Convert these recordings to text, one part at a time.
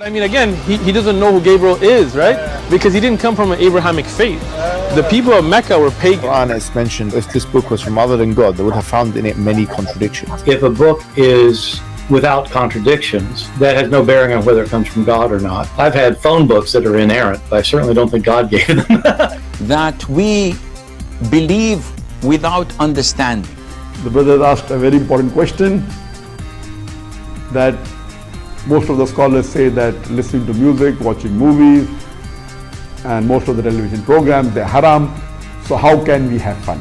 But I mean, again, he doesn't know who Gabriel is, right? Because he didn't come from an Abrahamic faith. The people of Mecca were pagan. The Quran is mentioned, if this book was from other than God, they would have found in it many contradictions. If a book is without contradictions, that has no bearing on whether it comes from God or not. I've had phone books that are inerrant, but I certainly don't think God gave them. That we believe without understanding. The brother asked a very important question, that most of the scholars say that listening to music, watching movies, and most of the television programs, they're haram. So how can we have fun?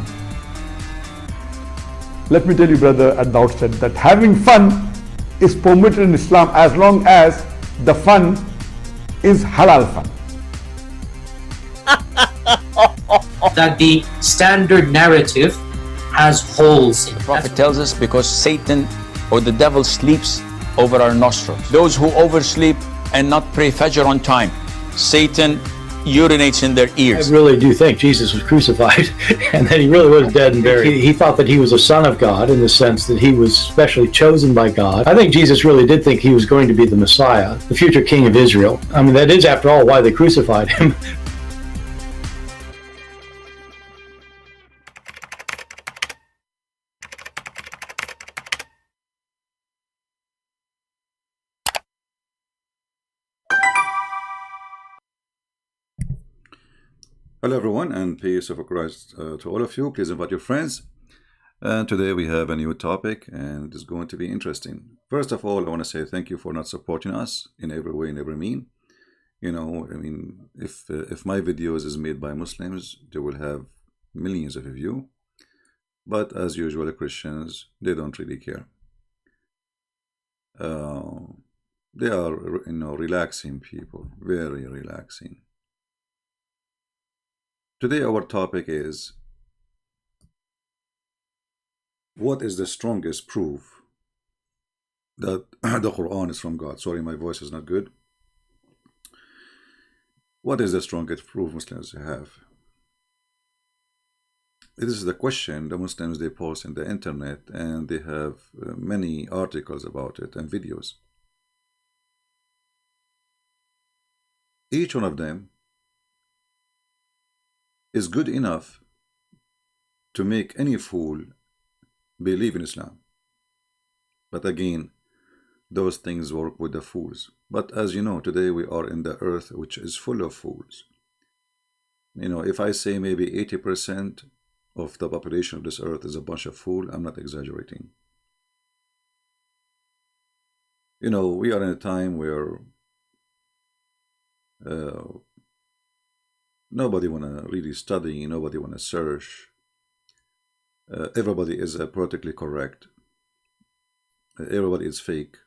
Let me tell you, brother, at the outset that having fun is permitted in Islam as long as the fun is halal fun. That the standard narrative has holes in it. The Prophet tells us because Satan or the devil sleeps over our nostrils. Those who oversleep and not pray Fajr on time, Satan urinates in their ears. I really do think Jesus was crucified and that he really was dead and buried. He thought that he was a son of God in the sense that he was specially chosen by God. I think Jesus really did think he was going to be the Messiah, the future king of Israel. I mean, that is, after all, why they crucified him. Hello everyone, and peace of Christ to all of you. Please invite your friends. And today we have a new topic, and it is going to be interesting. First of all, I want to say thank you for not supporting us in every way, in every mean. You know, I mean, if my videos is made by Muslims, they will have millions of views. But as usual, Christians, they don't really care. They are, relaxing people, very relaxing. Today our topic is, what is the strongest proof that the Quran is from God? Sorry, my voice is not good. What is the strongest proof Muslims have? This is the question the Muslims, they post in the internet, and they have many articles about it and videos. Each one of them is good enough to make any fool believe in Islam. But again, those things work with the fools. But as you know, today we are in the earth which is full of fools. You know, if I say maybe 80% of the population of this earth is a bunch of fools, I'm not exaggerating. You know, we are in a time where nobody want to really study, nobody want to search. Everybody is politically correct. Everybody is fake.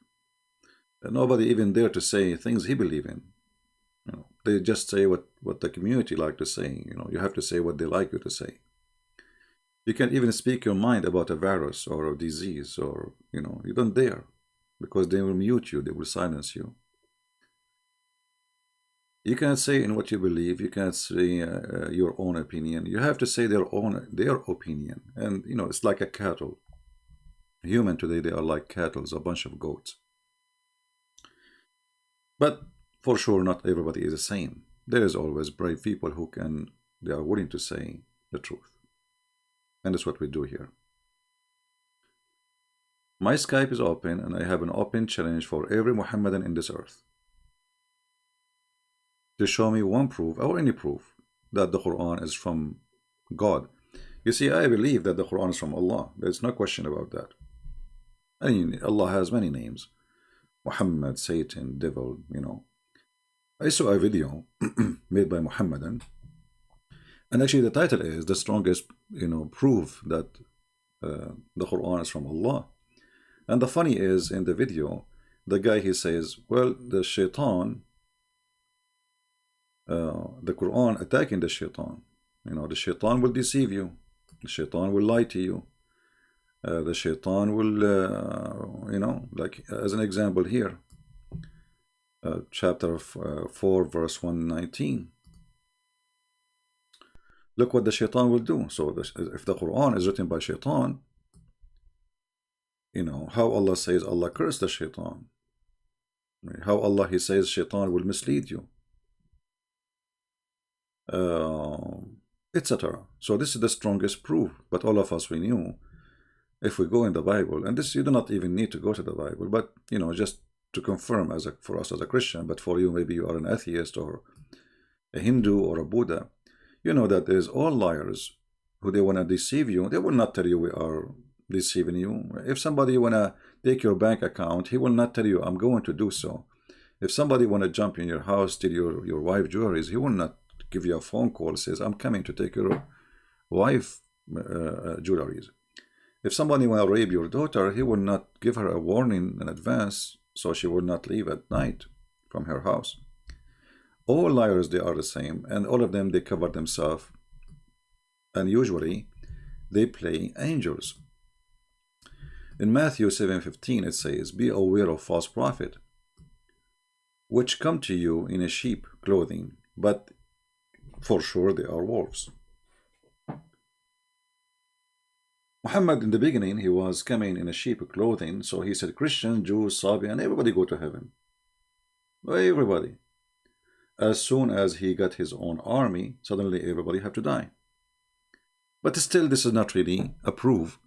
Nobody even dare to say things he believe in. You know, they just say what the community like to say. You know, you have to say what they like you to say. You can't even speak your mind about a virus or a disease, or you don't dare, because they will mute you, they will silence you. You can't say in what you believe. You can't say your own opinion. You have to say their opinion. And it's like a cattle. Human today, they are like cattle, a bunch of goats. But for sure, not everybody is the same. There is always brave people they are willing to say the truth. And that's what we do here. My Skype is open, and I have an open challenge for every Muhammadan in this earth to show me one proof, or any proof, that the Quran is from God. You see, I believe that the Quran is from Allah. There's no question about that. I mean, Allah has many names. Muhammad, Satan, devil, I saw a video made by Muhammadan, and actually the title is the strongest, proof that the Quran is from Allah. And the funny is, in the video, the guy, he says, well, the shaitan, the Quran attacking the shaitan. The shaitan will deceive you. The shaitan will lie to you. The shaitan will, like as an example here, chapter 4, verse 119. Look what the shaitan will do. So if the Quran is written by shaitan, how Allah says Allah cursed the shaitan. How Allah, He says shaitan will mislead you, etc. So this is the strongest proof. But all of us, we knew, if we go in the Bible, and this you do not even need to go to the Bible, but you know, just to confirm for us as a Christian, but for you, maybe you are an atheist or a Hindu or a Buddha, you know that there's all liars who they want to deceive you. They will not tell you we are deceiving you. If somebody want to take your bank account, he will not tell you I'm going to do so. If somebody want to jump in your house, steal your wife jewelries, he will not give you a phone call, says I'm coming to take your wife jewelries. If somebody want to rape your daughter, he will not give her a warning in advance so she will not leave at night from her house. All liars, they are the same, and all of them, they cover themselves, and usually they play angels. In Matthew 7:15 it says, be aware of false prophet, which come to you in a sheep clothing, but for sure they are wolves. Muhammad, in the beginning, he was coming in a sheep clothing, so he said Christians, Jews, Sabi, and everybody go to heaven. Everybody. As soon as he got his own army, suddenly everybody have to die. But still, this is not really a proof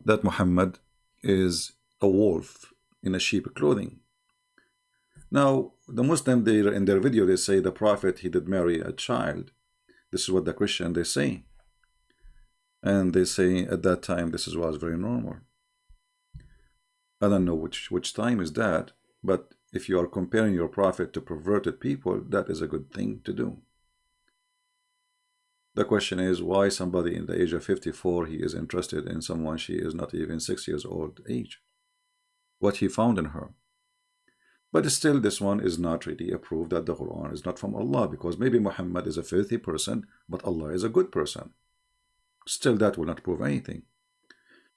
that Muhammad is a wolf in a sheep clothing. Now, the Muslim, they, in their video, they say the Prophet, he did marry a child. This is what the Christian, they say. And they say at that time, this was very normal. I don't know which time is that, but if you are comparing your prophet to perverted people, that is a good thing to do. The question is why somebody in the age of 54, he is interested in someone she is not even 6 years old age. What he found in her. But still, this one is not really a proof that the Quran is not from Allah, because maybe Muhammad is a filthy person, but Allah is a good person. Still, that will not prove anything.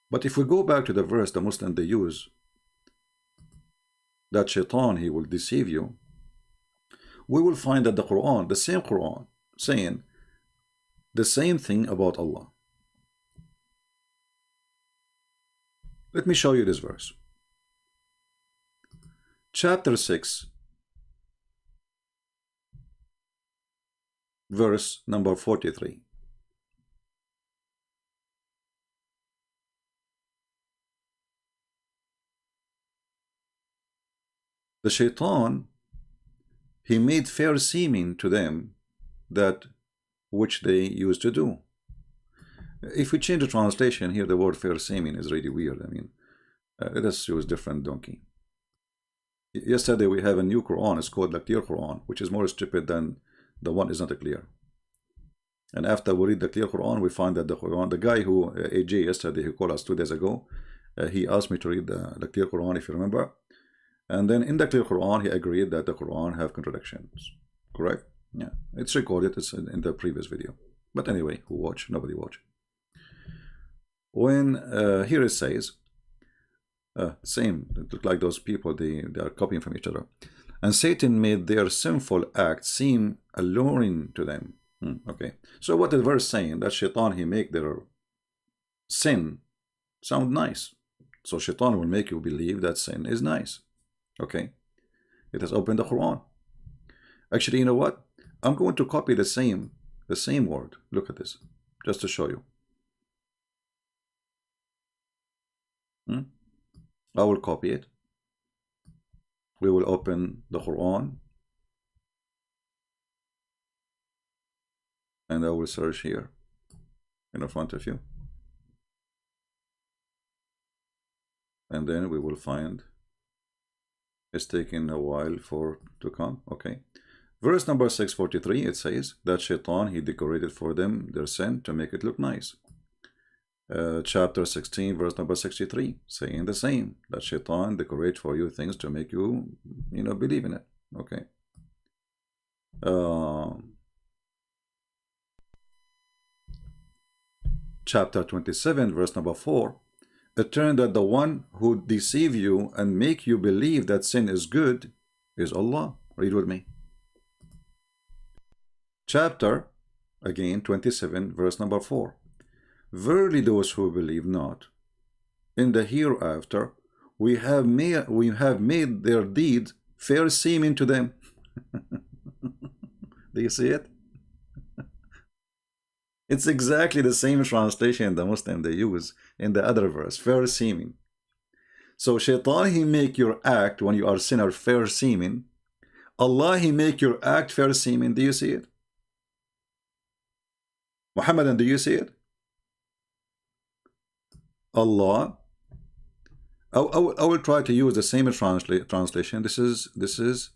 But if we go back to the verse the Muslim they use, that shaitan, he will deceive you, we will find that the Quran, the same Quran, saying the same thing about Allah. Let me show you this verse. Chapter 6, verse number 43. The shaitan, he made fair seeming to them that which they used to do. If we change the translation here, the word fair seeming is really weird. I mean, let us use different donkey. Yesterday we have a new Quran, it's called the clear Quran, which is more stupid than the one is not clear. And after we read the clear Quran, we find that the Quran, the guy who, AJ, yesterday, he called us 2 days ago, he asked me to read the clear Quran, if you remember. And then in the clear Quran, he agreed that the Quran have contradictions. Correct? Yeah. It's recorded, it's in the previous video. But anyway, who watch? Nobody watch. When here it says, same, it look like those people, they are copying from each other. And Satan made their sinful acts seem alluring to them. Okay. So what the verse saying? That shaitan, he make their sin sound nice. So shaitan will make you believe that sin is nice. Okay, it has opened the Quran. Actually, you know what? I'm going to copy the same word. Look at this, just to show you. I will copy it. We will open the Quran, and I will search here in front of you, and then we will find. It's taking a while to come. Okay. Verse number 643, it says that shaitan, he decorated for them their sin to make it look nice. Chapter 16, verse number 63, saying the same, that shaitan decorate for you things to make you, believe in it. Okay. Chapter 27, verse number 4, it turned that the one who deceive you and make you believe that sin is good is Allah. Read with me. Chapter, again, 27, verse number 4. Verily those who believe not, in the hereafter, we have made their deeds fair seeming to them. Do you see it? It's exactly the same translation the Muslim they use in the other verse, fair seeming. So Shaitan, he make your act when you are sinner fair seeming. Allah, he make your act fair seeming. Do you see it? Muhammadan, do you see it? Allah, I will try to use the same translation. This is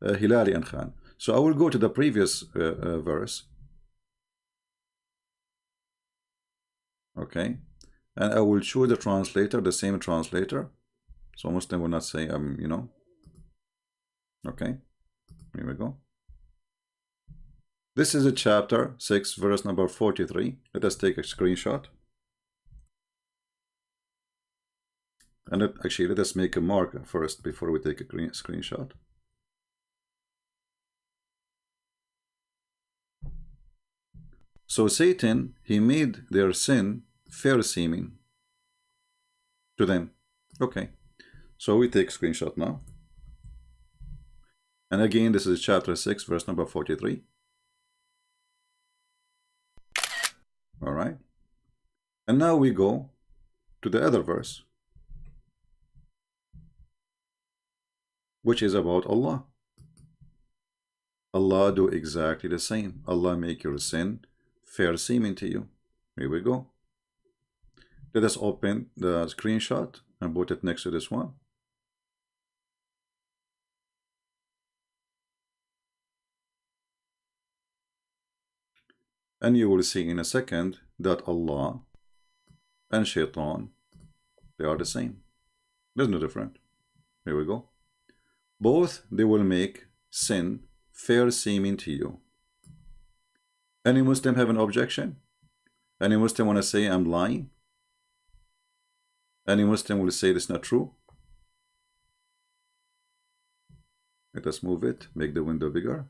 Hilali and Khan. So I will go to the previous verse. Okay, and I will choose the translator, the same translator, so Muslim will not say you know. Okay, here we go. This is a chapter 6, verse number 43. Let us take a screenshot. And let us make a mark first before we take a screenshot. So Satan, he made their sin fair seeming to them. Okay, so we take screenshot now. And again, this is chapter 6, verse number 43. All right. And now we go to the other verse, which is about Allah. Allah do exactly the same. Allah make your sin fair seeming to you. Here we go. Let us open the screenshot and put it next to this one. And you will see in a second that Allah and Shaitan, they are the same. There's no different. Here we go. Both, they will make sin fair seeming to you. Any Muslim have an objection? Any Muslim want to say I'm lying? Any Muslim will say it's not true? Let us move it, make the window bigger.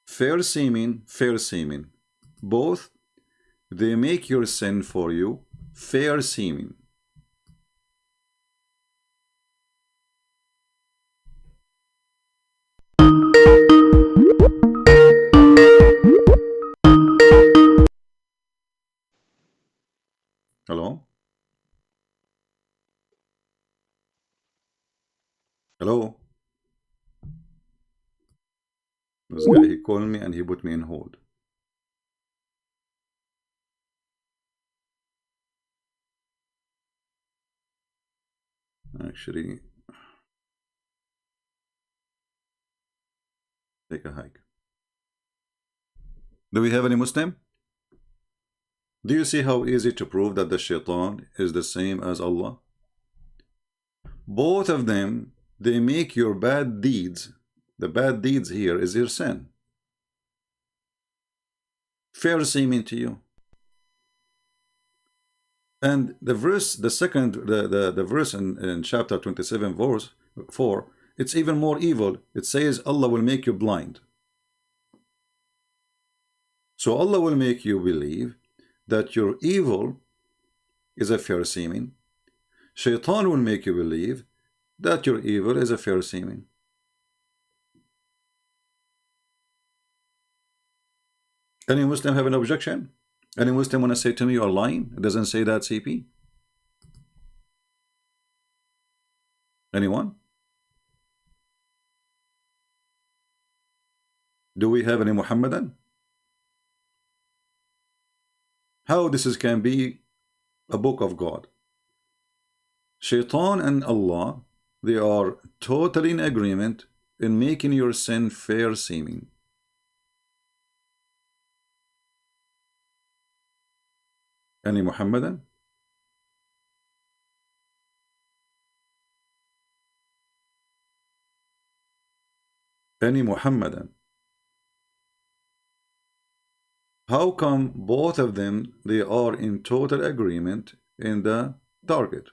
Fair seeming, fair seeming. Both, they make your sin for you fair seeming. Hello? Hello? This guy, he called me and he put me in hold. Actually, take a hike. Do we have any Muslim? Do you see how easy to prove that the Shaitan is the same as Allah? Both of them, they make your bad deeds. The bad deeds here is your sin fair seeming to you. And the verse, the verse in chapter 27, verse 4, it's even more evil. It says Allah will make you blind. So Allah will make you believe that your evil is a fair seeming. Shaitan will make you believe that your evil is a fair seeming. Any Muslim have an objection? Any Muslim want to say to me you are lying? It doesn't say that, CP. Anyone? Do we have any Muhammadan? How this can be a book of God? Shaitan and Allah, they are totally in agreement in making your sin fair seeming. Any Muhammadan? Any Muhammadan? How come both of them, they are in total agreement in the target,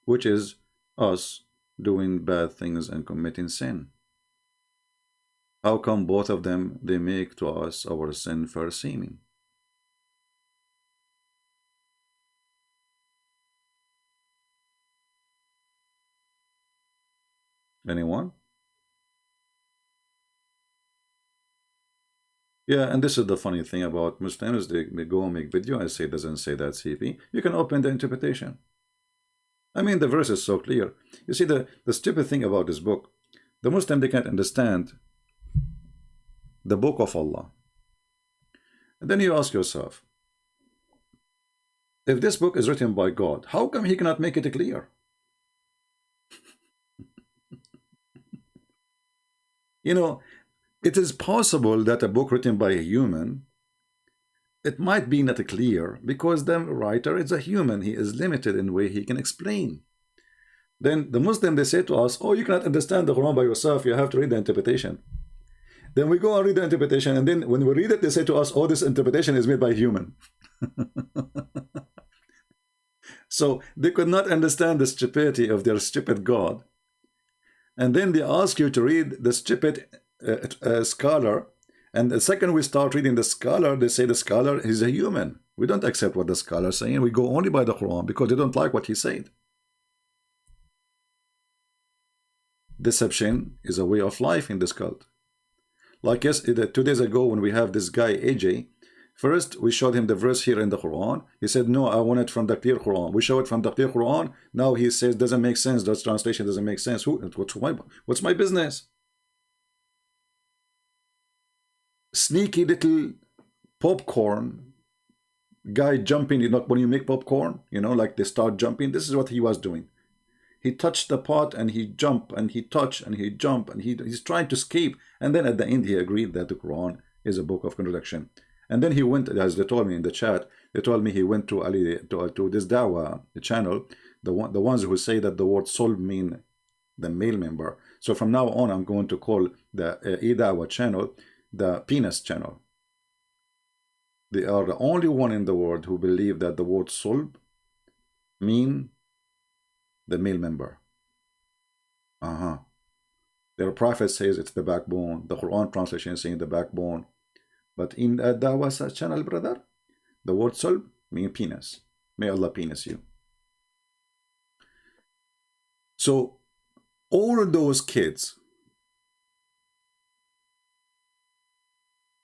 which is us doing bad things and committing sin? How come both of them, they make to us our sin fair seeming? Anyone? Yeah, and this is the funny thing about Muslims. They go and make video and say it doesn't say that CP. You can open the interpretation. I mean, the verse is so clear. You see, the stupid thing about this book, the Muslim, they can't understand the book of Allah. And then you ask yourself, if this book is written by God, how come he cannot make it clear? You know, it is possible that a book written by a human, it might be not clear because the writer is a human. He is limited in the way he can explain. Then the Muslim, they say to us, oh, you cannot understand the Quran by yourself. You have to read the interpretation. Then we go and read the interpretation. And then when we read it, they say to us, oh, this interpretation is made by a human. So they could not understand the stupidity of their stupid God. And then they ask you to read the stupid scholar. And the second we start reading the scholar, they say the scholar is a human. We don't accept what the scholar is saying. We go only by the Quran because they don't like what he said. Deception is a way of life in this cult. Like yes, 2 days ago when we have this guy AJ, first we showed him the verse here in the Quran. He said, no, I want it from the clear Quran. We show it from the clear Quran. Now he says, doesn't make sense. That translation doesn't make sense. What's my business? Sneaky little popcorn guy jumping. You know, when you make popcorn, you know, like they start jumping. This is what he was doing. He touched the pot and he jumped and he touched and he jumped and he's trying to escape. And then at the end he agreed that the Quran is a book of contradiction. And then he went, as they told me in the chat, they told me he went to to this Dawah channel, the ones who say that the word soul mean the male member. So from now on, I'm going to call the Dawah channel the penis channel. They are the only one in the world who believe that the word soul mean the male member. Their prophet says it's the backbone. The Quran translation is saying the backbone. But in the Dawah channel, brother, the word soul mean penis. May Allah penis you. So all those kids,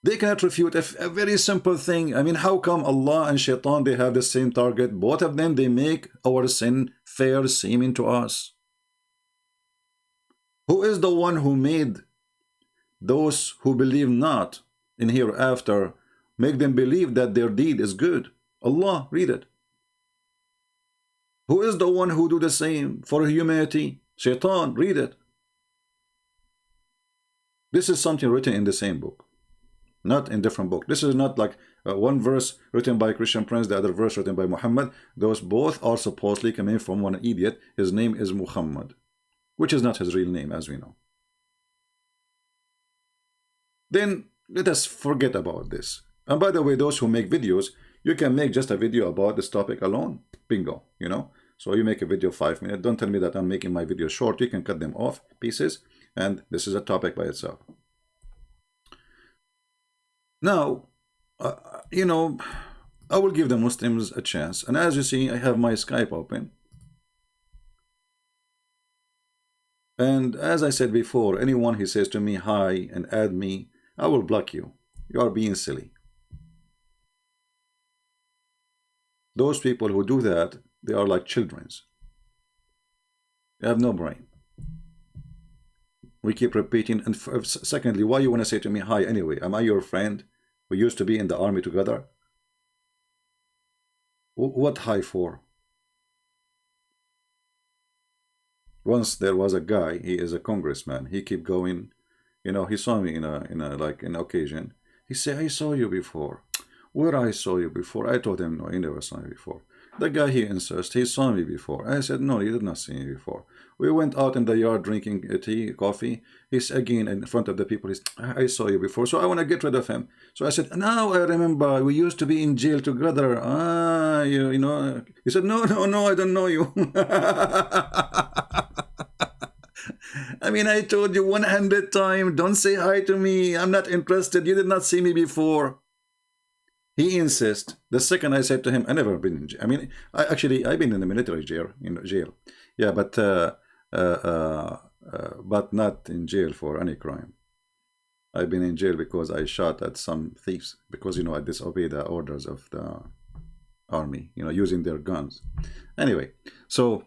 they cannot refute a very simple thing. I mean, how come Allah and Shaitan, they have the same target? Both of them, they make our sin fair seeming to us. Who is the one who made those who believe not in hereafter, make them believe that their deed is good? Allah, read it. Who is the one who do the same for humanity? Shaitan, read it. This is something written in the same book, not in different book. This is not like one verse written by Christian Prince, the other verse written by Muhammad. Those both are supposedly coming from one idiot. His name is Muhammad, which is not his real name, as we know. Then let us forget about this. And by the way, those who make videos, you can make just a video about this topic alone. Bingo, you know. So you make a video 5 minutes. Don't tell me that I'm making my video short. You can cut them off pieces, and this is a topic by itself. Now, you know, I will give the Muslims a chance. And as you see, I have my Skype open. And as I said before, anyone who says to me hi and add me, I will block you. You are being silly. Those people who do that, they are like children. They have no brain. We keep repeating. And secondly, why you want to say to me hi anyway? Am I your friend? We used to be in the army together. What hi for? Once there was a guy, he is a congressman. He keep going, you know, he saw me in an occasion. He said, I saw you before. Where I saw you before? I told him, no, he never saw me before. The guy, he insists, he saw me before. I said, no, you did not see me before. We went out in the yard drinking tea, coffee. He's again in front of the people. He's, I saw you before, so I want to get rid of him. So I said, now I remember, we used to be in jail together. Ah, you know. He said, no, I don't know you. I mean, I told you 100 times, don't say hi to me. I'm not interested. You did not see me before. He insists. The second I said to him, I never been in jail. I mean, I've been in the military jail, Yeah, but but not in jail for any crime. I've been in jail because I shot at some thieves because, you know, I disobeyed the orders of the army, you know, using their guns. Anyway, so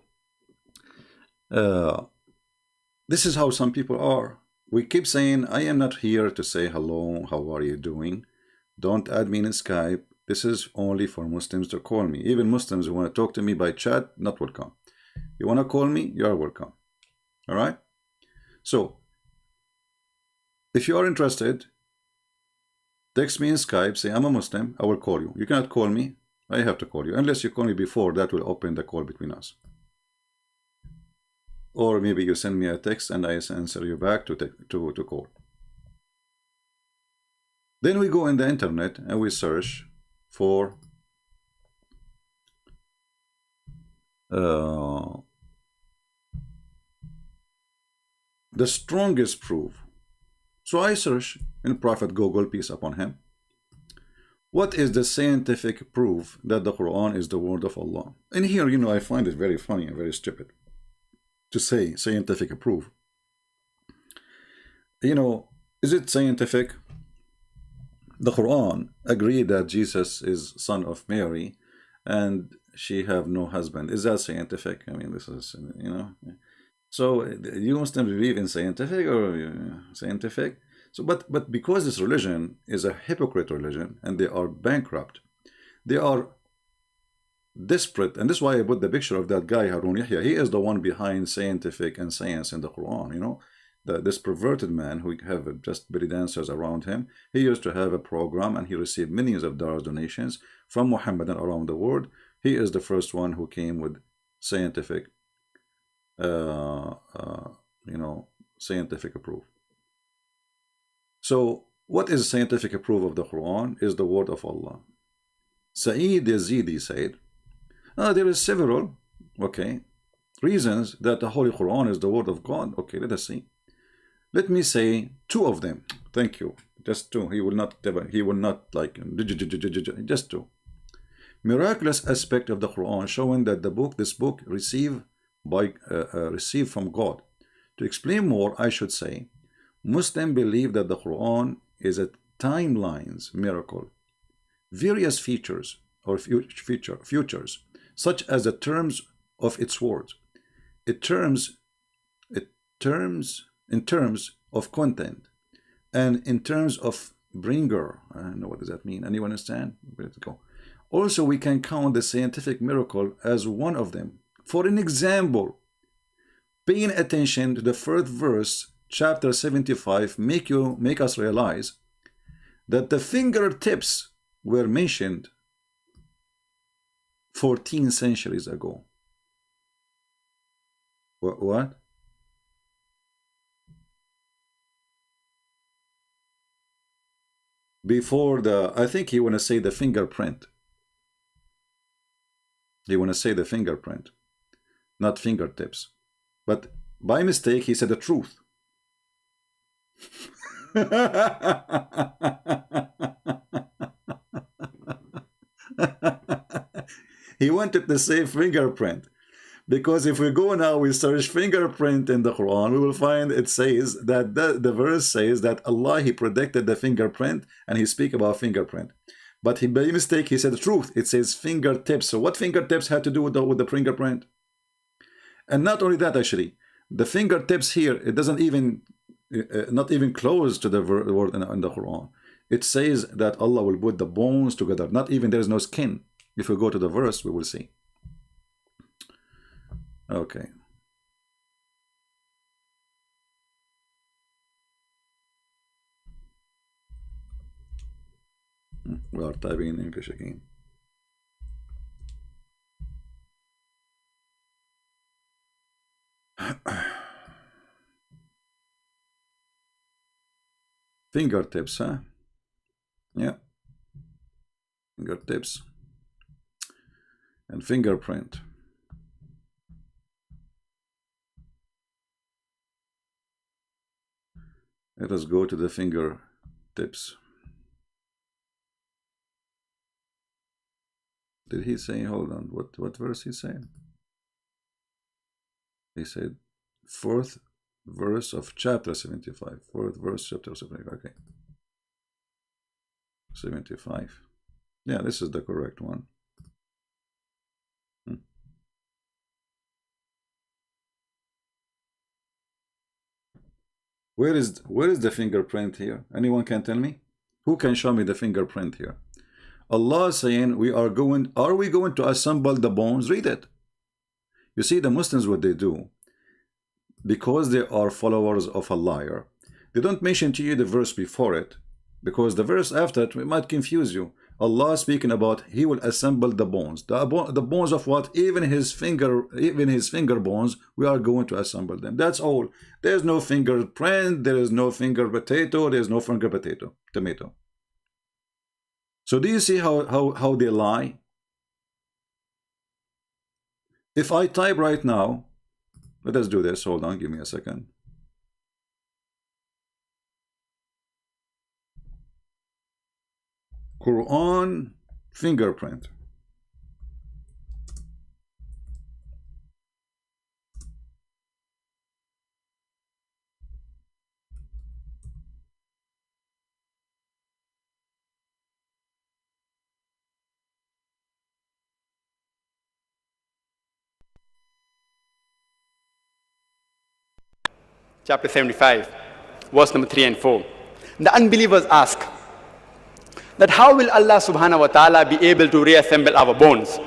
this is how some people are. We keep saying, I am not here to say hello, how are you doing? Don't add me in Skype. This is only for Muslims to call me. Even Muslims who want to talk to me by chat, not welcome. You want to call me, you are welcome. All right? So, if you are interested, text me in Skype, say I'm a Muslim, I will call you. You cannot call me, I have to call you. Unless you call me before, that will open the call between us. Or maybe you send me a text and I answer you back to call. Then we go in the internet and we search for the strongest proof. So I search in Prophet Google, peace upon him, what is the scientific proof that the Quran is the word of Allah? And here, you know, I find it very funny and very stupid to say scientific proof. You know, is it scientific? The Quran agreed that Jesus is son of Mary and she have no husband. Is that scientific? I mean, this is, you know. So you Muslims believe in scientific or scientific? So, but because this religion is a hypocrite religion and they are bankrupt, they are desperate, and this is why I put the picture of that guy Harun Yahya. He is the one behind scientific and science in the Quran. You know, this perverted man who have just belly dancers around him. He used to have a program and he received millions of dollars donations from Muhammadan around the world. He is the first one who came with scientific, you know, scientific proof. So, what is scientific proof of the Quran? Is the word of Allah. Sa'id Yazidi said, there is several, okay, reasons that the Holy Quran is the word of God. Okay, let us see. Let me say two of them. Thank you. Just two. He will not like, just two. Miraculous aspect of the Quran showing that this book received from God. To explain more, I should say, Muslims believe that the Quran is a timelines miracle. Various features or futures, such as the terms of its words, in terms of content, and in terms of bringer. I don't know what does that mean. Anyone understand? Let's go. Also, we can count the scientific miracle as one of them. For an example, paying attention to the first verse, chapter 75, make us realize that the fingertips were mentioned 14 centuries ago. What? Before I think he want to say the fingerprint. He want to say the fingerprint, not fingertips. But by mistake, he said the truth. He wanted to say fingerprint, because if we go now, we search fingerprint in the Quran, we will find it says that the verse says that Allah, he predicted the fingerprint, and he speak about fingerprint. But by mistake, he said the truth. It says fingertips. So what fingertips had to do with the fingerprint? And not only that, actually, the fingertips here, it doesn't even, not even close to the word in the Quran. It says that Allah will put the bones together. Not even, there is no skin. If we go to the verse, we will see. Okay. We are typing in English again. Fingertips, huh? Yeah. Fingertips. And fingerprint. Let us go to the fingertips. Did he say, hold on, what verse he said? He said, fourth verse of chapter 75. Fourth verse, chapter 75. Okay. 75. Yeah, this is the correct one. Where is the fingerprint here? Anyone can tell me? Who can show me the fingerprint here? Allah is saying are we going to assemble the bones? Read it. You see, the Muslims, what they do, because they are followers of a liar, they don't mention to you the verse before it, because the verse after it might confuse you. Allah speaking about He will assemble the bones. The bones of what? Even his finger bones, we are going to assemble them. That's all. There's no fingerprint, there is no finger potato, there's no finger tomato. So do you see how they lie? If I type right now, let us do this. Hold on, give me a second. Quran fingerprint. Chapter 75, verse number 3 and 4. The unbelievers ask that how will Allah subhanahu wa ta'ala be able to reassemble our bones?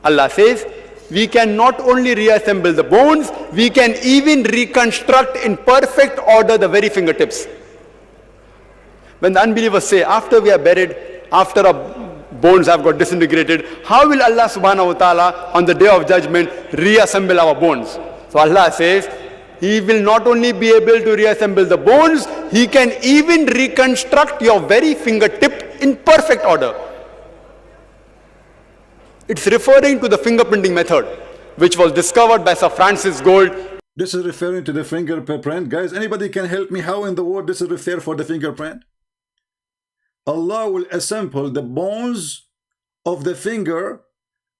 Allah says, we can not only reassemble the bones, we can even reconstruct in perfect order the very fingertips. When the unbelievers say, after we are buried, after our bones have got disintegrated, how will Allah subhanahu wa ta'ala on the day of judgment reassemble our bones? So Allah says, He will not only be able to reassemble the bones, He can even reconstruct your very fingertip in perfect order. It's referring to the fingerprinting method, which was discovered by Sir Francis Gould. This is referring to the fingerprint. Guys, anybody can help me? How in the world this is refer for the fingerprint? Allah will assemble the bones of the finger,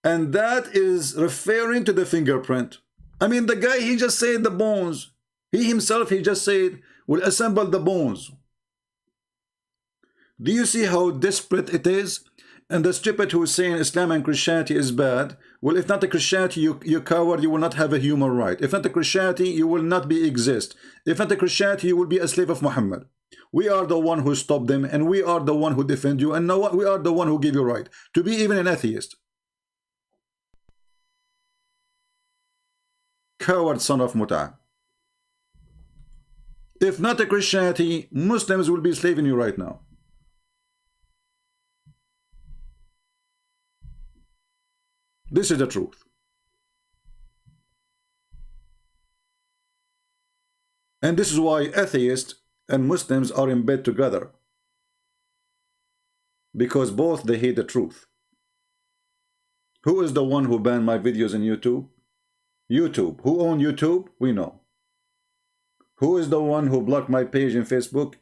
and that is referring to the fingerprint. I mean, the guy, he just said the bones. He himself, he just said, will assemble the bones. Do you see how desperate it is? And the stupid who is saying Islam and Christianity is bad. Well, if not a Christianity, you coward, you will not have a human right. If not a Christianity, you will not exist. If not a Christianity, you will be a slave of Muhammad. We are the one who stopped them, and we are the one who defend you, and we are the one who give you right to be even an atheist. Coward son of Muta. If not a Christianity, Muslims will be slaving you right now. This is the truth. And this is why atheists and Muslims are in bed together. Because both they hate the truth. Who is the one who banned my videos on YouTube? YouTube. Who owns YouTube? We know. Who is the one who blocked my page in Facebook?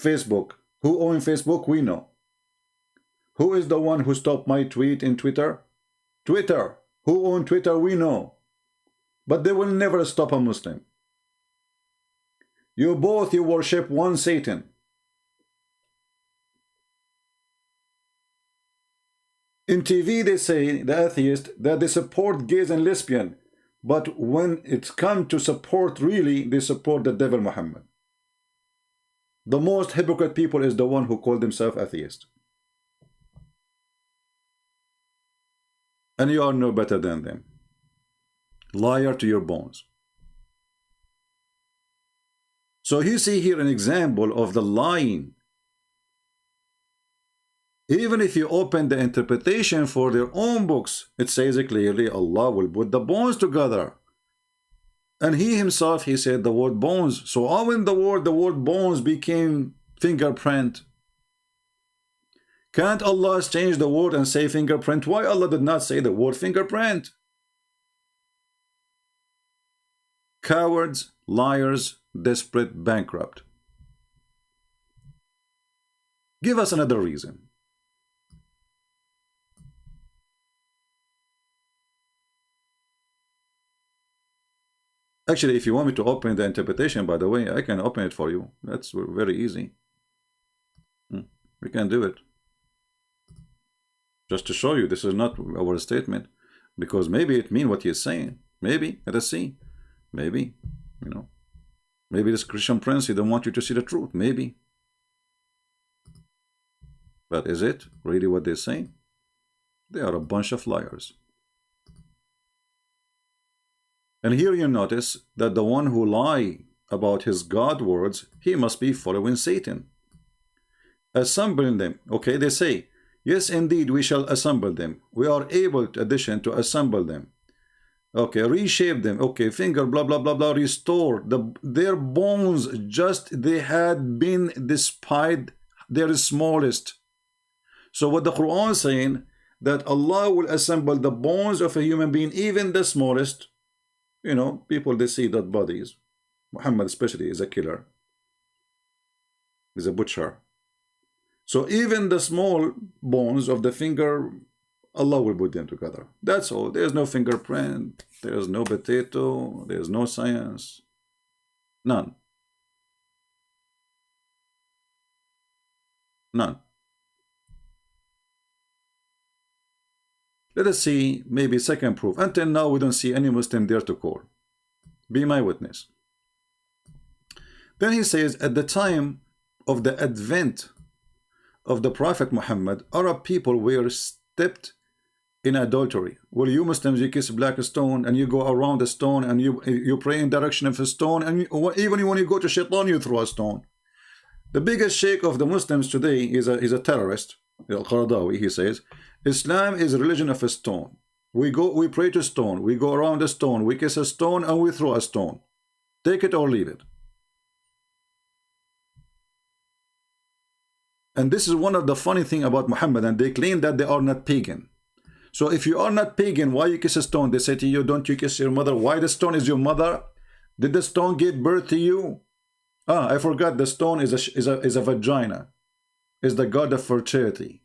Facebook. Who owns Facebook? We know. Who is the one who stopped my tweet in Twitter? Twitter. Who owns Twitter? We know. But they will never stop a Muslim. You worship one Satan. In TV they say, the atheists, that they support gays and lesbians. But when it's come to support, really, they support the devil Muhammad. The most hypocrite people is the one who call themselves atheist. And you are no better than them. Liar to your bones. So you see here an example of the lying. Even if you open the interpretation for their own books, it says clearly Allah will put the bones together. And He Himself, He said the word bones. So how in the word bones became fingerprint? Can't Allah change the word and say fingerprint? Why Allah did not say the word fingerprint? Cowards, liars, desperate, bankrupt. Give us another reason. Actually, if you want me to open the interpretation, by the way, I can open it for you. That's very easy. We can do it. Just to show you, this is not our statement. Because maybe it means what he's saying. Maybe. Let us see. Maybe. You know. Maybe this Christian prince, he don't want you to see the truth. Maybe. But is it really what they're saying? They are a bunch of liars. And here you notice that the one who lie about his God words, he must be following Satan. Assembling them. Okay, they say, yes, indeed, we shall assemble them. We are able, in addition, to assemble them. Okay, reshape them. Okay, finger, blah, blah, blah, blah, restore. Their bones just they had been despite their smallest. So what the Quran is saying, that Allah will assemble the bones of a human being, even the smallest. You know, people, they see that bodies. Muhammad especially is a killer. He's a butcher. So even the small bones of the finger, Allah will put them together. That's all. There's no fingerprint. There's no potato. There's no science. None. None. Let us see maybe second proof. Until now, we don't see any Muslim there to call. Be my witness. Then he says, at the time of the advent of the Prophet Muhammad, Arab people were steeped in adultery. Well, you Muslims, you kiss black stone and you go around the stone and you pray in direction of a stone, and even when you go to Shaitan, you throw a stone. The biggest sheikh of the Muslims today is a terrorist. Al-Qaradawi, he says, Islam is a religion of a stone. We pray to stone, we go around a stone, we kiss a stone, and we throw a stone. Take it or leave it. And this is one of the funny thing about Muhammad, and they claim that they are not pagan. So if you are not pagan, why you kiss a stone? They say to you, don't you kiss your mother? Why the stone is your mother? Did the stone give birth to you? Ah, I forgot, the stone is a vagina. Is the god of fertility.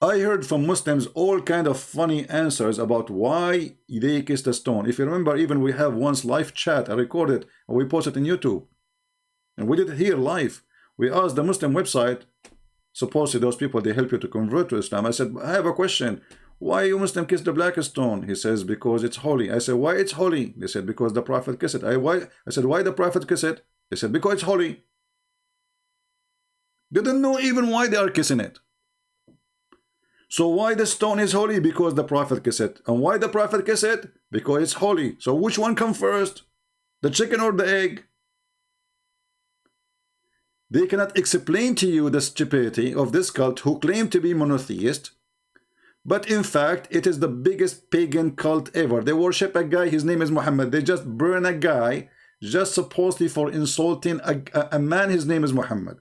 I heard from Muslims all kind of funny answers about why they kissed the stone. If you remember, even we have once live chat, I recorded, and we posted on YouTube. And we did it here live. We asked the Muslim website, supposedly those people, they help you to convert to Islam. I said, I have a question. Why you Muslim kiss the black stone? He says, because it's holy. I said, why it's holy? They said, because the Prophet kissed it. I said, why the Prophet kissed it? They said, because it's holy. They don't know even why they are kissing it. So why the stone is holy? Because the Prophet kissed it. And why the Prophet kissed it? Because it's holy. So which one comes first? The chicken or the egg? They cannot explain to you the stupidity of this cult who claim to be monotheist. But in fact, it is the biggest pagan cult ever. They worship a guy, his name is Muhammad. They just burn a guy just supposedly for insulting a man, his name is Muhammad.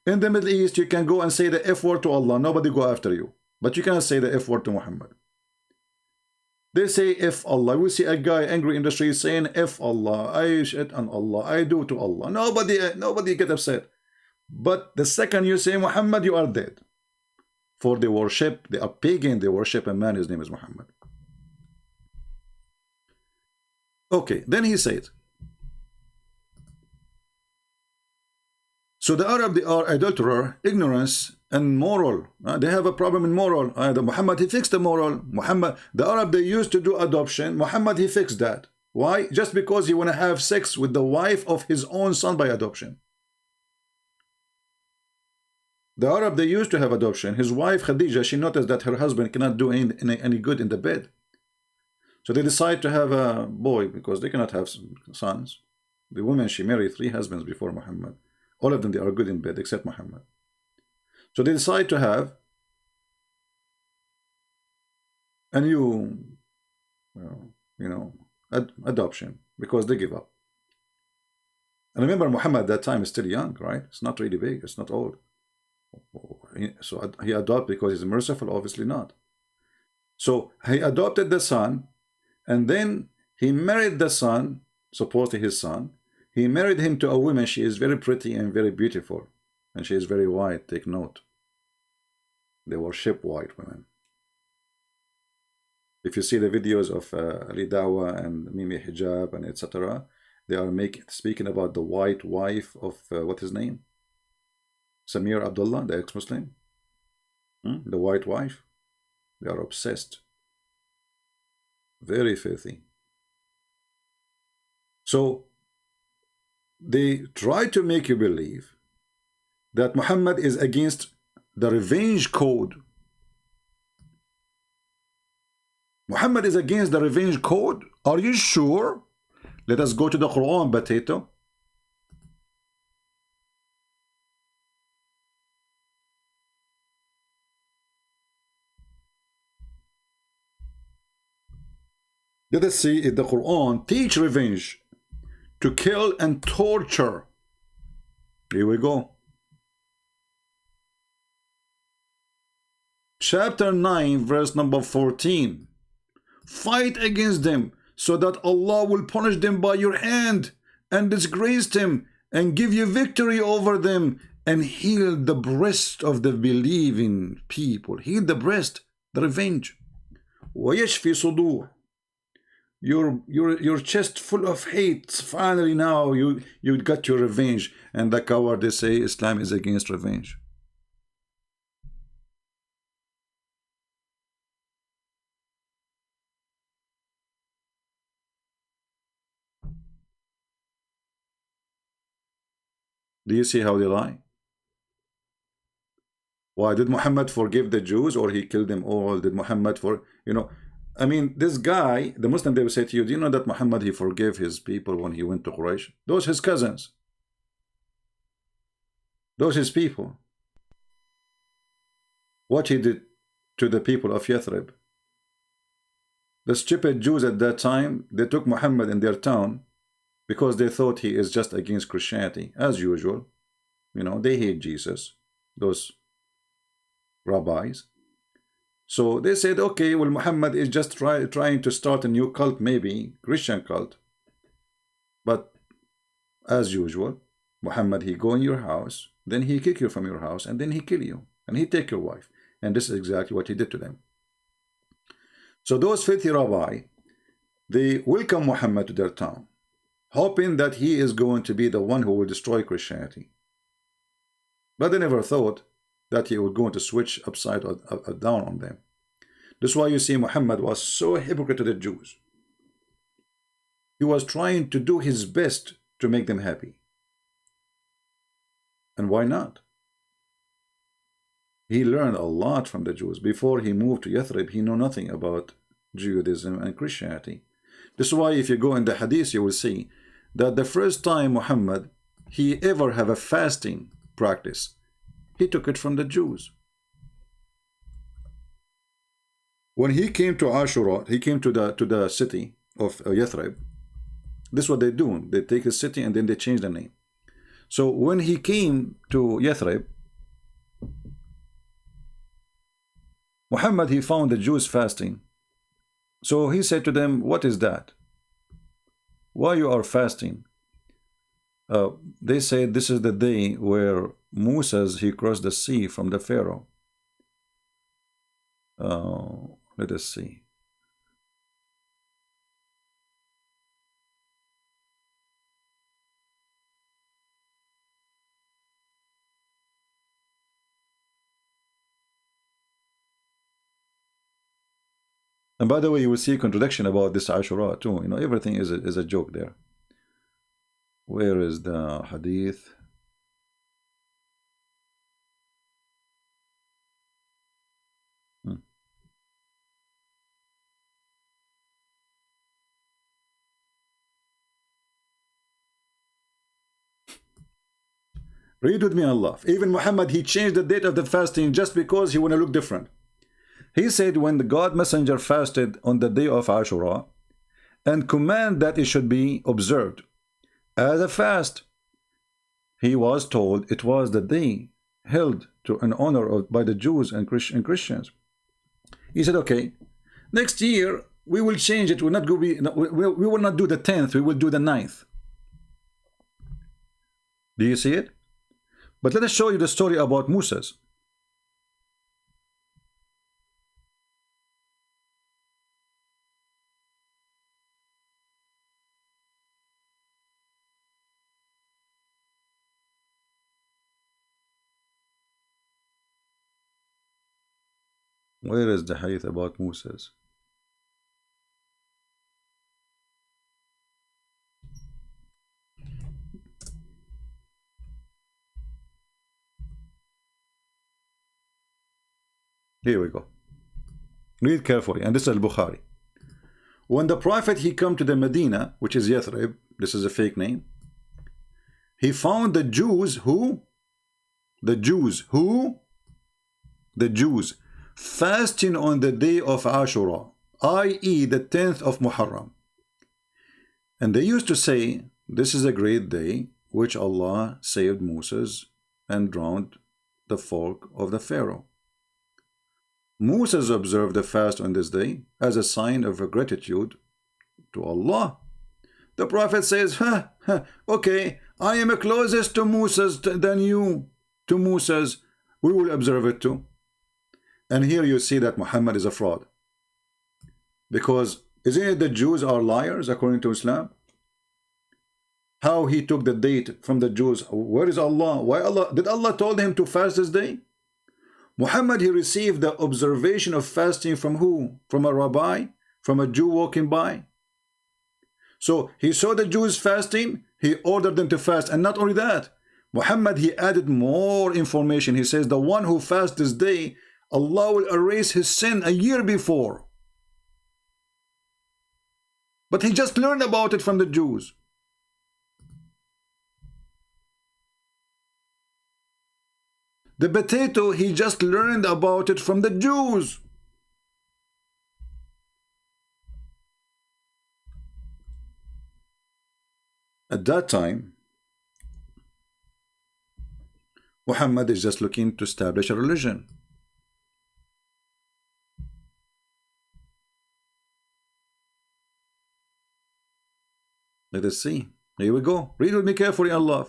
In the Middle East, you can go and say the F word to Allah. Nobody go after you. But you cannot say the F word to Muhammad. They say F Allah. We see a guy angry in the street saying F Allah. I shit on Allah. I do to Allah. Nobody get upset. But the second you say Muhammad, you are dead. For they worship, they are pagan. They worship a man. His name is Muhammad. Okay, then he said, so the Arab, they are adulterer, ignorance, and moral. They have a problem in moral. The Muhammad, he fixed the moral. Muhammad, the Arab, they used to do adoption. Muhammad, he fixed that. Why? Just because he want to have sex with the wife of his own son by adoption. The Arab, they used to have adoption. His wife, Khadija, she noticed that her husband cannot do any good in the bed. So they decide to have a boy because they cannot have sons. The woman, she married 3 husbands before Muhammad. All of them, they are good in bed except Muhammad. So they decide to have a new, adoption because they give up. And remember, Muhammad at that time is still young, right? It's not really big. It's not old. So he adopted because he's merciful? Obviously not. So he adopted the son, and then he married the son, supposedly his son. He married him to a woman. She is very pretty and very beautiful. And she is very white. Take note. They worship white women. If you see the videos of Ali Dawa and Mimi Hijab and etc., they are speaking about the white wife of what his name? Samir Abdullah, the ex-Muslim. The white wife. They are obsessed. Very filthy. So they try to make you believe that Muhammad is against the revenge code. Muhammad is against the revenge code? Are you sure? Let us go to the Quran, potato. Let us see if the Quran teach revenge to kill and torture. Here we go. Chapter 9, verse number 14. Fight against them, so that Allah will punish them by your hand and disgrace them and give you victory over them and heal the breast of the believing people. Heal the breast, the revenge. وَيَشْفِي صُدُورٍ. Your chest full of hate. Finally now you got your revenge. And the coward, they say Islam is against revenge. Do you see how they lie? Why did Muhammad forgive the Jews, or he killed them all? Did Muhammad I mean, this guy, the Muslim, they will say to you, do you know that Muhammad, he forgave his people when he went to Quraysh? Those his cousins. Those his people. What he did to the people of Yathrib. The stupid Jews at that time, they took Muhammad in their town because they thought he is just against Christianity, as usual. They hate Jesus, those rabbis. So they said, okay, well, Muhammad is just trying to start a new cult, maybe Christian cult. But as usual, Muhammad, he go in your house, then he kick you from your house, and then he kill you, and he take your wife. And this is exactly what he did to them. So those filthy rabbi, they welcome Muhammad to their town, hoping that he is going to be the one who will destroy Christianity. But they never thought that he was going to switch upside down on them. This is why you see Muhammad was so hypocrite to the Jews. He was trying to do his best to make them happy. And why not? He learned a lot from the Jews. Before he moved to Yathrib, he knew nothing about Judaism and Christianity. This is why if you go in the Hadith, you will see that the first time Muhammad, he ever have a fasting practice, he took it from the Jews. When he came to Ashura, he came to the city of Yathrib. This is what they do. They take a city and then they change the name. So when he came to Yathrib, Muhammad, he found the Jews fasting. So he said to them, what is that? Why you are fasting? They said this is the day where Moses, he crossed the sea from the Pharaoh. Let us see. And by the way, you will see a contradiction about this Ashura too. Everything is a joke there. Where is the hadith? Read with me, Allah. Even Muhammad, he changed the date of the fasting just because he want to look different. He said when the God messenger fasted on the day of Ashura and command that it should be observed as a fast, he was told it was the day held to an honor by the Jews and Christians. He said, okay, next year we will change it. We will not do the 10th, we will do the 9th. Do you see it? But let us show you the story about Moses. Where is the hadith about Moses? Here we go. Read carefully, and this is al-Bukhari. When the Prophet he come to the Medina, which is Yathrib, this is a fake name, he found the Jews who? The Jews who? The Jews fasting on the day of Ashura, i.e. the 10th of Muharram. And they used to say, this is a great day which Allah saved Moses and drowned the folk of the Pharaoh. Moses observed the fast on this day as a sign of gratitude to Allah. The Prophet says, okay, I am closest to Moses than you to Moses. We will observe it too. And here you see that Muhammad is a fraud. Because isn't it the Jews are liars according to Islam? How he took the date from the Jews. Where is Allah? Why Allah? Did Allah told him to fast this day? Muhammad, he received the observation of fasting from who? From a rabbi? From a Jew walking by? So he saw the Jews fasting, he ordered them to fast. And not only that, Muhammad, he added more information. He says, the one who fasts this day, Allah will erase his sin a year before. But he just learned about it from the Jews. The potato, he just learned about it from the Jews. At that time, Muhammad is just looking to establish a religion. Let us see. Here we go. Read with me carefully, Allah.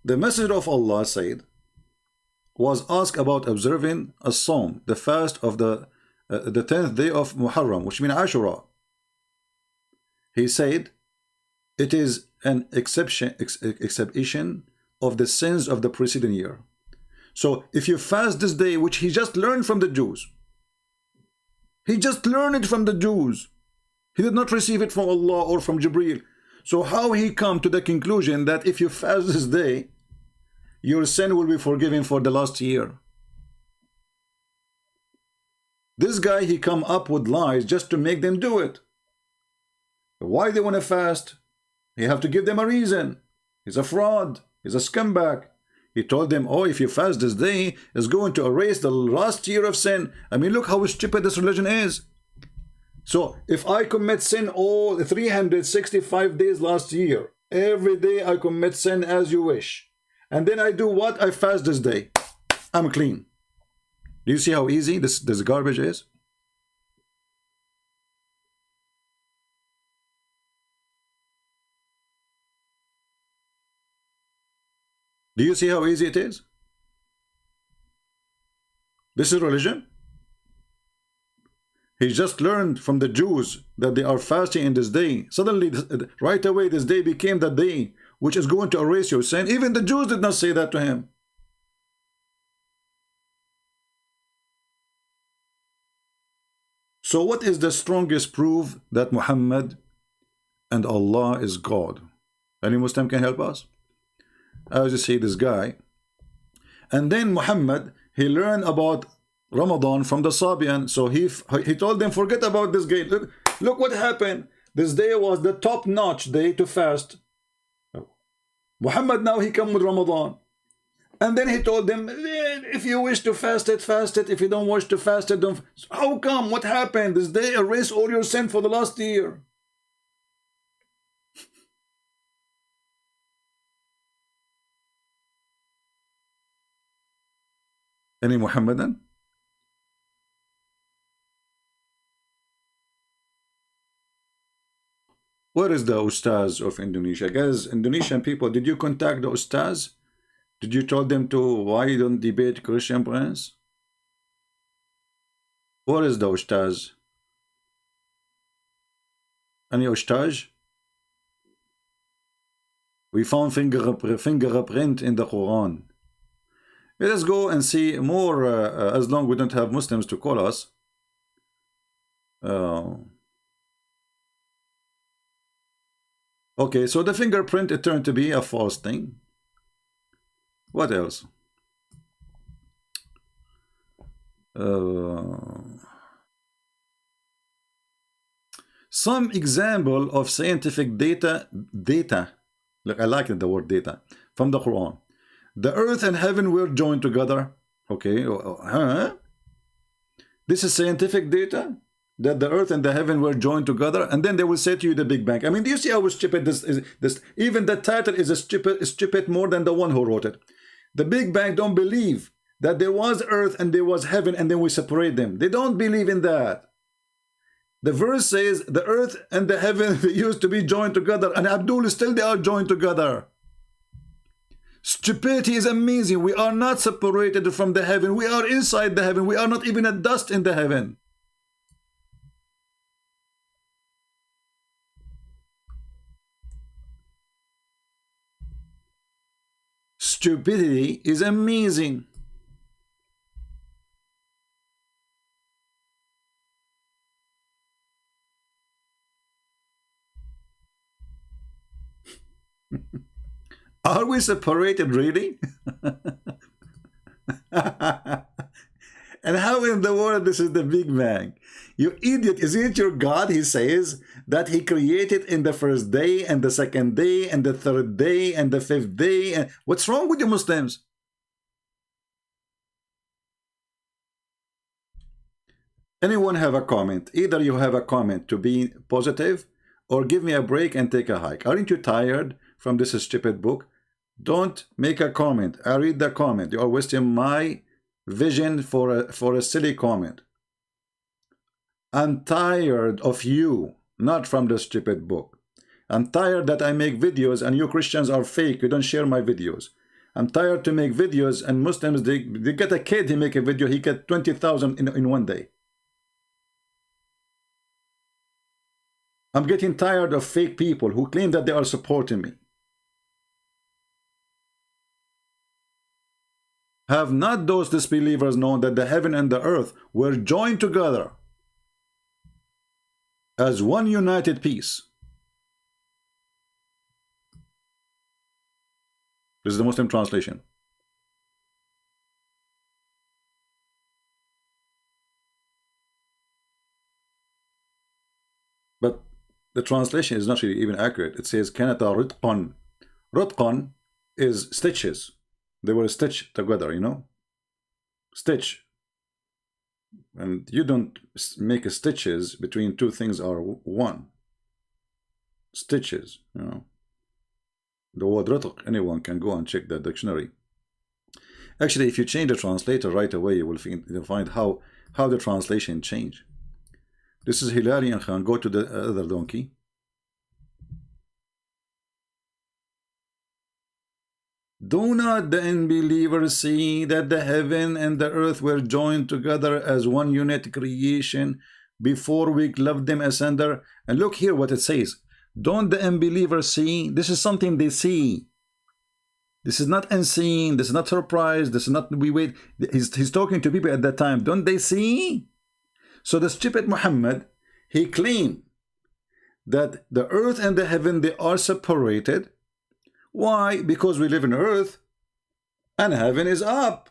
The Messenger of Allah said, was asked about observing a Sawm, the fast of the 10th day of Muharram, which means Ashura. He said, it is an exception of the sins of the preceding year. So if you fast this day, which he just learned from the Jews, he just learned it from the Jews. He did not receive it from Allah or from Jibreel. So how he come to the conclusion that if you fast this day, your sin will be forgiven for the last year? This guy, he come up with lies just to make them do it. Why they want to fast? You have to give them a reason. He's a fraud. He's a scumbag. He told them, oh, if you fast this day, it's going to erase the last year of sin. I mean, look how stupid this religion is. So if I commit sin all 365 days last year, every day I commit sin as you wish, and then I do what? I fast this day, I'm clean. Do you see how easy this garbage is? Do you see how easy it is? This is religion. He just learned from the Jews that they are fasting in this day. Suddenly, right away, this day became the day which is going to erase your sin. Even the Jews did not say that to him. So what is the strongest proof that Muhammad and Allah is God? Any Muslim can help us? As you see, this guy. And then Muhammad, he learned about Ramadan from the Sabian. So he told them, forget about this day. Look what happened. This day was the top-notch day to fast. Muhammad, now he come with Ramadan. And then he told them, if you wish to fast it, fast it. If you don't wish to fast it, don't. How come? What happened? This day erased all your sin for the last year. Any Muhammadan? Where is the Ustaz of Indonesia? Guys, Indonesian people, did you contact the Ustaz? Did you tell them to, why you don't debate Christian Prince? Where is the Ustaz? Any Ustaz? We found fingerprint in the Quran. Let us go and see more, as long we don't have Muslims to call us. Okay, so the fingerprint, it turned to be a false thing. What else? Some example of scientific data, look, I like the word data, from the Quran. The earth and heaven were joined together. Okay, huh? This is scientific data, that the earth and the heaven were joined together, and then they will say to you the Big Bang. I mean, do you see how stupid this is? Even the title is stupid more than the one who wrote it. The Big Bang don't believe that there was earth and there was heaven and then we separate them. They don't believe in that. The verse says the earth and the heaven used to be joined together, and Abdul, still they are joined together. Stupidity is amazing. We are not separated from the heaven. We are inside the heaven. We are not even a dust in the heaven. Stupidity is amazing. Are we separated really? And how in the world this is the Big Bang? You idiot, isn't it your God? He says that he created in the first day and the second day and the third day and the fifth day. And what's wrong with you Muslims? Anyone have a comment? Either you have a comment to be positive or give me a break and take a hike. Aren't you tired from this stupid book? Don't make a comment. I read the comment. You are wasting my vision for a silly comment. I'm tired of you, not from the stupid book. I'm tired that I make videos and you Christians are fake. You don't share my videos. I'm tired to make videos and Muslims, they get a kid, he make a video, he get 20,000 in one day. I'm getting tired of fake people who claim that they are supporting me. Have not those disbelievers known that the heaven and the earth were joined together as one united piece? This is the Muslim translation. But the translation is not really even accurate. It says kanata ritqan. Ritqan is stitches. They were stitched together, you know, stitch. And you don't make a stitches between two things are one. Stitches, you know. The word ritq, anyone can go and check the dictionary. Actually, if you change the translator right away, you will find how the translation changed. This is Hilarion Khan. Go to the other donkey. Do not the unbelievers see that the heaven and the earth were joined together as one unit creation before we cleft them asunder? And look here what it says. Don't the unbelievers see? This is something they see. This is not unseen. This is not surprise. This is not we wait. He's talking to people at that time. Don't they see? So the stupid Muhammad, he claimed that the earth and the heaven, they are separated. Why? Because we live in earth and heaven is up.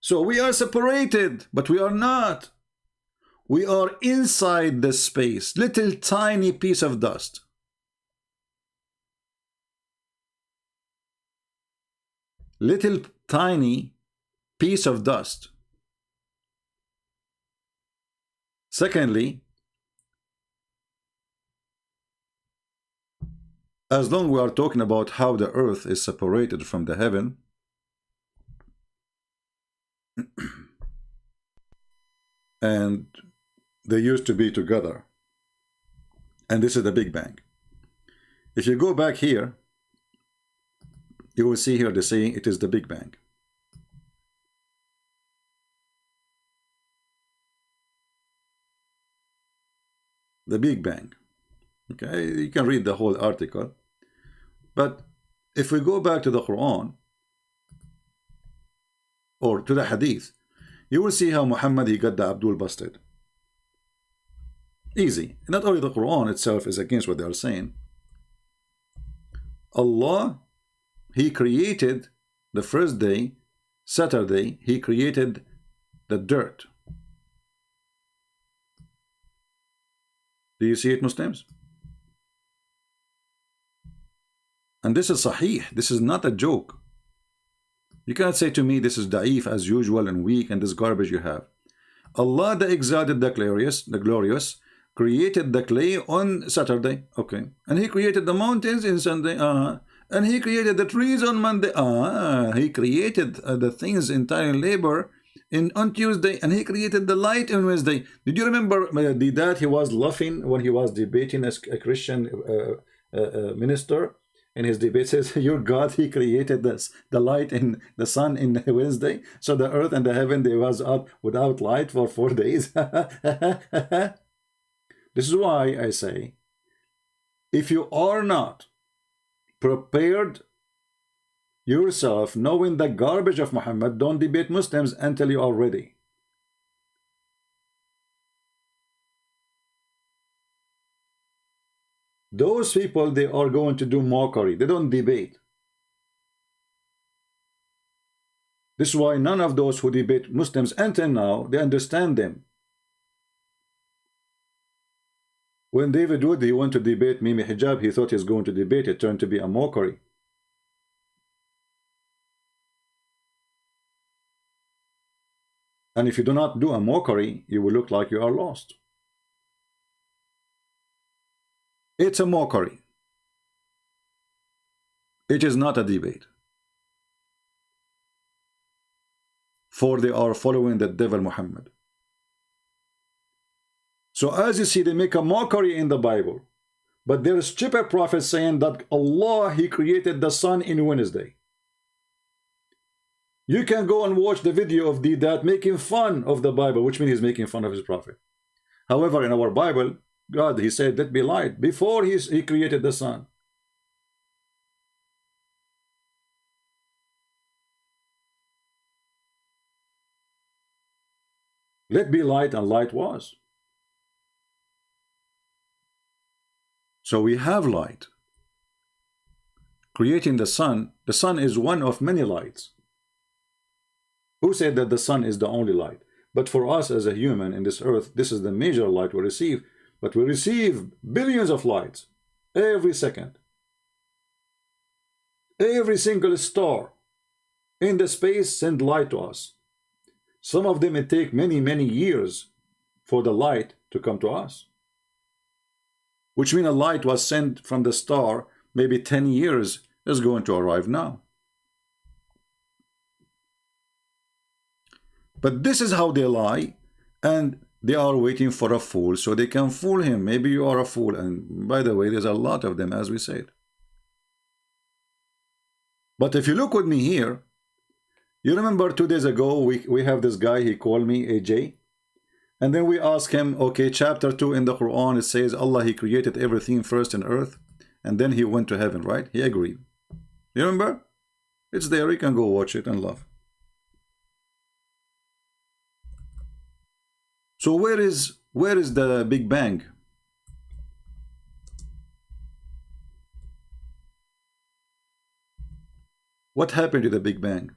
So we are separated, but we are not. We are inside the space, little tiny piece of dust. Little tiny piece of dust. Secondly, as long as we are talking about how the earth is separated from the heaven, and they used to be together, and this is the Big Bang. If you go back here, you will see here they say it is the Big Bang. The Big Bang. Okay, you can read the whole article. But if we go back to the Quran, or to the hadith, you will see how Muhammad, he got the Abdul busted. Easy. Not only the Quran itself is against what they are saying. Allah, he created the first day, Saturday, he created the dirt. Do you see it, Muslims? And this is sahih. This is not a joke. You cannot say to me this is da'if as usual and weak and this garbage you have. Allah the exalted, the glorious, created the clay on Saturday. Okay. And he created the mountains in Sunday. And he created the trees on Monday. He created the things, entire labor on Tuesday. And he created the light on Wednesday. Did you remember that he was laughing when he was debating as a Christian minister? In his debate says, your God, he created the light in the sun in Wednesday. So the earth and the heaven, they was out without light for 4 days. This is why I say, if you are not prepared yourself, knowing the garbage of Muhammad, don't debate Muslims until you are ready. Those people, they are going to do mockery. They don't debate. This is why none of those who debate Muslims until now, they understand them. When David Wood, he went to debate Mimi Hijab, he thought he was going to debate. It turned to be a mockery. And if you do not do a mockery, you will look like you are lost. It's a mockery. It is not a debate. For they are following the devil Muhammad. So as you see, they make a mockery in the Bible. But there is stupid prophets saying that Allah, he created the sun in Wednesday. You can go and watch the video of that making fun of the Bible, which means he's making fun of his prophet. However, in our Bible, God, he said, let be light before he created the sun. Let be light, and light was. So we have light. Creating the sun is one of many lights. Who said that the sun is the only light? But for us as a human in this earth, this is the major light we receive. But we receive billions of lights every second. Every single star in the space send light to us. Some of them it take many, many years for the light to come to us. Which means a light was sent from the star maybe 10 years is going to arrive now. But this is how they lie, and they are waiting for a fool so they can fool him. Maybe you are a fool. And by the way, there's a lot of them, as we said. But if you look with me here, you remember 2 days ago, we have this guy, he called me AJ. And then we ask him, okay, chapter 2 in the Quran, it says Allah, he created everything first in earth. And then he went to heaven, right? He agreed. You remember? It's there, you can go watch it and laugh. So where is the Big Bang? What happened to the Big Bang?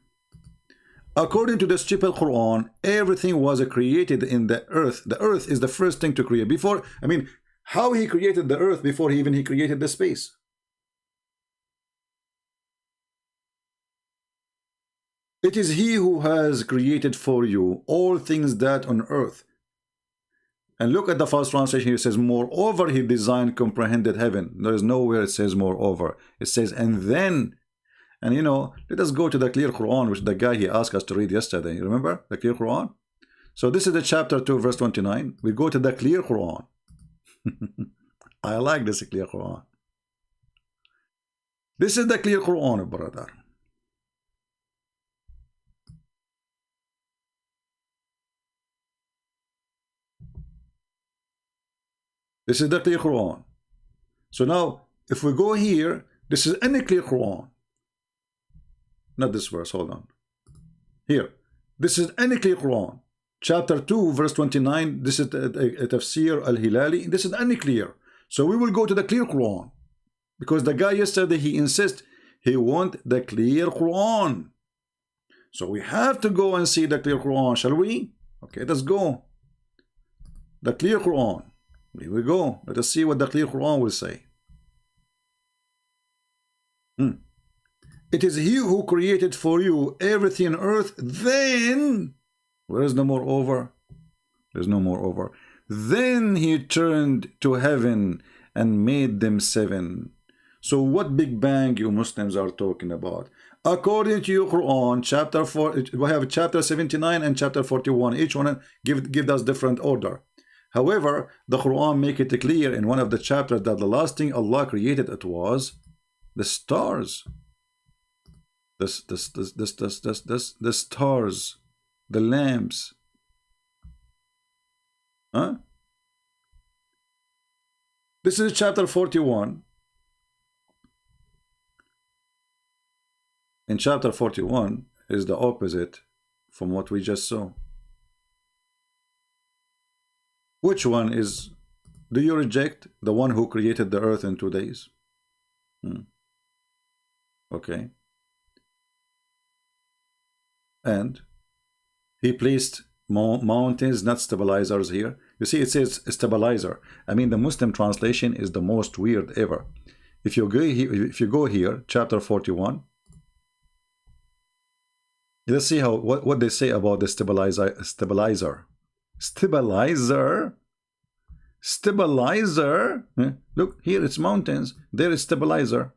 According to the stupid Quran, everything was created in the earth. The earth is the first thing to create. Before, I mean, how he created the earth before he created the space? It is he who has created for you all things that on earth. And look at the first translation here. It says, moreover, he designed comprehended heaven. There is nowhere it says moreover. It says, and then. And you know, let us go to the clear Quran, which the guy he asked us to read yesterday. You remember the clear Quran? So this is the chapter 2, verse 29. We go to the clear Quran. I like this clear Quran. This is the clear Quran, brother. This is the clear Quran. So now, if we go here, this is any clear Quran. Not this verse, hold on. Here, This is any clear Quran. Chapter 2, verse 29, this is a Tafsir al-Hilali. This is any clear. So we will go to the clear Quran. Because the guy yesterday, he insists he want the clear Quran. So we have to go and see the clear Quran, shall we? Okay, let's go. The clear Quran. Here we go. Let us see what the clear Quran will say. It is he who created for you everything on earth. Then, where is the moreover? There's no moreover. Then he turned to heaven and made them seven. So what Big Bang you Muslims are talking about? According to your Quran, chapter 4, we have chapter 79 and chapter 41. Each one give us different order. However, the Quran make it clear in one of the chapters that the last thing Allah created it was the stars. The stars, the lamps. Huh? This is chapter 41. In chapter 41 is the opposite from what we just saw. Which one is, do you reject the one who created the earth in 2 days? Okay. And he placed mountains, not stabilizers here. You see, it says stabilizer. I mean, the Muslim translation is the most weird ever. If you go here, chapter 41, let's see how what they say about the stabilizer. Stabilizer. Look here, it's mountains. There is stabilizer.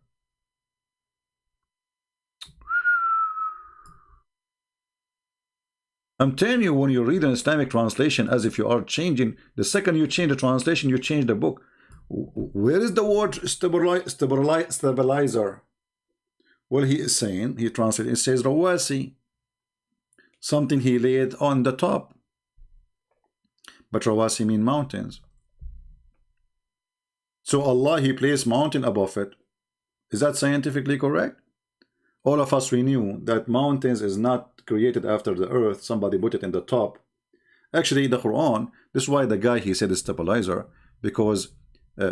I'm telling you, when you read an Islamic translation, as if you are changing, the second you change the translation, you change the book. Where is the word stabilizer? Well, he is saying, he translated, it says rawasi, something he laid on the top. But rawasi mean mountains. So Allah, he placed mountain above it. Is that scientifically correct? All of us, we knew that mountains is not created after the earth. Somebody put it in the top. Actually, the Quran, this is why the guy, he said is stabilizer, because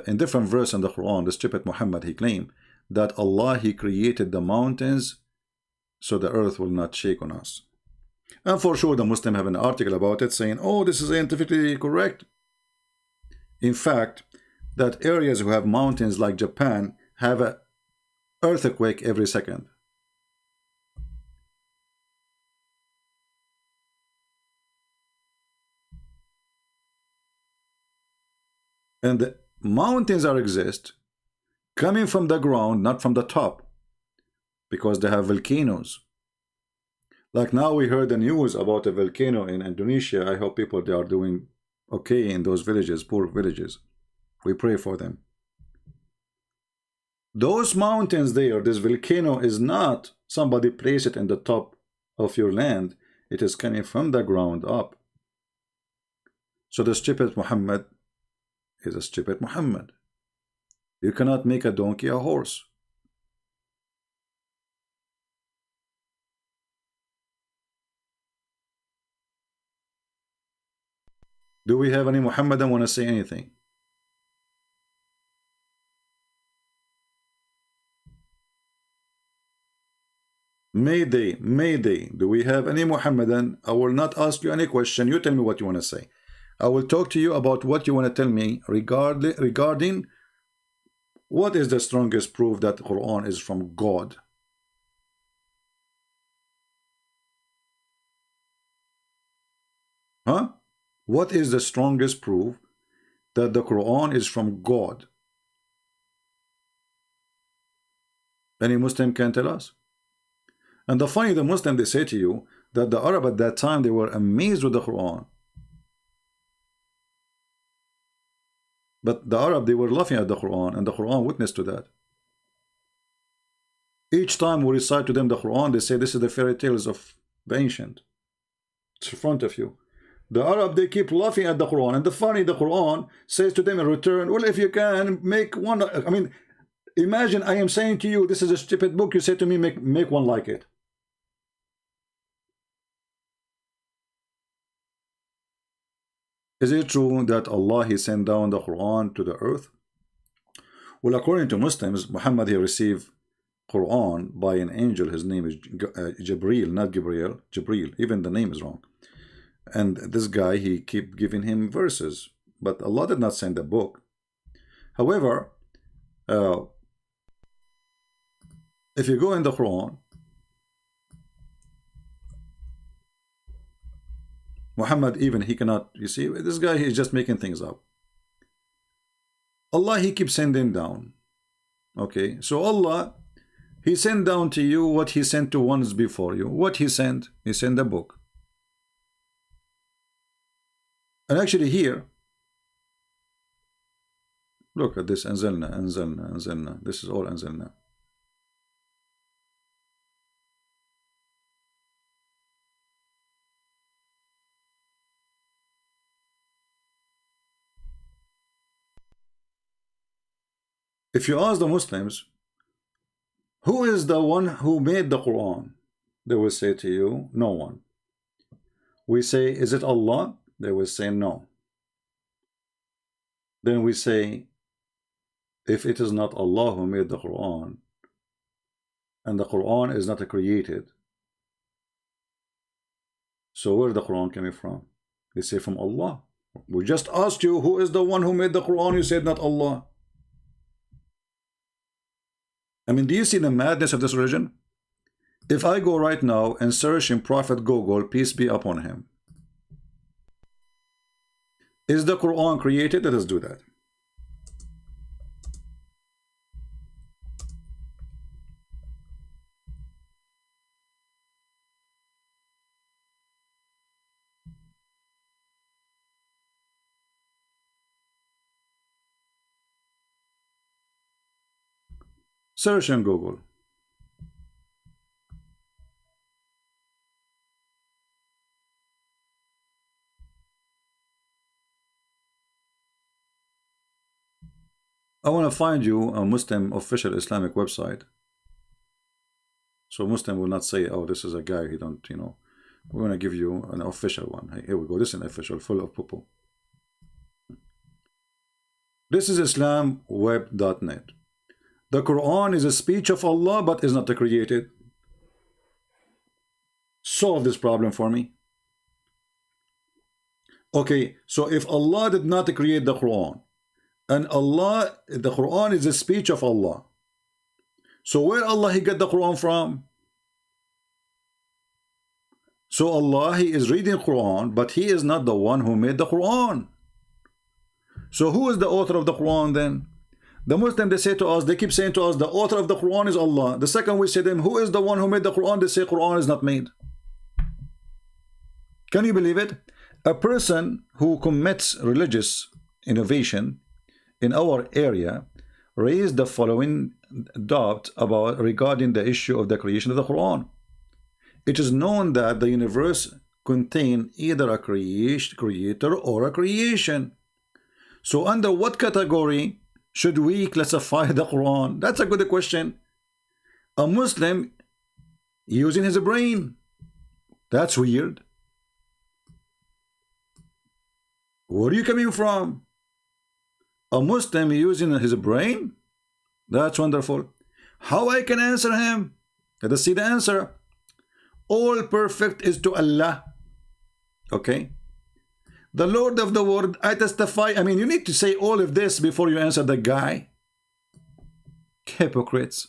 in different verse in the Quran, the stupid Muhammad, he claimed that Allah, he created the mountains so the earth will not shake on us. And for sure, the Muslim have an article about it saying, oh, this is scientifically correct. In fact, that areas who have mountains like Japan have an earthquake every second. And the mountains are exist coming from the ground, not from the top, because they have volcanoes. Like now we heard the news about a volcano in Indonesia. I hope people, they are doing okay in those villages, poor villages. We pray for them. Those mountains there, this volcano is not somebody place it in the top of your land. It is coming from the ground up. So the stupid Muhammad is a stupid Muhammad. You cannot make a donkey a horse. Do we have any Muhammadan want to say anything? Mayday, Mayday. Do we have any Muhammadan? I will not ask you any question. You tell me what you want to say. I will talk to you about what you want to tell me regarding what is the strongest proof that the Quran is from God. Huh? What is the strongest proof that the Quran is from God? Any Muslim can tell us. And the funny, the Muslim, they say to you that the Arab at that time, they were amazed with the Quran. But the Arab, they were laughing at the Quran, and the Quran witnessed to that. Each time we recite to them the Quran, they say this is the fairy tales of the ancient. It's in front of you. The Arab, they keep laughing at the Quran, and the funny, the Quran says to them in return, well, if you can make one, I mean, imagine I am saying to you, this is a stupid book, you say to me, make one like it. Is it true that Allah He sent down the Quran to the earth? Well, according to Muslims, Muhammad he received Quran by an angel. His name is Jibreel, not Gabriel. Jibreel. Even the name is wrong. And this guy, he keep giving him verses, but Allah did not send a book. However, if you go in the Quran, Muhammad, even he cannot, you see, this guy, he's just making things up. Allah, he keeps sending down. Okay, so Allah, he sent down to you what he sent to ones before you. What he sent? He sent a book. And actually here, look at this, anzalna, anzalna, anzalna. This is all anzalna. If you ask the Muslims, who is the one who made the Quran? They will say to you, no one. We say, is it Allah? They will say no. Then we say, if it is not Allah who made the Quran, and the Quran is not created, so where is the Quran coming from? They say from Allah. We just asked you, who is the one who made the Quran? You said not Allah. I mean, do you see the madness of this religion? If I go right now and search in Prophet Google, peace be upon him, is the Quran created? Let us do that. Search in Google. I want to find you a Muslim official Islamic website, so Muslim will not say, oh, this is a guy, he don't, you know. We want to give you an official one. Hey, here we go. This is an official, full of poo-poo. This is islamweb.net. The Quran is a speech of Allah, but is not created. Solve this problem for me. Okay, so if Allah did not create the Quran, and Allah, the Quran is a speech of Allah, so where Allah he get the Quran from? So Allah, he is reading Quran, but he is not the one who made the Quran. So who is the author of the Quran then? The Muslim, they say to us, they keep saying to us, the author of the Quran is Allah. The second we say to them, who is the one who made the Quran? They say Quran is not made. Can you believe it? A person who commits religious innovation in our area raised the following doubt about regarding the issue of the creation of the Quran. It is known that the universe contains either a creator or a creation. So under what category should we classify the Quran? That's a good question. A Muslim using his brain. That's weird. Where are you coming from? A Muslim using his brain? That's wonderful. How I can answer him? Let us see the answer. All perfect is to Allah. Okay. The Lord of the world, I testify. I mean, you need to say all of this before you answer the guy. Hypocrites.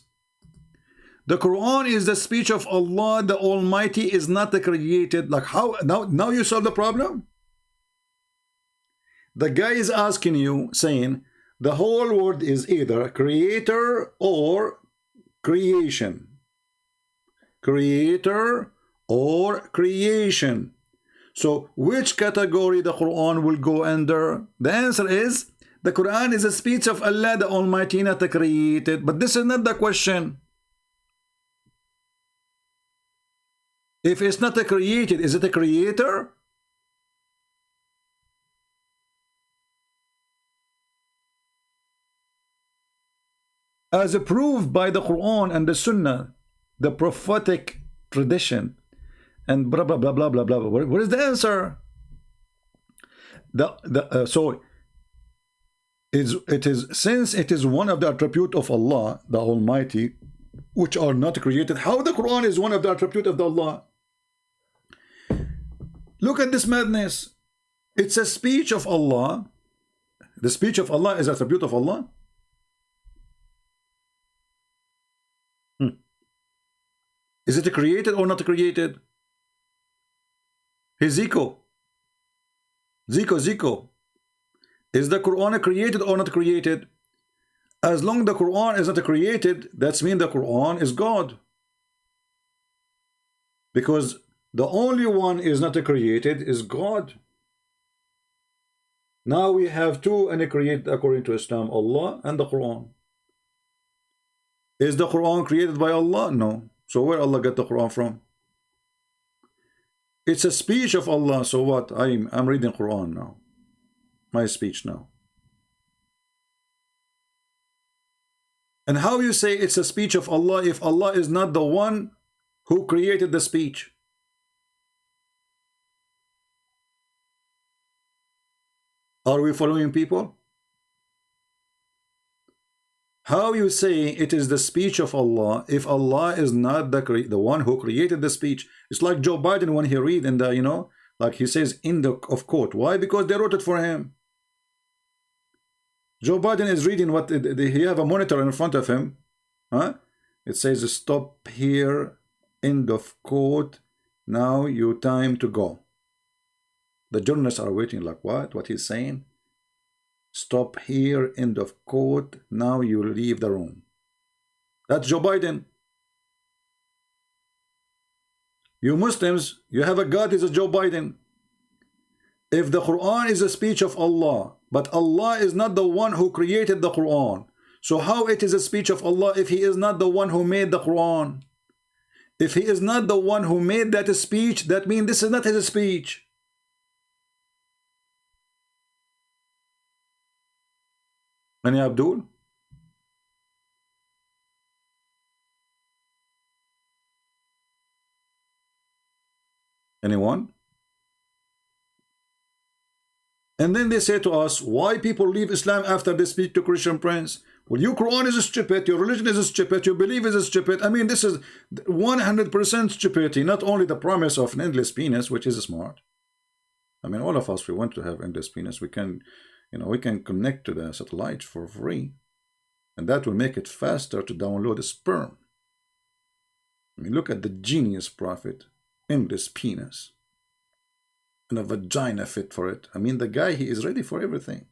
The Quran is the speech of Allah. The Almighty is not the created. Like how? Now you solve the problem? The guy is asking you, saying, the whole world is either creator or creation. Creator or creation. So which category the Quran will go under? The answer is the Quran is a speech of Allah the Almighty, not the created. But this is not the question. If it's not a created, is it a creator? As approved by the Quran and the Sunnah, the prophetic tradition, and blah blah blah blah blah blah. What is the answer? So it is since it is one of the attribute of Allah, the Almighty, which are not created. How the Quran is one of the attribute of the Allah? Look at this madness. It's a speech of Allah. The speech of Allah is attribute of Allah. Is it created or not created? Hey, Zico. Is the Quran created or not created? As long as the Quran is not created, that means the Quran is God. Because the only one is not created is God. Now we have two created according to Islam, Allah and the Quran. Is the Quran created by Allah? No. So where Allah get the Quran from? It's a speech of Allah. So what? I'm reading Quran now. My speech now. And how you say it's a speech of Allah if Allah is not the one who created the speech? Are we following people? How you say it is the speech of Allah if Allah is not the one who created the speech? It's like Joe Biden when he read in the, like he says end of quote. Why? Because they wrote it for him. Joe Biden is reading what he have a monitor in front of him. It says stop here, end of quote. Now you time to go. The journalists are waiting like what he's saying. Stop here, end of quote. Now you leave the room. That's Joe Biden. You Muslims, you have a God is a Joe Biden. If the Quran is a speech of Allah, but Allah is not the one who created the Quran, so how it is a speech of Allah if he is not the one who made the Quran? If he is not the one who made that speech, that means this is not his speech. Any Abdul? Anyone? And then they say to us, why people leave Islam after they speak to Christian Prince? Well, your Quran is stupid, your religion is stupid, your belief is stupid. I mean, this is 100% stupidity, not only the promise of an endless penis, which is smart. I mean, all of us, we want to have endless penis. We can, we can connect to the satellite for free. And that will make it faster to download a sperm. I mean, look at the genius prophet, endless penis. And a vagina fit for it. I mean, the guy, he is ready for everything.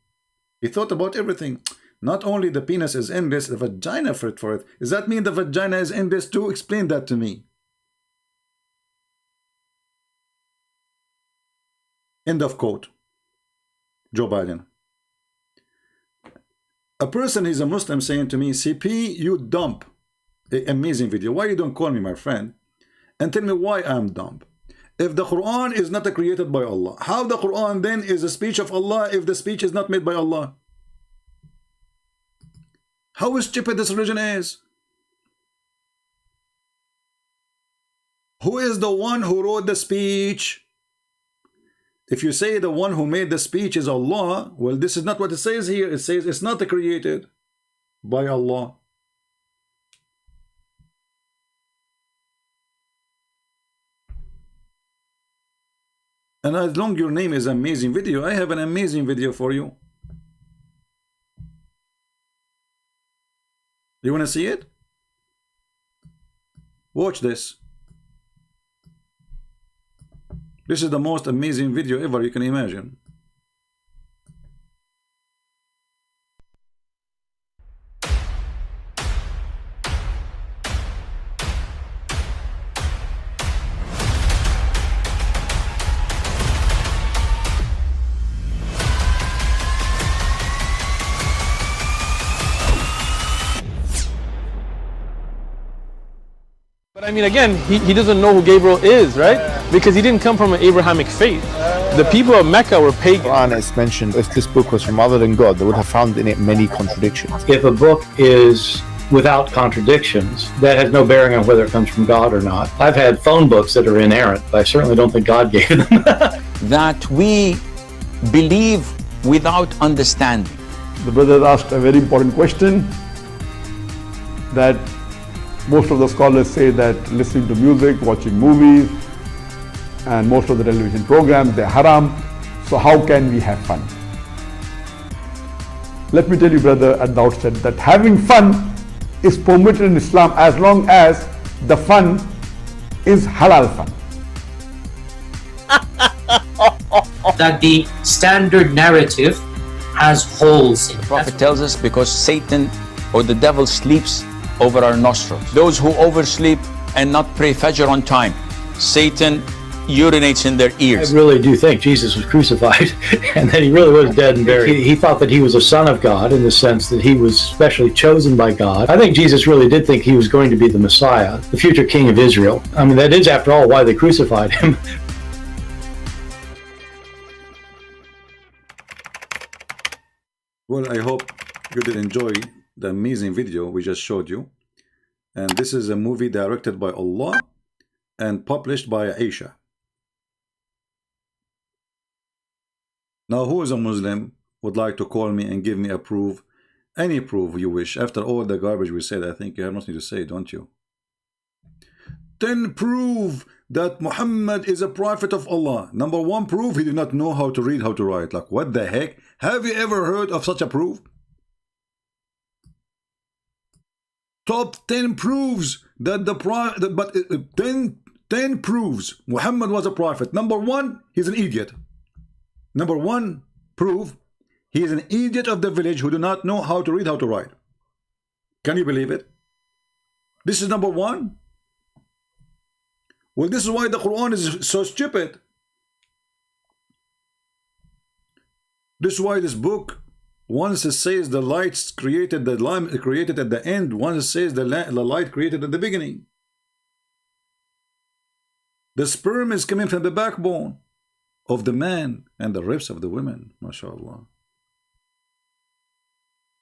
He thought about everything. Not only the penis is endless, the vagina fit for it. Does that mean the vagina is endless too? Explain that to me. End of quote. Joe Biden. A person is a Muslim saying to me, CP, you dump. Amazing video. Why you don't call me my friend and tell me why I'm dumb? If the Quran is not created by Allah, how the Quran then is a speech of Allah if the speech is not made by Allah? How stupid this religion is. Who is the one who wrote the speech? If you say the one who made the speech is Allah, well, this is not what it says here. It says it's not created by Allah. And as long as your name is amazing video, I have an amazing video for you. You want to see it? Watch this. This is the most amazing video ever you can imagine. But I mean, again, he doesn't know who Gabriel is, right? Because he didn't come from an Abrahamic faith. The people of Mecca were pagan. Quran is mentioned, if this book was from other than God, they would have found in it many contradictions. If a book is without contradictions, that has no bearing on whether it comes from God or not. I've had phone books that are inerrant, but I certainly don't think God gave them. That we believe without understanding. The brother asked a very important question that most of the scholars say that listening to music, watching movies, and most of the television programs, they're haram. So how can we have fun? Let me tell you, brother, at the outset that having fun is permitted in Islam as long as the fun is halal fun. That the standard narrative has holes in it. The Prophet tells us because Satan or the devil sleeps over our nostrils. Those who oversleep and not pray Fajr on time, Satan urinates in their I ears. really do think Jesus was crucified and that he really was dead and buried. He thought that he was a son of God in the sense that he was specially chosen by God. I think Jesus really did think he was going to be the Messiah, the future king of Israel. I mean, that is, after all, why they crucified him. Well, I hope you did enjoy the amazing video we just showed you. And this is a movie directed by Allah and published by Aisha. Now, who is a Muslim would like to call me and give me a proof, any proof you wish? After all the garbage we said, I think you have nothing to say, don't you? Then prove that Muhammad is a prophet of Allah. Number one proof, he did not know how to read, how to write. Like, what the heck? Have you ever heard of such a proof? Top 10 proofs that the prophet, but 10 proofs Muhammad was a prophet. Number one, he's an idiot. Number one proof, he is an idiot of the village who do not know how to read, how to write. Can you believe it? This is number one. Well, this is why the Quran is so stupid. This is why this book, once it says the lights created, the lamp created at the end, once it says the light created at the beginning. The sperm is coming from the backbone of the man and the ribs of the women. MashaAllah.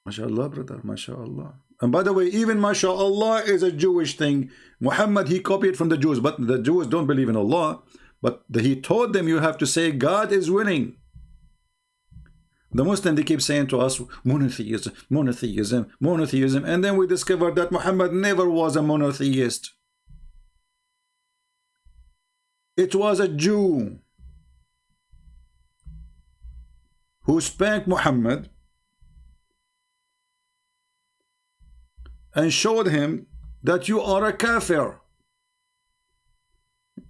MashaAllah, brother. MashaAllah. And by the way, even MashaAllah is a Jewish thing. Muhammad, he copied from the Jews, but the Jews don't believe in Allah. But he taught them you have to say God is winning. The Muslims, they keep saying to us, monotheism, monotheism, monotheism. And then we discovered that Muhammad never was a monotheist. It was a Jew who spanked Muhammad and showed him that you are a kafir.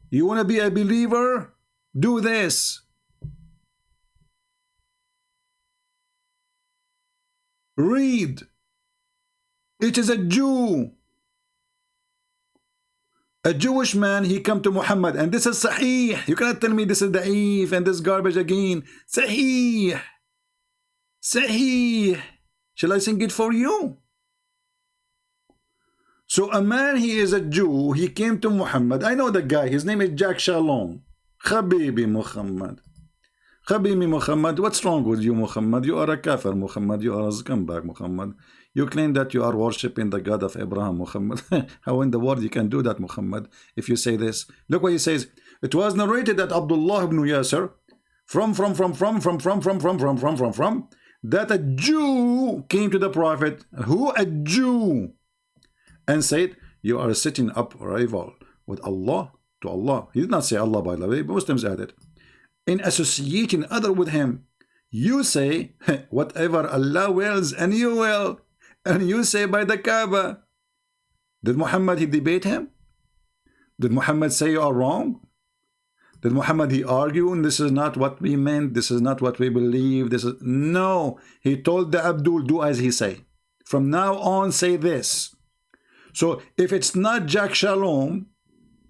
You want to be a believer? Do this. Read. It is a Jew. A Jewish man, he come to Muhammad, and this is Sahih. You cannot tell me this is da'if and this garbage again. Sahih. Sahih. Shall I sing it for you? So a man, he is a Jew, he came to Muhammad. I know the guy, his name is Jack Shalom. Habibi Muhammad. Habibi Muhammad, what's wrong with you, Muhammad? You are a kafir, Muhammad. You are a scumbag, Muhammad. You claim that you are worshipping the God of Abraham, Muhammad. How in the world you can do that, Muhammad, if you say this? Look what he says. It was narrated that Abdullah ibn Yasir, that a Jew came to the Prophet. Who? A Jew. And said, you are setting up a rival with Allah to Allah. He did not say Allah, by the way, but Muslims added. In associating other with him, you say, whatever Allah wills, and you will. And you say by the Kaaba. Did Muhammad, he debate him? Did Muhammad say you are wrong? Did Muhammad, he argue, and this is not what we meant, this is not what we believe, this is... No. He told the Abdul, do as he say. From now on, say this. So if it's not Jack Shalom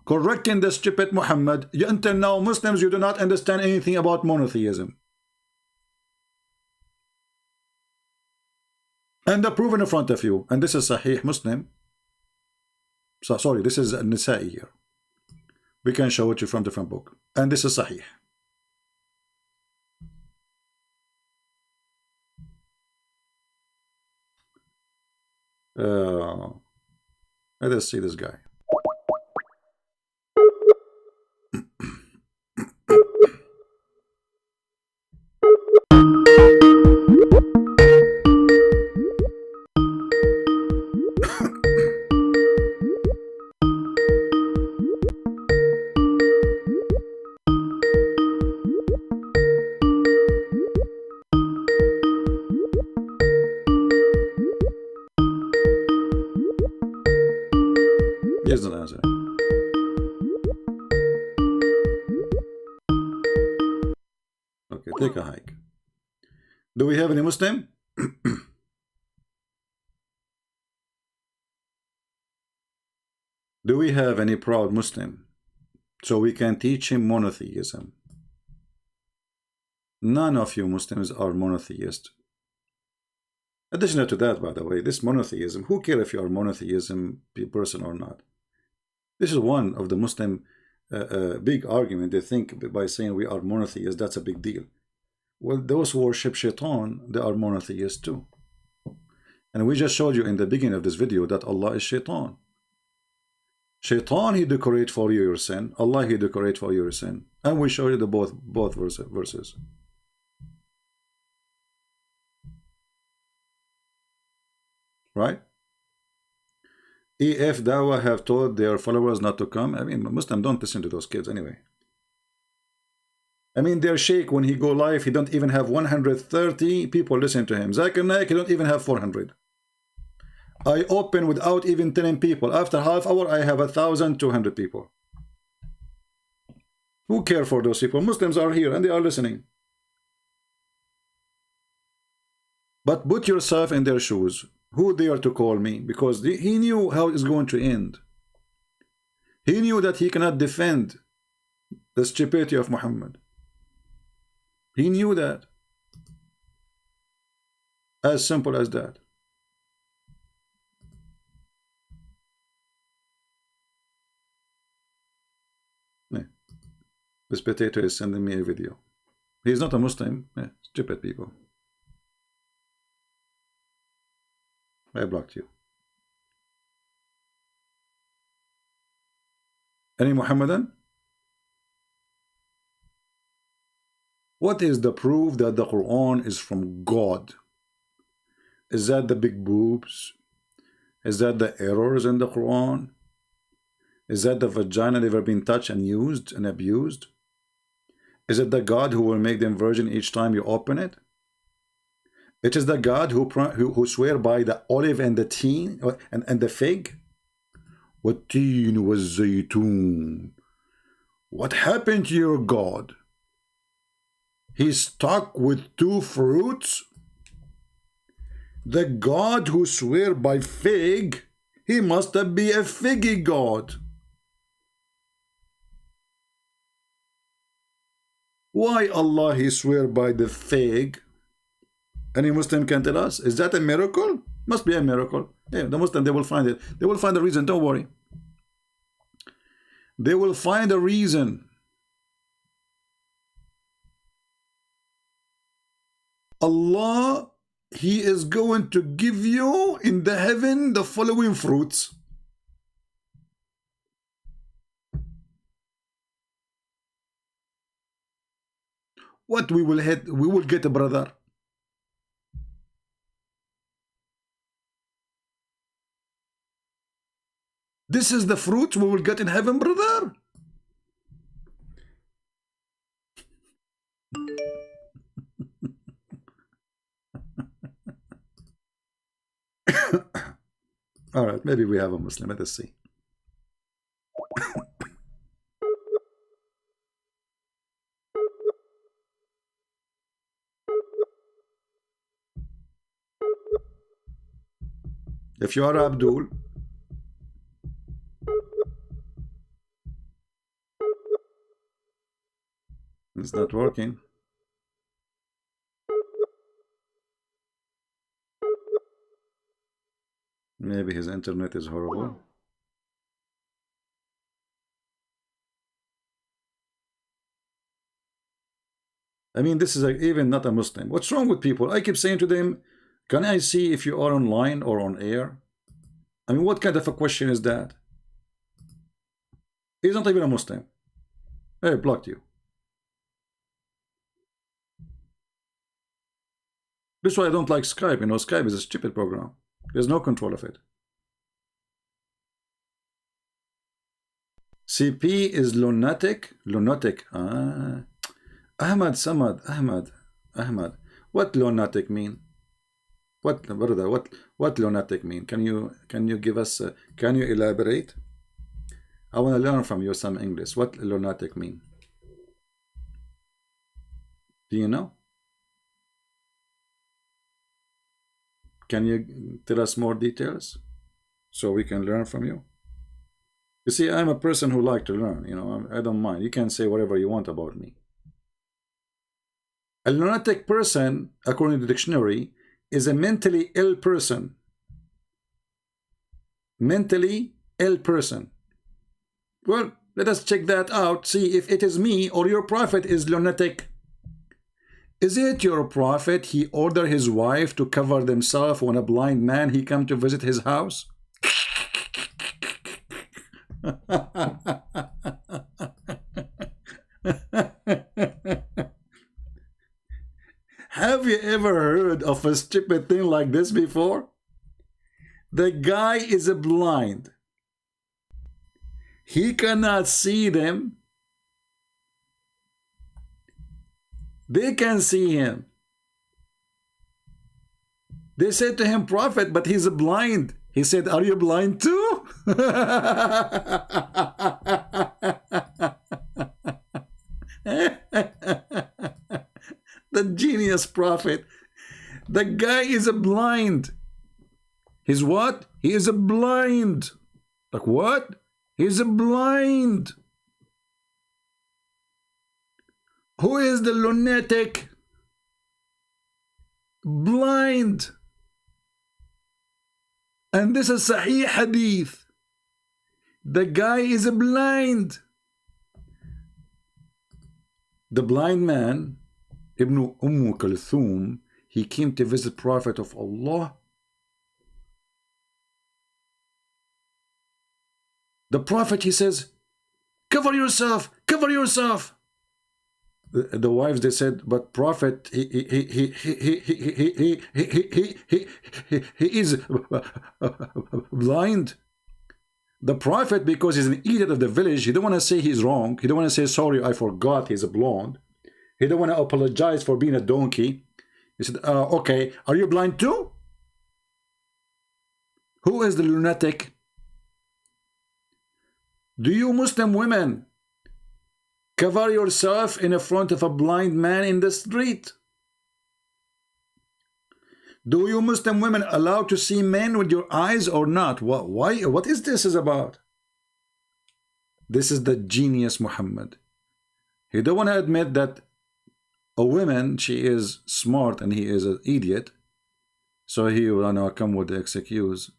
correcting the stupid Muhammad, until now Muslims, you do not understand anything about monotheism. And the proof in front of you, and this is Sahih Muslim. So sorry, this is Nisa'i here. We can show it you from different book, and this is Sahih. Let us see this guy. Take a hike. Do we have any Muslim? Do we have any proud Muslim so we can teach him monotheism? None of you Muslims are monotheist. Additional to that, by the way, this monotheism, who cares if you are monotheism person or not? This is one of the Muslim big argument. They think by saying we are monotheists, that's a big deal. Well, those who worship shaitan, they are monotheists too. And we just showed you in the beginning of this video that Allah is shaitan. Shaitan, he decorate for you your sin. Allah, he decorate for you your sin. And we show you the both verses. Right? If Dawah have told their followers not to come, I mean, Muslims don't listen to those kids anyway. I mean, their sheikh, when he go live, he don't even have 130 people listen to him. Zakir Naik, he don't even have 400. I open without even telling people. After half hour, I have 1,200 people. Who care for those people? Muslims are here and they are listening. But put yourself in their shoes. Who dare to call me? Because he knew how it's going to end. He knew that he cannot defend the stupidity of Muhammad. He knew that. As simple as that. This potato is sending me a video. He's not a Muslim. Stupid people. I blocked you. Any Muhammadan? What is the proof that the Quran is from God? Is that the big boobs? Is that the errors in the Quran? Is that the vagina never been touched and used and abused? Is it the God who will make them virgin each time you open it? It is the God who swear by the olive and the teen and the fig. وَالتِّينُ وَالزَّيْتُونَ. What happened to your God? He's stuck with two fruits? The God who swear by fig, he must be a figgy God. Why Allah he swear by the fig? Any Muslim can tell us? Is that a miracle? Must be a miracle. Yeah, the Muslim, they will find it. They will find the reason, don't worry. They will find a reason. Allah, he is going to give you in the heaven the following fruits. What we will get, brother. This is the fruit we will get in heaven, brother. All right, maybe we have a Muslim. Let us see. If you are Abdul, it's not working. Maybe his internet is horrible. I mean, this is even not a Muslim. What's wrong with people? I keep saying to them, can I see if you are online or on air? I mean, what kind of a question is that? He's not even a Muslim. Hey, blocked you. That's why I don't like Skype. You know, Skype is a stupid program. There's no control of it. CP is lunatic. Lunatic. Ahmad, Samad, Ahmad. What lunatic mean? What, brother? What lunatic mean? Can you give us? Can you elaborate? I want to learn from you some English. What lunatic mean? Do you know? Can you tell us more details so we can learn from you? You see, I'm a person who like to learn. You know, I don't mind. You can say whatever you want about me. A lunatic person, according to the dictionary, is a mentally ill person. Mentally ill person. Well, let us check that out. See if it is me or your prophet is lunatic. Is it your prophet? He ordered his wife to cover themselves when a blind man he come to visit his house. Have you ever heard of a stupid thing like this before? The guy is blind. He cannot see them. They can see him. They said to him, prophet, but he's blind. He said, are you blind too? The genius prophet. The guy is blind. He's what? He is blind. Like what? He's blind. Who is the lunatic? Blind. And this is Sahih Hadith. The guy is blind. The blind man, Ibn Kulthum, he came to visit Prophet of Allah. The Prophet, he says, cover yourself, cover yourself. The wives, they said, but Prophet, he is blind. The Prophet, because he's an idiot of the village, he don't want to say he's wrong. He don't want to say, sorry, I forgot he's blonde. He don't want to apologize for being a donkey. He said, okay, are you blind too? Who is the lunatic? Do you Muslim women cover yourself in front of a blind man in the street? Do you Muslim women allow to see men with your eyes or not? Why? What is this about? This is the genius Muhammad. He don't want to admit that a woman, she is smart and he is an idiot. So he will now come with the excuse.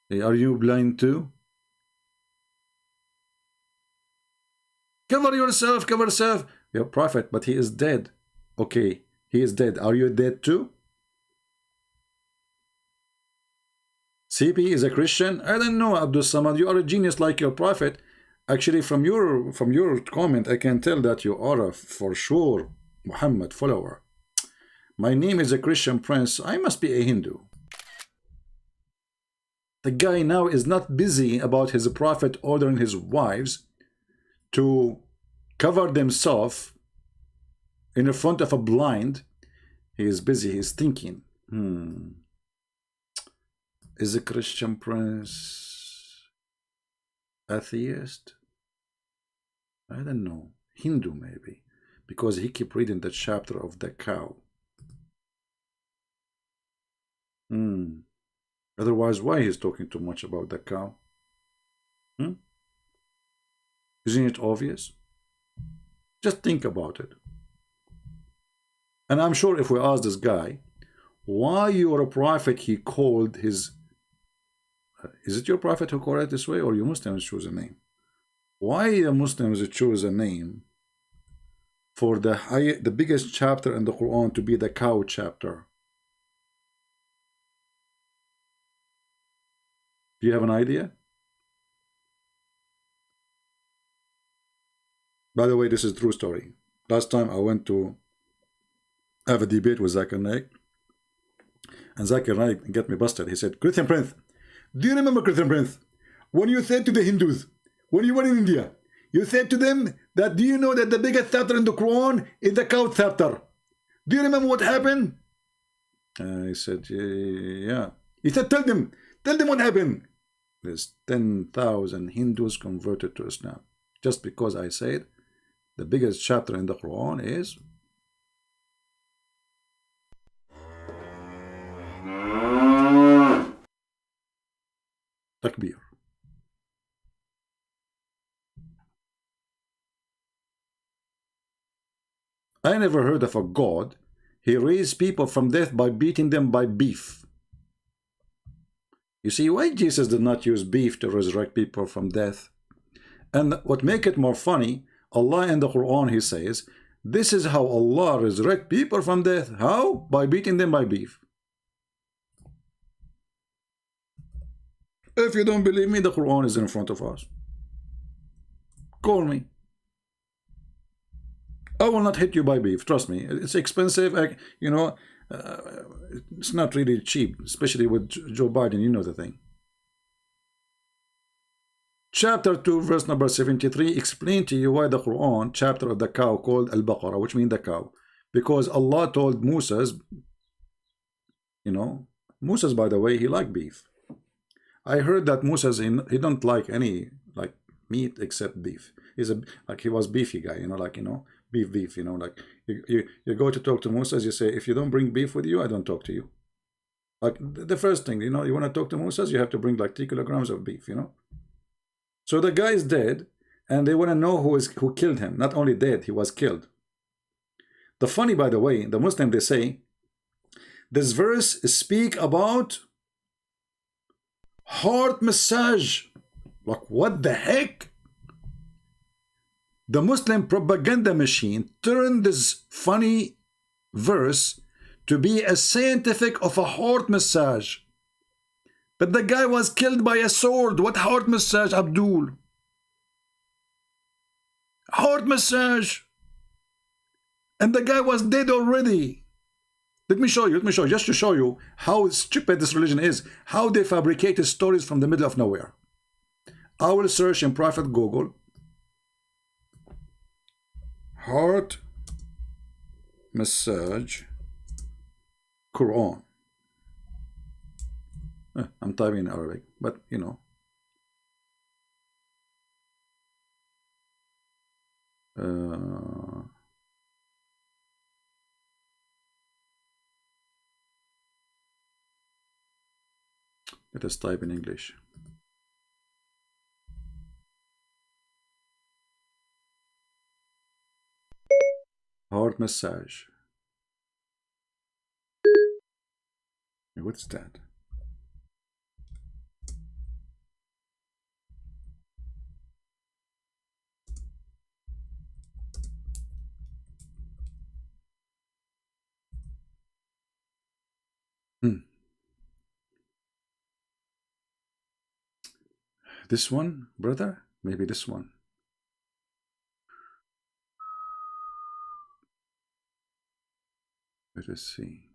Hey, are you blind too? Cover yourself, cover yourself. Your prophet, but he is dead. Okay, he is dead. Are you dead too? CP is a Christian? I don't know, Abdul Samad. You are a genius like your prophet. Actually, from your comment, I can tell that you are a, for sure, Muhammad follower. My name is a Christian prince. I must be a Hindu. The guy now is not busy about his prophet ordering his wives to cover themselves in front of a blind. He is busy. He is thinking. Is a Christian prince atheist? I don't know. Hindu maybe, because he keep reading the chapter of the cow. Otherwise, why he's talking too much about the cow? Isn't it obvious? Just think about it. And I'm sure if we ask this guy, why you're a prophet, he called his... is it your prophet who called it this way, or you Muslims choose a name? Why the Muslims choose a name for the biggest chapter in the Quran to be the cow chapter? Do you have an idea? By the way, this is a true story. Last time I went to have a debate with Zakir Naik, and Zakir Naik got me busted. He said, Christian Prince, do you remember, Christian Prince, when you said to the Hindus, when you were in India, you said to them that, do you know that the biggest chapter in the Quran is the cow chapter? Do you remember what happened? I said, yeah. He said, tell them what happened. There's 10,000 Hindus converted to Islam. Just because I said the biggest chapter in the Quran is Takbir. I never heard of a God. He raised people from death by beating them by beef. You see, why Jesus did not use beef to resurrect people from death? And what make it more funny, Allah in the Quran, He says, this is how Allah resurrect people from death. How? By beating them by beef. If you don't believe me, the Quran is in front of us. Call me. I will not hit you by beef. Trust me. It's expensive. You know, it's not really cheap, especially with Joe Biden. You know the thing. Chapter 2, verse number 73, explain to you why the Quran, chapter of the cow called Al-Baqarah, which means the cow. Because Allah told Moses, you know, Moses, by the way, he liked beef. I heard that Moses, he don't like any like meat except beef. He's he was beefy guy, you know, like, you know, beef, you know, like you go to talk to Moses, you say, if you don't bring beef with you, I don't talk to you. Like the first thing, you know, you want to talk to Moses, you have to bring like 3 kilograms of beef, you know. So the guy is dead, and they want to know who killed him. Not only dead, he was killed. The funny, by the way, the Muslim, they say, this verse speak about heart massage. Like, what the heck? The Muslim propaganda machine turned this funny verse to be a scientific of a heart massage. But the guy was killed by a sword. What heart massage, Abdul? Heart massage. And the guy was dead already. Let me show you, just to show you how stupid this religion is. How they fabricated stories from the middle of nowhere. I will search in private Google. Heart massage Quran. I'm typing in Arabic, but you know. Let us type in English. Heart massage. What's that? This one, brother? Maybe this one. Let us see.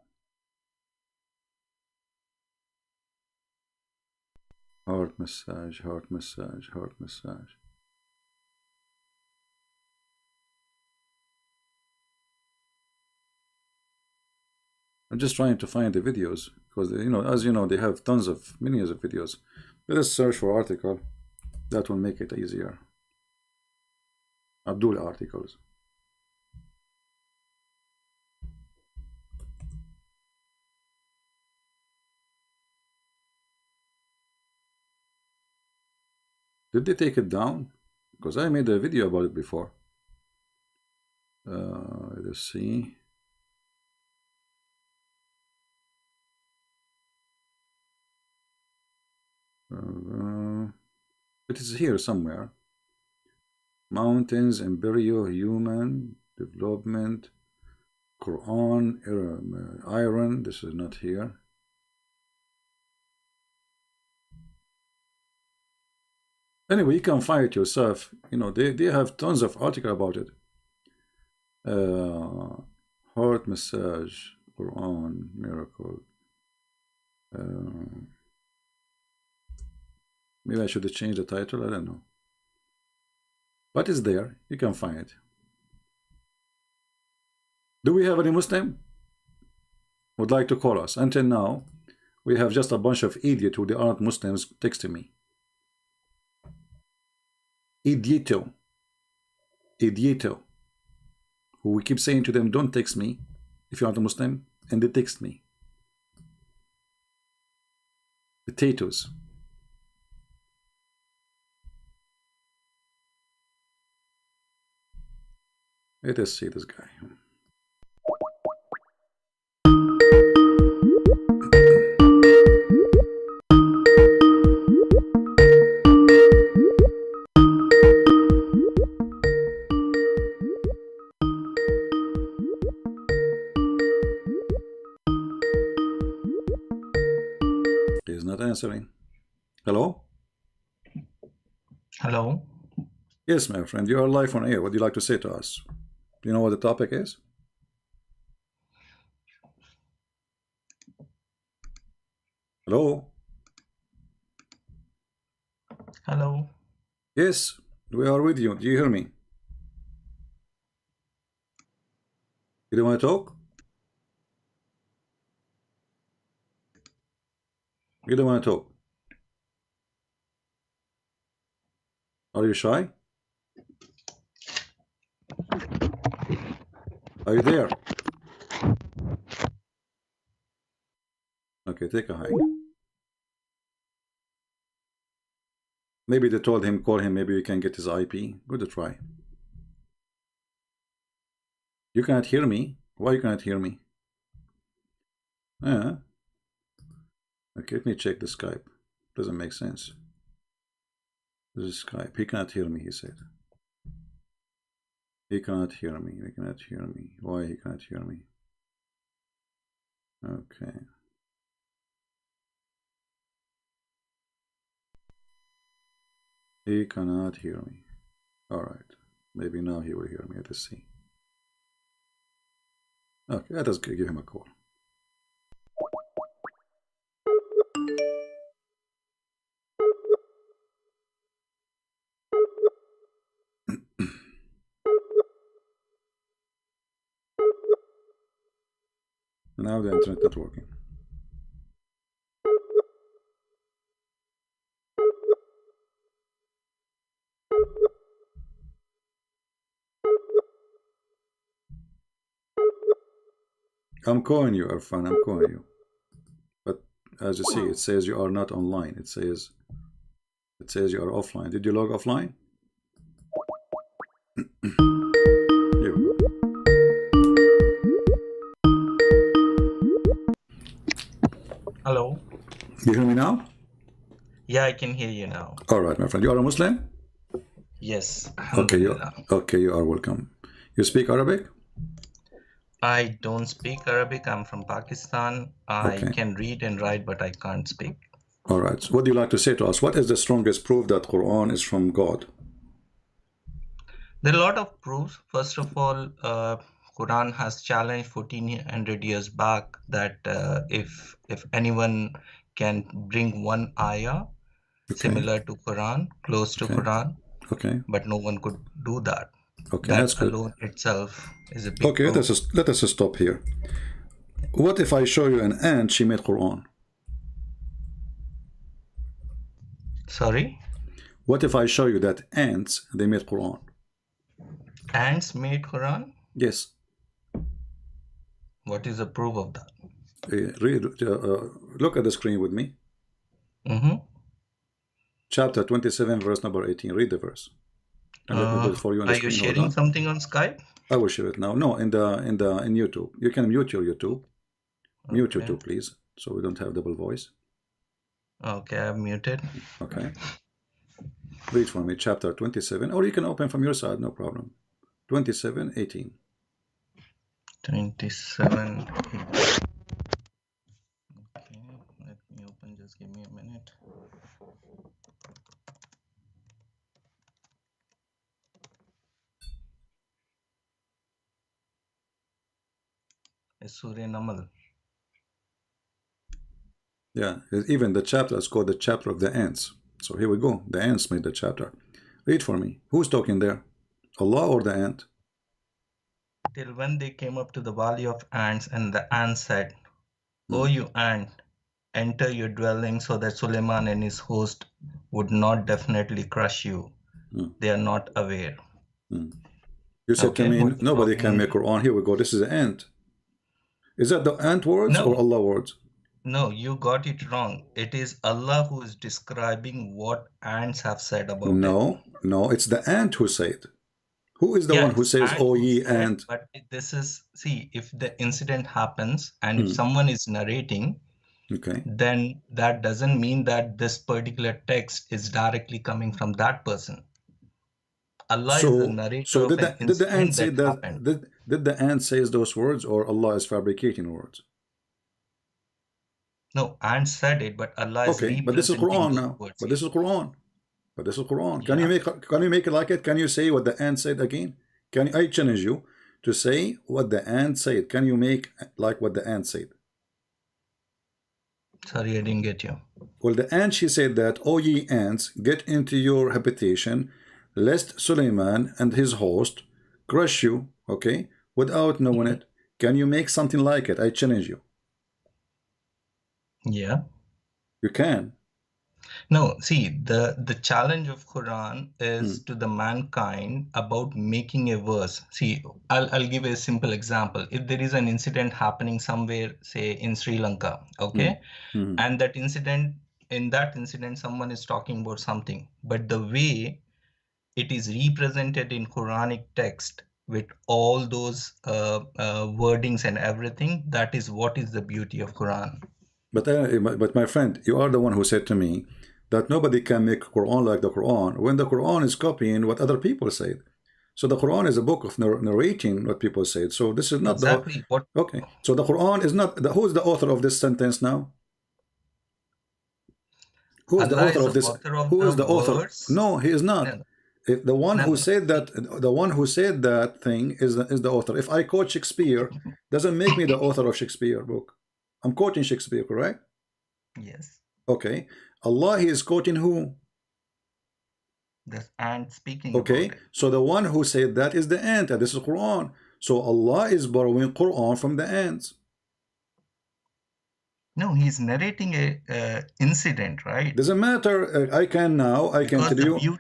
Heart massage, heart massage, heart massage. I'm just trying to find the videos because, you know, as you know, they have tons of millions of videos. Let us search for article. That will make it easier. Abdul articles. Did they take it down? Because I made a video about it before. Let's see. It is here somewhere. Mountains, embryo, human development, Quran, iron. This is not here. Anyway, you can find it yourself. You know, they have tons of articles about it. Heart massage, Quran, miracle. Maybe I should have changed the title. I don't know. But it's there. You can find it. Do we have any Muslim would like to call us? Until now, we have just a bunch of idiots who they aren't Muslims texting me. Idioto. Who we keep saying to them, don't text me if you aren't a Muslim, and they text me. Potatoes. Let us see this guy. He's not answering. Hello? Hello. Yes, my friend, you are live on air. What do you like to say to us? Do you know what the topic is? Hello? Hello. Yes, we are with you. Do you hear me? You don't want to talk? You don't want to talk? Are you shy? Are you there? Okay, take a hike. Maybe they told him, call him, maybe you can get his IP. Good to try. You cannot hear me? Why you cannot hear me? Okay, let me check the Skype. Doesn't make sense. This is Skype. He cannot hear me, he said. He cannot hear me. He cannot hear me. Why he cannot hear me? Okay. He cannot hear me. Alright. Maybe now he will hear me. Let us see. Okay, let us give him a call. Now the internet not working. I'm calling you, Irfan. I'm calling you. But as you see, it says you are not online. It says you are offline. Did you log offline? Here we go. Hello. You hear me now? Yeah, I can hear you now. All right, my friend. You are a Muslim? Yes. Okay, Alhamdulillah. you are welcome. You speak Arabic? I don't speak Arabic. I'm from Pakistan. I Okay. can read and write, but I can't speak. All right. So what do you like to say to us? What is the strongest proof that Quran is from God? There are a lot of proofs. First of all, Quran has challenged 1400 years back that if anyone can bring one ayah similar to Quran, close to Quran, Okay. but no one could do that. Okay, That that's good. alone itself is a big Okay, proof. let us stop here. What if I show you an ant, she made Quran? Sorry? What if I show you that ants, they made Quran? Ants made Quran? Yes. What is the proof of that? Look at the screen with me. Chapter 27, verse number 18. Read the verse. And let me put it for you on the Are screen. you Hold sharing on. something on Skype? I will share it now. No, in YouTube. You can mute your YouTube. Mute YouTube, please, so we don't have double voice. Okay, I've muted. Okay. Read for me, chapter 27, or you can open from your side, no problem. 27:18. 27. Okay, let me open. Just give me a minute. It's Surah Namal. Yeah, even the chapter is called the chapter of the ants. So here we go. The ants made the chapter. Read for me. Who's talking there? Allah or the ant? Till when they came up to the valley of ants, and the ant said, "O you ant, enter your dwelling so that Suleiman and his host would not definitely crush you. They are not aware." You said to me, Who's nobody can talking? make Quran. Here we go. This is the ant. Is that the ant words or No, Allah words? no, you got it wrong. It is Allah who is describing what ants have said about it. No, it's the ant who said. Who is the one who says, and "Oh who ye said, ant"? but this is, see, if the incident happens and Hmm. if someone is narrating, Okay. then that doesn't mean that this particular text is directly coming from that person. Allah is the narrator So of did an the ant incident say that that? happened. Did the ant says those words, or Allah is fabricating words? No, ant said it, but Allah is Okay, but this is representing Quran those now. words But here. this is Quran. But this is Quran. Yeah. Can you make it like it? Can you say what the ant said again? I challenge you to say what the ant said? Can you make like what the ant said? Sorry, I didn't get you. Well, the ant, she said that, "O ye ants, get into your habitation, lest Suleiman and his host crush you," okay, without knowing it. Can you make something like it? I challenge you. Yeah. You can. No, see, the challenge of Quran is to the mankind about making a verse. See, I'll give a simple example. If there is an incident happening somewhere, say in Sri Lanka, okay, and that incident, in that incident, someone is talking about something, but the way it is represented in Quranic text with all those wordings and everything, that is what is the beauty of Quran. But my friend, you are the one who said to me that nobody can make Quran like the Quran when the Quran is copying what other people said. So the Quran is a book of narrating what people said. So this is not exactly what. Okay. So the Quran is not who is the author of this sentence now? Who is the author of this? Who is the author? No, he is not. No. The one who said that, the one who said that thing is the author. If I quote Shakespeare, doesn't make me the author of Shakespeare book. I'm quoting Shakespeare, correct? Yes. Okay. Allah, he is quoting who? The ant speaking. Okay. So the one who said that is the ant, and this is Quran. So Allah is borrowing Quran from the ants. No, he's narrating a incident, right? Doesn't matter. I can tell you.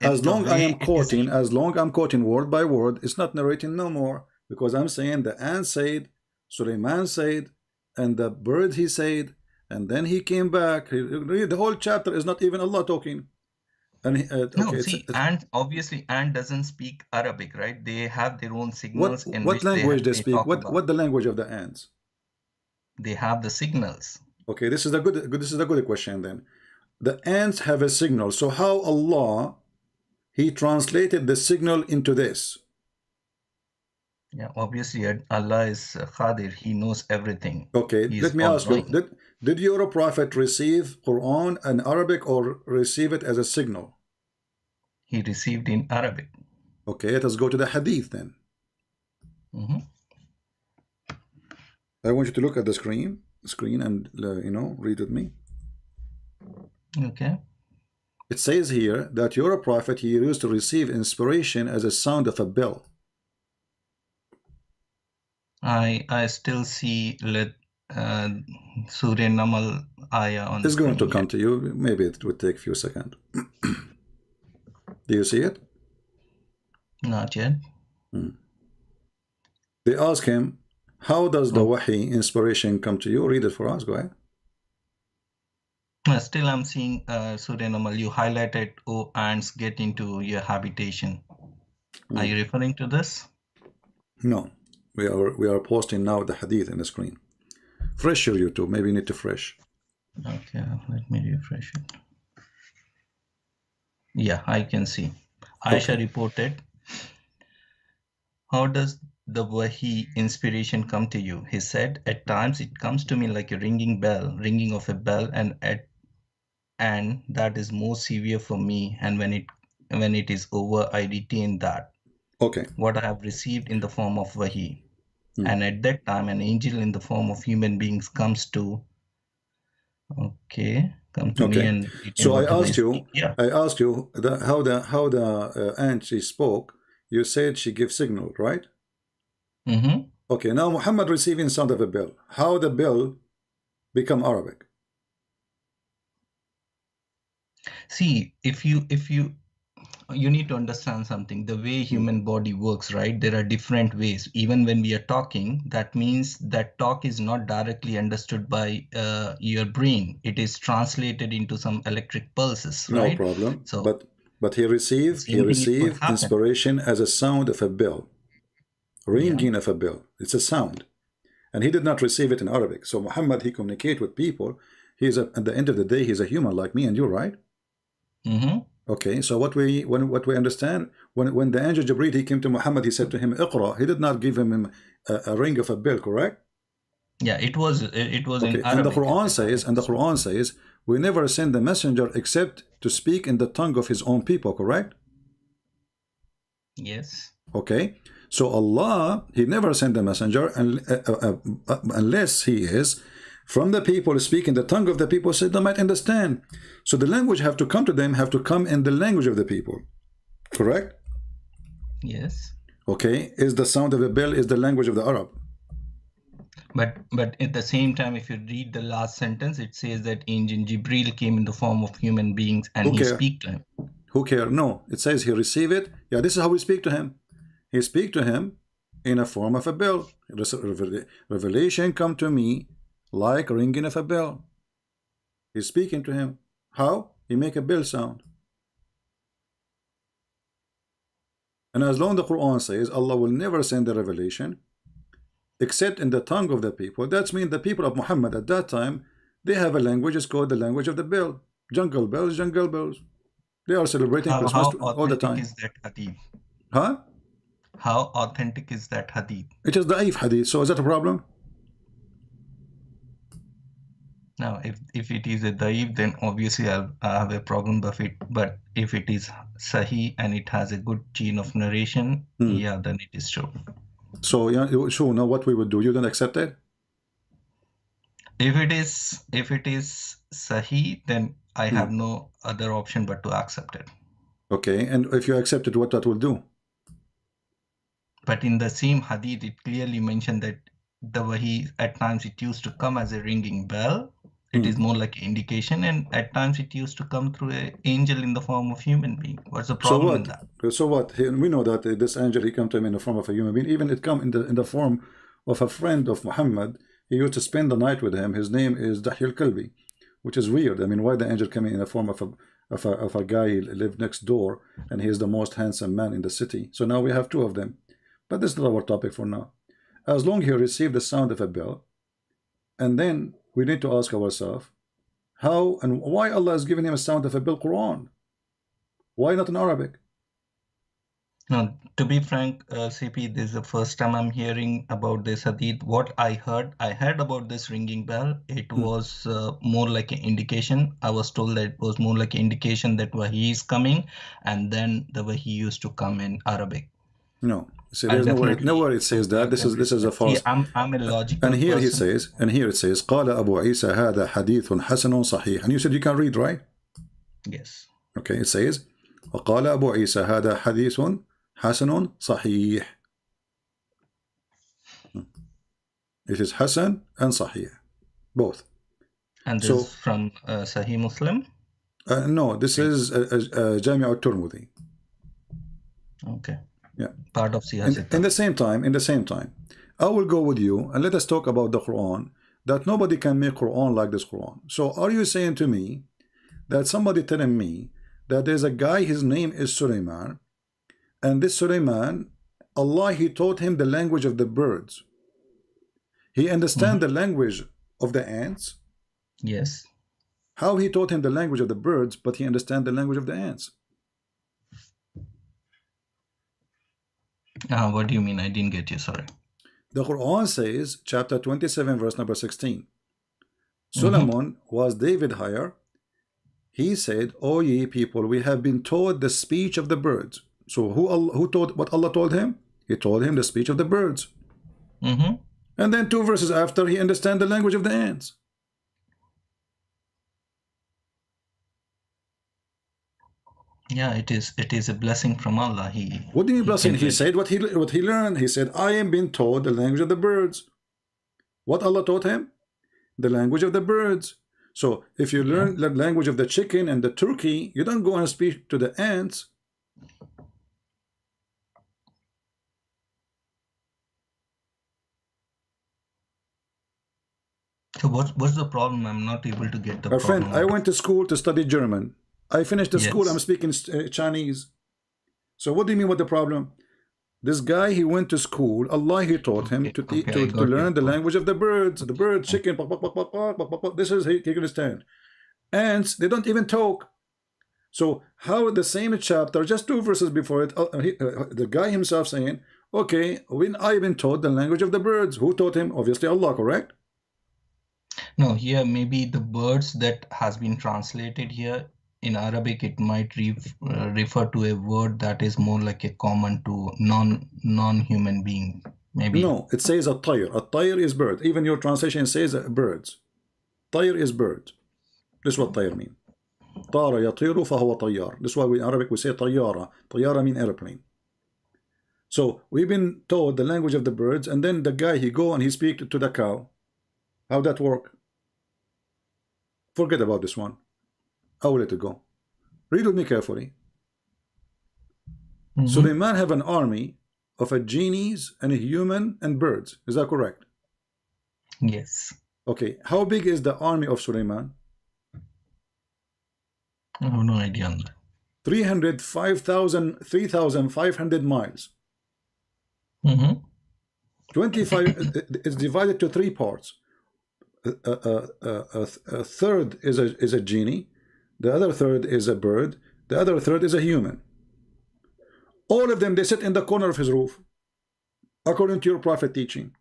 As long I'm quoting word by word, it's not narrating no more, because I'm saying the ant said, Suleiman said, and the bird he said, and then he came back. The whole chapter is not even Allah talking. And ant, obviously ant doesn't speak Arabic, right? They have their own signals. What language they speak? What the language of the ants? They have the signals. Okay, this is a good question then. The ants have a signal. So how Allah, he translated the signal into this? Yeah, obviously Allah is Qadir. He knows everything. Okay, let me ask you, did your prophet receive Quran in Arabic or receive it as a signal? He received in Arabic. Okay, let us go to the hadith then. I want you to look at the screen and read with me. Okay. It says here that your prophet, he used to receive inspiration as a sound of a bell. I still see Surah Namal ayah on. It's going to come to you. Maybe it would take a few seconds. Do you see it? Not yet. They ask him, how does the wahi inspiration come to you? Read it for us. Go ahead. Still, I'm seeing Surah Namal. You highlighted, "Oh, ants, get into your habitation." Are you referring to this? No, we are posting now the hadith in the screen. Fresh your YouTube. Maybe you need to fresh. Okay, let me refresh it. Yeah, I can see. Aisha reported, "How does the wahi inspiration come to you?" He said, "At times it comes to me like a ringing of a bell, and that is more severe for me. And when it is over, I retain that. Okay. What I have received in the form of wahi. And at that time, an angel in the form of human beings comes to me and." So I asked you how the ant she spoke. You said she gives signal, right? Okay, now Muhammad receiving sound of a bell. How the bell become Arabic? See, if you need to understand something, the way human body works, right? There are different ways. Even when we are talking, that means that talk is not directly understood by your brain. It is translated into some electric pulses, right? No problem. So, But he received inspiration as a sound of a bell, ringing of a bell. It's a sound, and he did not receive it in Arabic. So Muhammad, he communicates with people. He's at the end of the day, he's a human like me and you, right? Okay. So what we understand, when the angel Jibreel, he came to Muhammad, he said to him, "Iqra." He did not give him a ring of a bell, correct? Yeah, it was in Arabic. And the Quran says, we never send the messenger except to speak in the tongue of his own people, correct? Yes. Okay. So Allah, he never sent the messenger unless he is from the people, speaking the tongue of the people, so they might understand. So the language have to come to them, have to come in the language of the people, correct? Yes. Okay. Is the sound of a bell is the language of the Arab? But at the same time, if you read the last sentence, it says that angel Jibril came in the form of human beings and he speak to him. Who care? No, it says he received it. Yeah, this is how we speak to him. He speak to him in a form of a bell. Revelation come to me like ringing of a bell. He's speaking to him. How? He make a bell sound. And as long as the Quran says Allah will never send the revelation except in the tongue of the people, that means the people of Muhammad at that time, they have a language, it's called the language of the bell. Jungle bells, jungle bells. They are celebrating Christmas all the time. How authentic is that hadith? Huh? How authentic is that hadith? It is da'if hadith, so is that a problem? Now, if it is a da'if, then obviously I have a problem. But if it is sahih and it has a good chain of narration, yeah, then it is true. So yeah, sure. Now what we would do? You don't accept it? If it is sahih, then I have no other option but to accept it. Okay, and if you accept it, what that will do? But in the same hadith, it clearly mentioned that the wahi at times it used to come as a ringing bell. It is more like an indication, and at times it used to come through an angel in the form of human being. What's the problem in that? So what? We know that this angel, he come to him in the form of a human being. Even it come in the form of a friend of Muhammad. He used to spend the night with him. His name is Dahi al-Kalbi, which is weird. I mean, why the angel coming in the form of a guy who lived next door, and he is the most handsome man in the city. So now we have two of them. But this is not our topic for now. As long as he received the sound of a bell, and then we need to ask ourselves, how and why Allah has given him a sound of a bell Quran? Why not in Arabic? No, to be frank, CP, this is the first time I'm hearing about this hadith. What I heard about this ringing bell. It was more like an indication. I was told that it was more like an indication that wahi is coming, and then the wahi used to come in Arabic. No. See, there's nowhere it says that. This is a false. See, I'm a logical And here person. here it says, قال أبو عيسى هذا حديث حسن صحيح. And you said you can read, right? Yes. Okay, it says, وقال أبو عيسى هذا حديث حسن صحيح. It is Hasan and Sahih, both. And this is from Sahih Muslim? No, this is Jami' al-Tirmidhi. Okay. Yeah. Part of Siyasat. In the same time, I will go with you and let us talk about the Quran, that nobody can make Quran like this Quran. So are you saying to me that somebody telling me that there's a guy, his name is Sulaiman, and this Sulaiman, Allah, he taught him the language of the birds. He understand the language of the ants? Yes. How he taught him the language of the birds, but he understand the language of the ants? What do you mean? I didn't get you, sorry. The Quran says, chapter 27, verse number 16. Solomon was David higher. He said, O ye people, we have been taught the speech of the birds. So who taught what Allah told him? He told him the speech of the birds. And then 2 verses after, he understand the language of the ants. Yeah, it is a blessing from Allah. What do you mean blessing? He said what he learned. He said, I am being taught the language of the birds. What Allah taught him? The language of the birds. So if you learn the language of the chicken and the turkey, you don't go and speak to the ants. So what's the problem? I'm not able to get the My problem. friend, I went to school to study German. I finished the school, Yes. I'm speaking Chinese. So what do you mean, what the problem? This guy, he went to school. Allah, he taught him to Okay, I to got your learn the point. language of the birds. The bird, chicken, pop, pop, pop, pop, pop, pop, pop, pop. This is he can understand. Ants, they don't even talk. So how the same chapter, just 2 verses before it, the guy himself saying, okay, when I've been taught the language of the birds, who taught him? Obviously Allah, correct? No, here maybe the birds that has been translated here in Arabic, it might refer to a word that is more like a common to non-human being. Maybe. No, it says a tayr. A tayr is bird. Even your translation says birds. Tayr is bird. This is what tayr mean. طار يطير فهو طيار. This is why in Arabic we say طيارة. طيارة mean airplane. So we've been taught the language of the birds, and then the guy, he go and he speak to the cow. How that work? Forget about this one. I will let it go. Read with me carefully. So the man have an army of a genies and a human and birds. Is that correct? Yes. Okay. How big is the army of Suleiman? I have no idea on that. 3,500 miles. 25 is divided to 3 parts. A third is a genie, the other third is a bird, the other third is a human. All of them, they sit in the corner of his roof, according to your prophet teaching.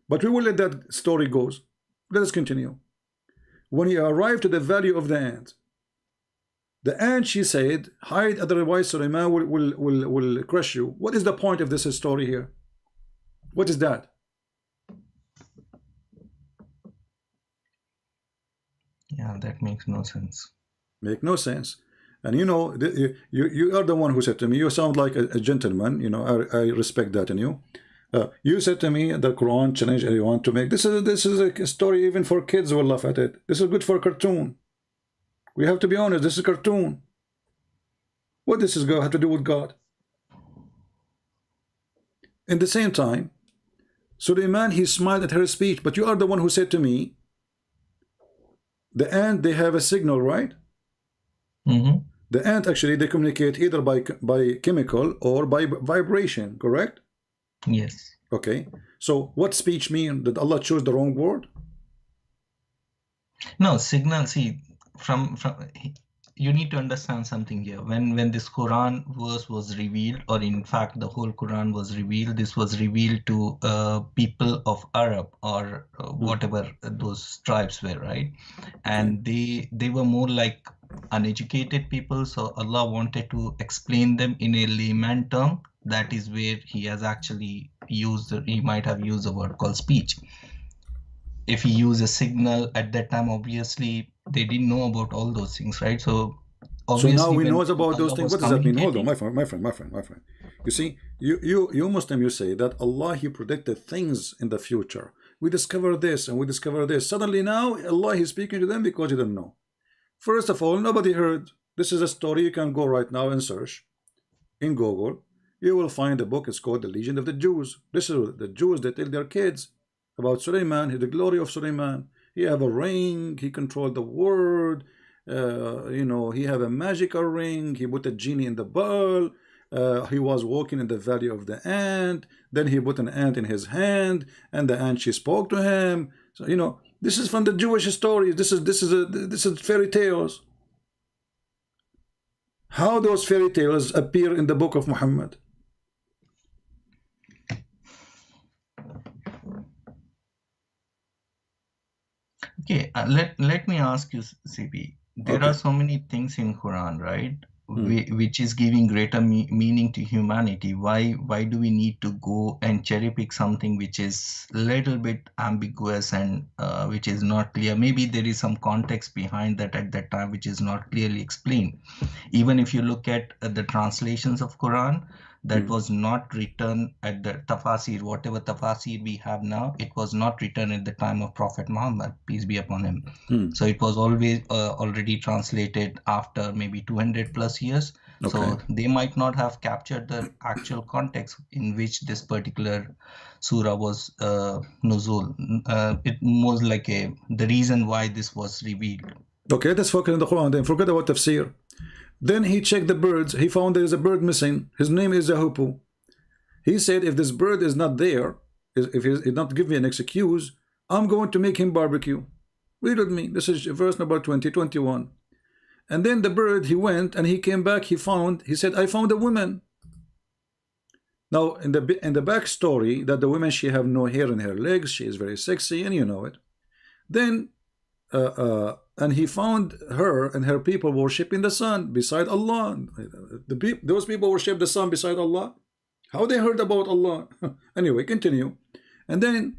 But we will let that story go. Let us continue. When he arrived to the valley of the ant, she said, hide, otherwise Suleiman will crush you. What is the point of this story here? What is that? Yeah, that makes no sense. Make no sense. And you know, you are the one who said to me, you sound like a gentleman, you know, I respect that in you. You said to me, the Quran challenge everyone to make. This is a story even for kids will laugh at it. This is good for a cartoon. We have to be honest, this is a cartoon. What does this have to do with God? In the same time, Suleiman, he smiled at her speech, but you are the one who said to me, the ant, they have a signal, right? The ant, actually, they communicate either by chemical or by vibration, correct? Yes. Okay. So what speech mean? Did Allah choose the wrong word? No, signal, see, from you need to understand something here. When this Quran verse was revealed, or in fact the whole Quran was revealed, this was revealed to people of Arab or whatever those tribes were, right? And they were more like uneducated people, so Allah wanted to explain them in a layman term. That is where he has actually used, he might have used a word called speech. If he used a signal at that time, obviously they didn't know about all those things, right? So now we know about those things. What does that mean? Hold on, my friend. You see, you Muslim, you say that Allah, he predicted things in the future. We discover this and we discover this. Suddenly now Allah is speaking to them because he didn't know. First of all, nobody heard. This is a story. You can go right now and search in Google. You will find a book. It's called The Legend of the Jews. This is the Jews that tell their kids about Suleiman, the glory of Suleiman. He have a ring, he controlled the world, you know, he have a magical ring, he put a genie in the bowl, he was walking in the valley of the ant, then he put an ant in his hand, and the ant, she spoke to him. So, you know, this is from the Jewish stories. This is fairy tales. How those fairy tales appear in the book of Muhammad? Okay, let me ask you, CP. There are so many things in Quran, right, which is giving greater meaning to humanity. Why do we need to go and cherry pick something which is a little bit ambiguous and which is not clear? Maybe there is some context behind that at that time which is not clearly explained. Even if you look at the translations of Quran, that was not written at the tafasir, whatever tafasir we have now, it was not written at the time of Prophet Muhammad, peace be upon him. So it was always already translated after maybe 200 plus years. So they might not have captured the actual context in which this particular surah was nuzul. It was like the reason why this was revealed. Okay, let's focus on the Quran then. Forget about tafsir. Then he checked the birds. He found there is a bird missing. His name is Zahupu. He said, if this bird is not there, if he did not give me an excuse, I'm going to make him barbecue. Read with me. This is verse number 20, 21. And then the bird, he went and he came back. He said, I found a woman. Now, in the backstory, that the woman, she have no hair in her legs. She is very sexy, and you know it. Then, and he found her and her people worshiping the sun beside Allah. Those people worship the sun beside Allah. How they heard about Allah? Anyway, continue. And then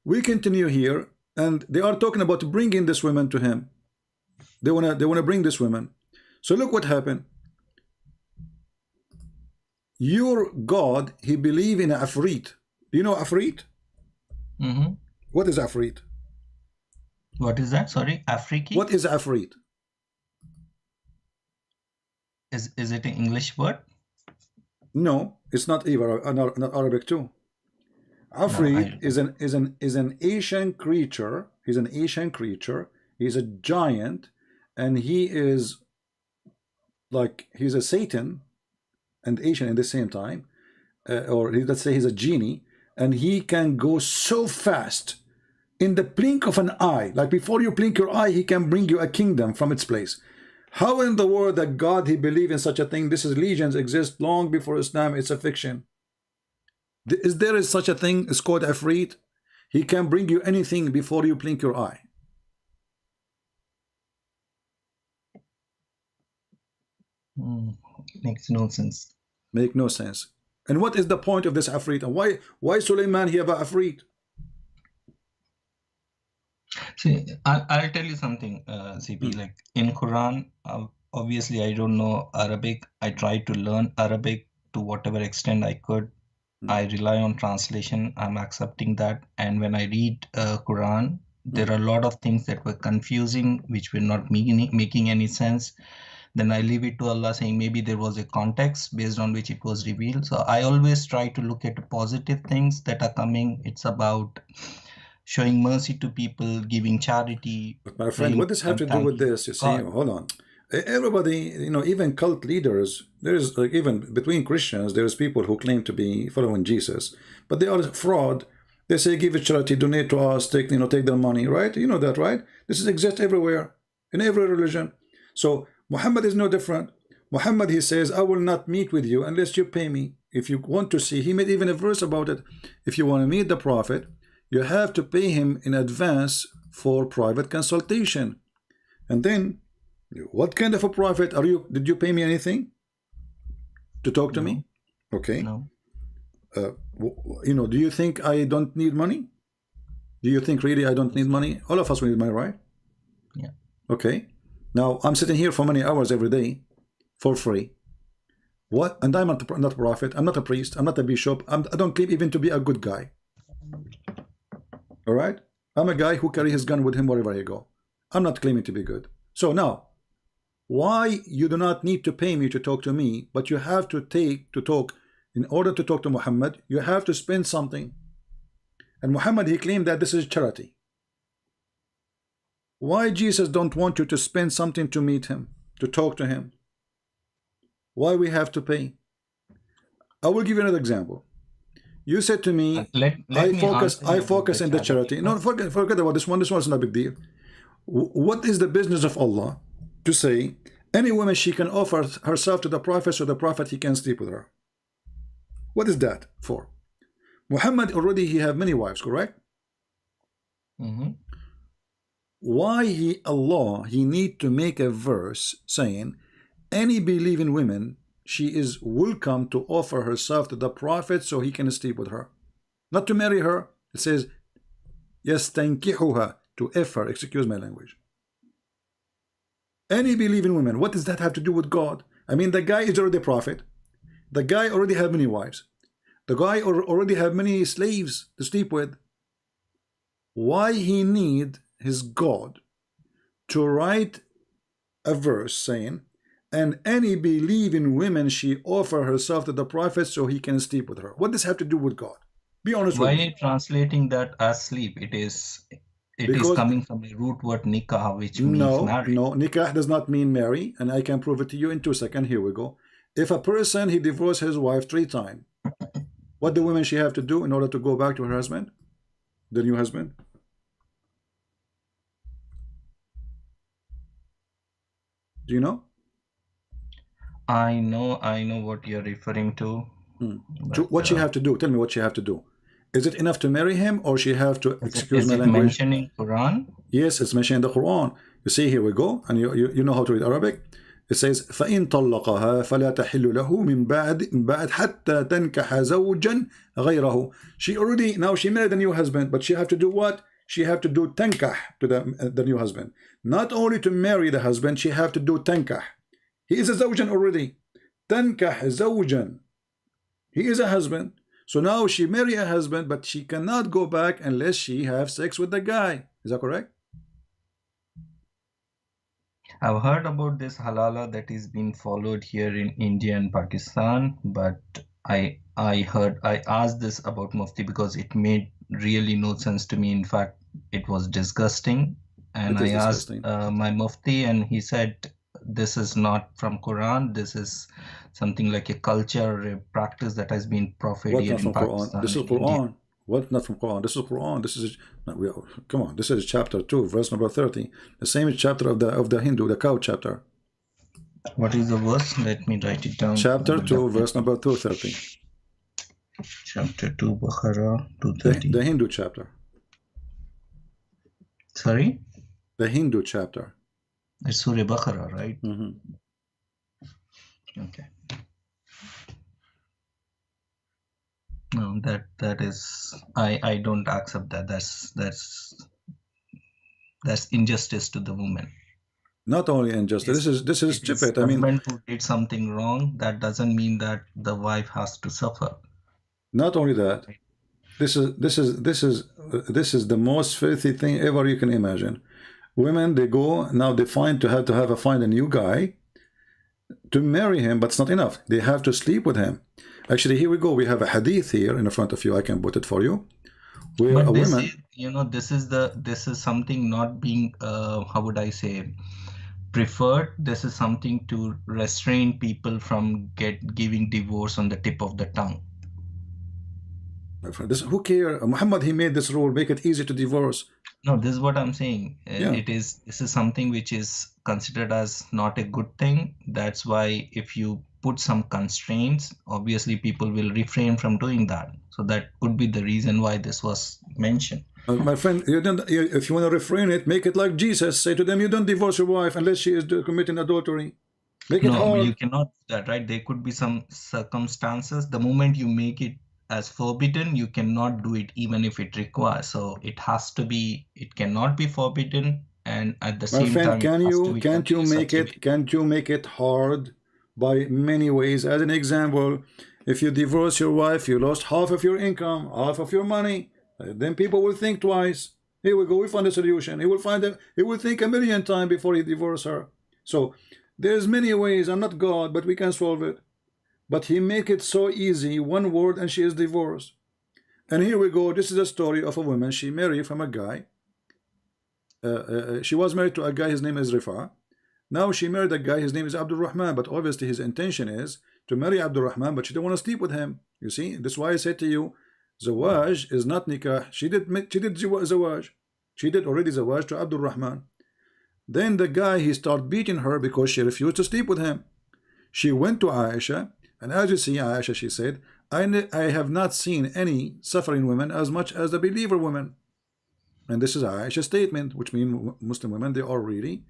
we continue here, and they are talking about bringing this woman to him. They wanna bring this woman. So look what happened. Your God, he believe in Afrit. Do you know Afrit? Mm-hmm. What is Afrit? What is that? Sorry, Afriki? What is Afrit? Is it an English word? No, it's not either. Not Arabic too. Afrit is an Asian creature. He's an Asian creature. He's a giant, and he is like, he's a Satan and Asian at the same time, or let's say he's a genie, and he can go so fast in the blink of an eye. Like before you blink your eye, he can bring you a kingdom from its place. How in the world that God, he believe in such a thing? This is legions exist long before Islam. It's a fiction. Is there such a thing? It's called Afrit. He can bring you anything before you blink your eye. Makes no sense. Make no sense. And what is the point of this Afrit? And why Suleiman he have a Afrit? See, I'll tell you something, CP. Like in Quran, obviously I don't know Arabic. I tried to learn Arabic to whatever extent I could. I rely on translation. I'm accepting that. And when I read Quran, there are a lot of things that were confusing, which were not making any sense. Then I leave it to Allah, saying maybe there was a context based on which it was revealed. So I always try to look at positive things that are coming. It's about showing mercy to people, giving charity. But my friend, what does have to do with this? You see, hold on. Everybody, you know, even cult leaders, there's like, even between Christians, there's people who claim to be following Jesus, but they are fraud. They say, give it charity, donate to us, take their money, right? You know that, right? This exists everywhere, in every religion. So Muhammad is no different. Muhammad, he says, I will not meet with you unless you pay me. If you want to see, he made even a verse about it. If you want to meet the Prophet, you have to pay him in advance for private consultation. And then, what kind of a prophet are you? Did you pay me anything to talk to me? Okay. No. You know, do you think I don't need money? Do you think really I don't need money? All of us need money, right? Yeah. Okay. Now, I'm sitting here for many hours every day for free. What? And I'm not a prophet. I'm not a priest. I'm not a bishop. I don't claim even to be a good guy. All right? I'm a guy who carry his gun with him wherever I go. I'm not claiming to be good. So now, why you do not need to pay me to talk to me, but you have to talk, in order to talk to Muhammad, you have to spend something. And Muhammad, he claimed that this is charity. Why Jesus don't want you to spend something to meet him, to talk to him? Why we have to pay? I will give you another example. You said to me, I focus in the charity. No, forget about this one. This one is not a big deal. What is the business of Allah to say any woman she can offer herself to the Prophet, so the Prophet he can sleep with her? What is that for? Muhammad already he have many wives, correct? Mm-hmm. Why Allah he need to make a verse saying any believing woman she is welcome to offer herself to the Prophet so he can sleep with her, not to marry her? It says yastankihuha, to F her, excuse my language. Any believing woman, what does that have to do with God? I mean, the guy is already a prophet. The guy already have many wives. The guy already have many slaves to sleep with. Why he need his God to write a verse saying, and any believing woman she offer herself to the Prophet so he can sleep with her? What does have to do with God? Be honest with me. Why translating that as sleep? It is it is coming from a root word nikah, which means marriage. No, nikah does not mean marry, and I can prove it to you in 2 seconds. Here we go. If a person, he divorced his wife 3 times, what do women she have to do in order to go back to her husband, the new husband? Do you know? I know what you're referring to. What she have to do? Tell me what she have to do. Is it enough to marry him, or she have to, excuse my language? Is it mentioned in Quran? Yes, it's mentioned in the Quran. You see, here we go, and you know how to read Arabic. It says, فَإِن طَلَّقَهَا فَلَا تَحِلُّ لَهُ مِن بَعْدْ حَتَّى تَنْكَحَ زَوْجًا غَيْرَهُ. Now she married a new husband, but she have to do what? She have to do tankah to the new husband. Not only to marry the husband, she have to do tankah. He is a zawjan already. Tankah zawjan. He is a husband. So now she marry a husband, but she cannot go back unless she have sex with the guy. Is that correct? I've heard about this halala that is being followed here in India and Pakistan, but I asked this about Mufti because it made really no sense to me. In fact, it was disgusting. And I asked my Mufti, and he said, this is not from Quran. This is something like a culture or a practice that has been proffered here in Pakistan. This is Quran. What? Not from Quran. This is Quran. This is come on. This is chapter 2, verse number 30. The same chapter of the Hindu, the cow chapter. What is the verse? Let me write it down. Chapter 2, verse number 230. Chapter 2, Baqarah 230. The Hindu chapter. Sorry? The Hindu chapter. It's Surah Baqarah, right? Okay. No, that is, I don't accept that. That's injustice to the woman. Not only injustice. This is stupid. I mean, husband who did something wrong, that doesn't mean that the wife has to suffer. Not only that. This is the most filthy thing ever you can imagine. Women, they go now. They find find a new guy to marry him, but it's not enough. They have to sleep with him. Actually, here we go. We have a hadith here in front of you. I can put it for you. Where but a woman, this is something not being how would I say, preferred. This is something to restrain people from giving divorce on the tip of the tongue. My friend, who cares? Muhammad, he made this rule, make it easy to divorce. No, this is what I'm saying. This is something which is considered as not a good thing. That's why if you put some constraints, obviously people will refrain from doing that. So that could be the reason why this was mentioned. My friend, if you want to refrain it, make it like Jesus. Say to them, you don't divorce your wife unless she is committing adultery. Make it hard. You cannot do that, right? There could be some circumstances. The moment you make it as forbidden, you cannot do it even if it requires. So it has to be, it cannot be forbidden, and at the same time, can't you make it hard by many ways? As an example, if you divorce your wife, you lost half of your income, half of your money. Then people will think twice. Here we go. We find a solution. He will think a million times before he divorce her. So there's many ways. I'm not God, but we can solve it. But he make it so easy, one word, and she is divorced. And here we go. This is a story of a woman. She married from a guy. She was married to a guy. His name is Rifa. Now she married a guy. His name is Abdul Rahman. But obviously his intention is to marry Abdul Rahman, but she don't want to sleep with him. You see, that's why I said to you, Zawaj is not nikah. She did Zawaj. She did already Zawaj to Abdul Rahman. Then the guy, he started beating her because she refused to sleep with him. She went to Aisha. And as you see, Aisha, she said, I have not seen any suffering women as much as the believer women. And this is Aisha's statement, which means Muslim women, they are really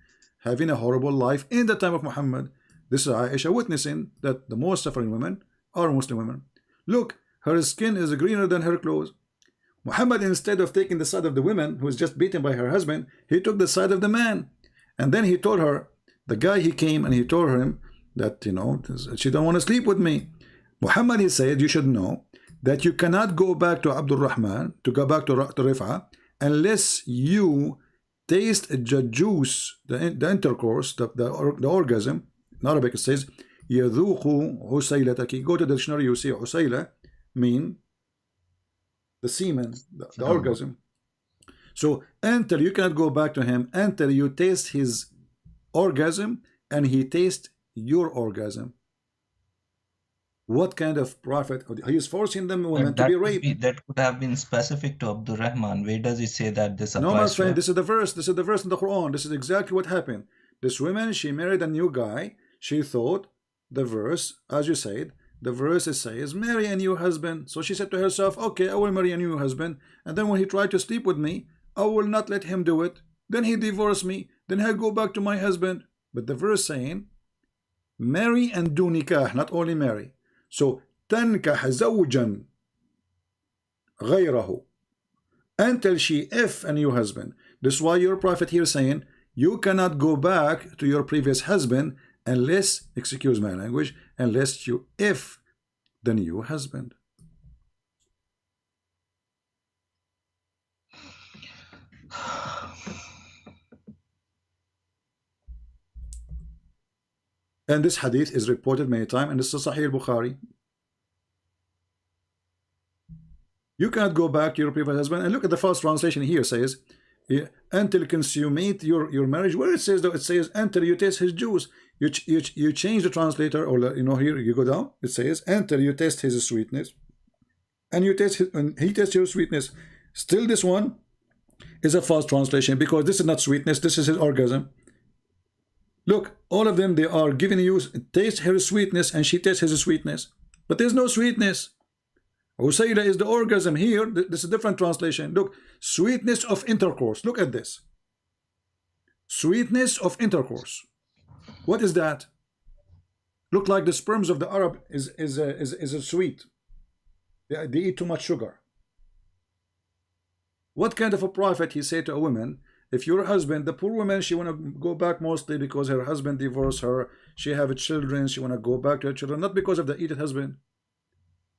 having a horrible life in the time of Muhammad. This is Aisha witnessing that the most suffering women are Muslim women. Look, her skin is greener than her clothes. Muhammad, instead of taking the side of the woman who is just beaten by her husband, he took the side of the man. And then he told her, the guy, he came and he told him, that she don't want to sleep with me. Muhammad, he said, you should know that you cannot go back to Abdul Rahman, to go back to Rifa, unless you taste the juice, the intercourse, the orgasm. In Arabic it says يذوق عسيلتك. Go to the dictionary, you see عسيلة mean the semen, the orgasm. So until you cannot go back to him until you taste his orgasm and he tastes your orgasm. What kind of prophet? He is forcing them women to be raped. That could have been specific to Abdul Rahman. Where does it say that this applies? No, my friend, to this is the verse. This is the verse in the Quran. This is exactly what happened. This woman, she married a new guy. She thought the verse, as you said, the verse says, marry a new husband. So she said to herself, okay, I will marry a new husband. And then when he tried to sleep with me, I will not let him do it. Then he divorced me. Then I'll go back to my husband. But the verse saying, marry and do nikah, not only marry. So تنكح زوجا غيره until she if a new husband. This is why your prophet here saying you cannot go back to your previous husband unless, excuse my language, unless you if the new husband. And this hadith is reported many times, and this is Sahih Bukhari. You cannot go back to your previous husband. And look at the false translation here says, until consummate your marriage. Where it says, though, it says until you taste his juice. You change the translator, or here you go down. It says until you taste his sweetness, and you taste his, and he tastes your sweetness. Still, this one is a false translation because this is not sweetness. This is his orgasm. Look, all of them, they are giving you taste her sweetness and she tastes his sweetness. But there's no sweetness. Usayla is the orgasm here. This is a different translation. Look, sweetness of intercourse. Look at this. Sweetness of intercourse. What is that? Look like the sperms of the Arab is sweet. They eat too much sugar. What kind of a prophet he said to a woman? If your husband, the poor woman, she want to go back mostly because her husband divorced her. She have children. She want to go back to her children, not because of the idiot husband.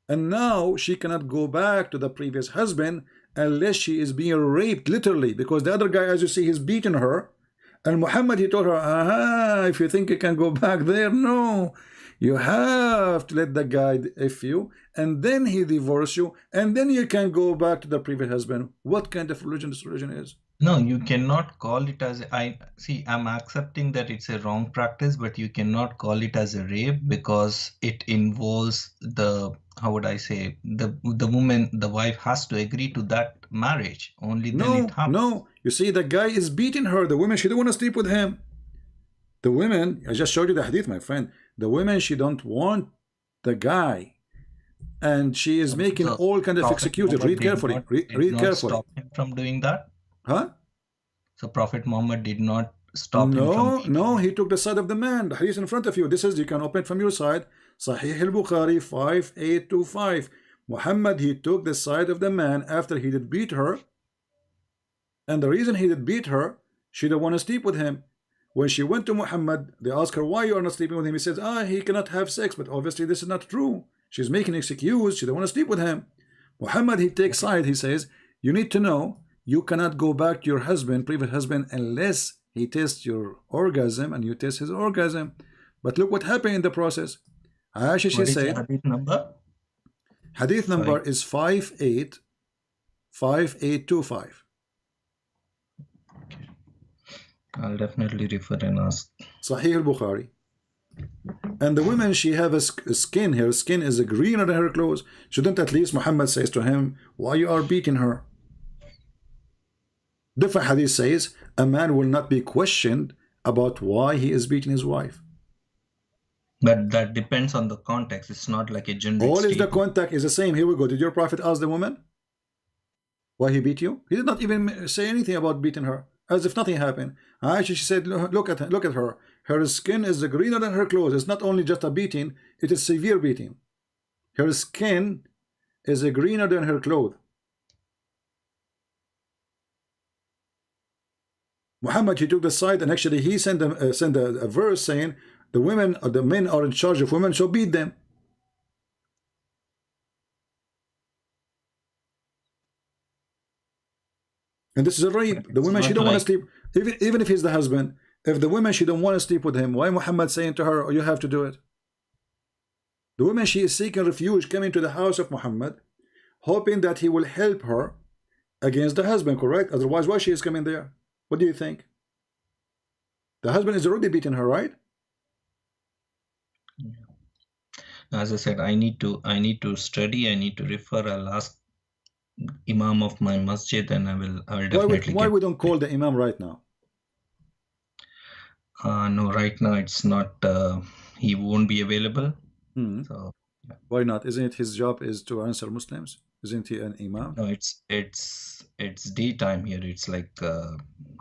And now she cannot go back to the previous husband unless she is being raped, literally, because the other guy, as you see, he's beaten her. And Muhammad, he told her, aha, if you think you can go back there, no. You have to let the guy if you, and then he divorce you, and then you can go back to the previous husband. What kind of religion this religion is? No, you cannot call it as I'm accepting that it's a wrong practice, but you cannot call it as a rape because it involves the, how would I say, the woman, the wife has to agree to that marriage. Only then it happens. No, you see, the guy is beating her. The woman, she don't want to sleep with him. The women, I just showed you the hadith, my friend. The woman, she don't want the guy, and she is making all kind of executed. Read carefully. Read carefully. Stop him from doing that. Huh? So Prophet Muhammad did not stop him from... No, he took the side of the man. The hadith in front of you. This is, you can open it from your side. Sahih al-Bukhari 5825. Muhammad, he took the side of the man after he did beat her. And the reason he did beat her, she didn't want to sleep with him. When she went to Muhammad, they asked her, why you are not sleeping with him? He says, he cannot have sex. But obviously this is not true. She's making an excuse. She don't want to sleep with him. Muhammad, he takes side. He says, you need to know, you cannot go back to your husband, previous husband, unless he tests your orgasm and you test his orgasm. But look what happened in the process. Aisha, she said, hadith number? Hadith number is 5825. Okay. I'll definitely refer and ask. Sahih al-Bukhari. And the woman, she have a skin. Her skin is greener than her clothes. Shouldn't at least Muhammad says to him, why you are beating her? Different hadith says, a man will not be questioned about why he is beating his wife. But that depends on the context. It's not like a generic All is the statement. contact is the same. Here we go. Did your prophet ask the woman why he beat you? He did not even say anything about beating her, as if nothing happened. Aisha, she said, look at her. Her skin is greener than her clothes. It's not only just a beating, it is severe beating. Her skin is greener than her clothes. Muhammad, he took the side, and actually he sent a verse saying the women or the men are in charge of women, so beat them. And this is a rape. The woman, she don't want to sleep, even if he's the husband. If the woman, she don't want to sleep with him, why Muhammad saying to her, oh, you have to do it? The woman, she is seeking refuge, coming to the house of Muhammad, hoping that he will help her against the husband, correct? Otherwise, why she is coming there? What do you think? The husband is already beating her, right? As I said, I need to study. I need to refer. I'll ask Imam of my masjid, and I will definitely. Why we don't call the Imam right now? No, right now it's not. He won't be available. So yeah. Why not? Isn't it his job is to answer Muslims? Isn't he an Imam? No, it's daytime here. It's like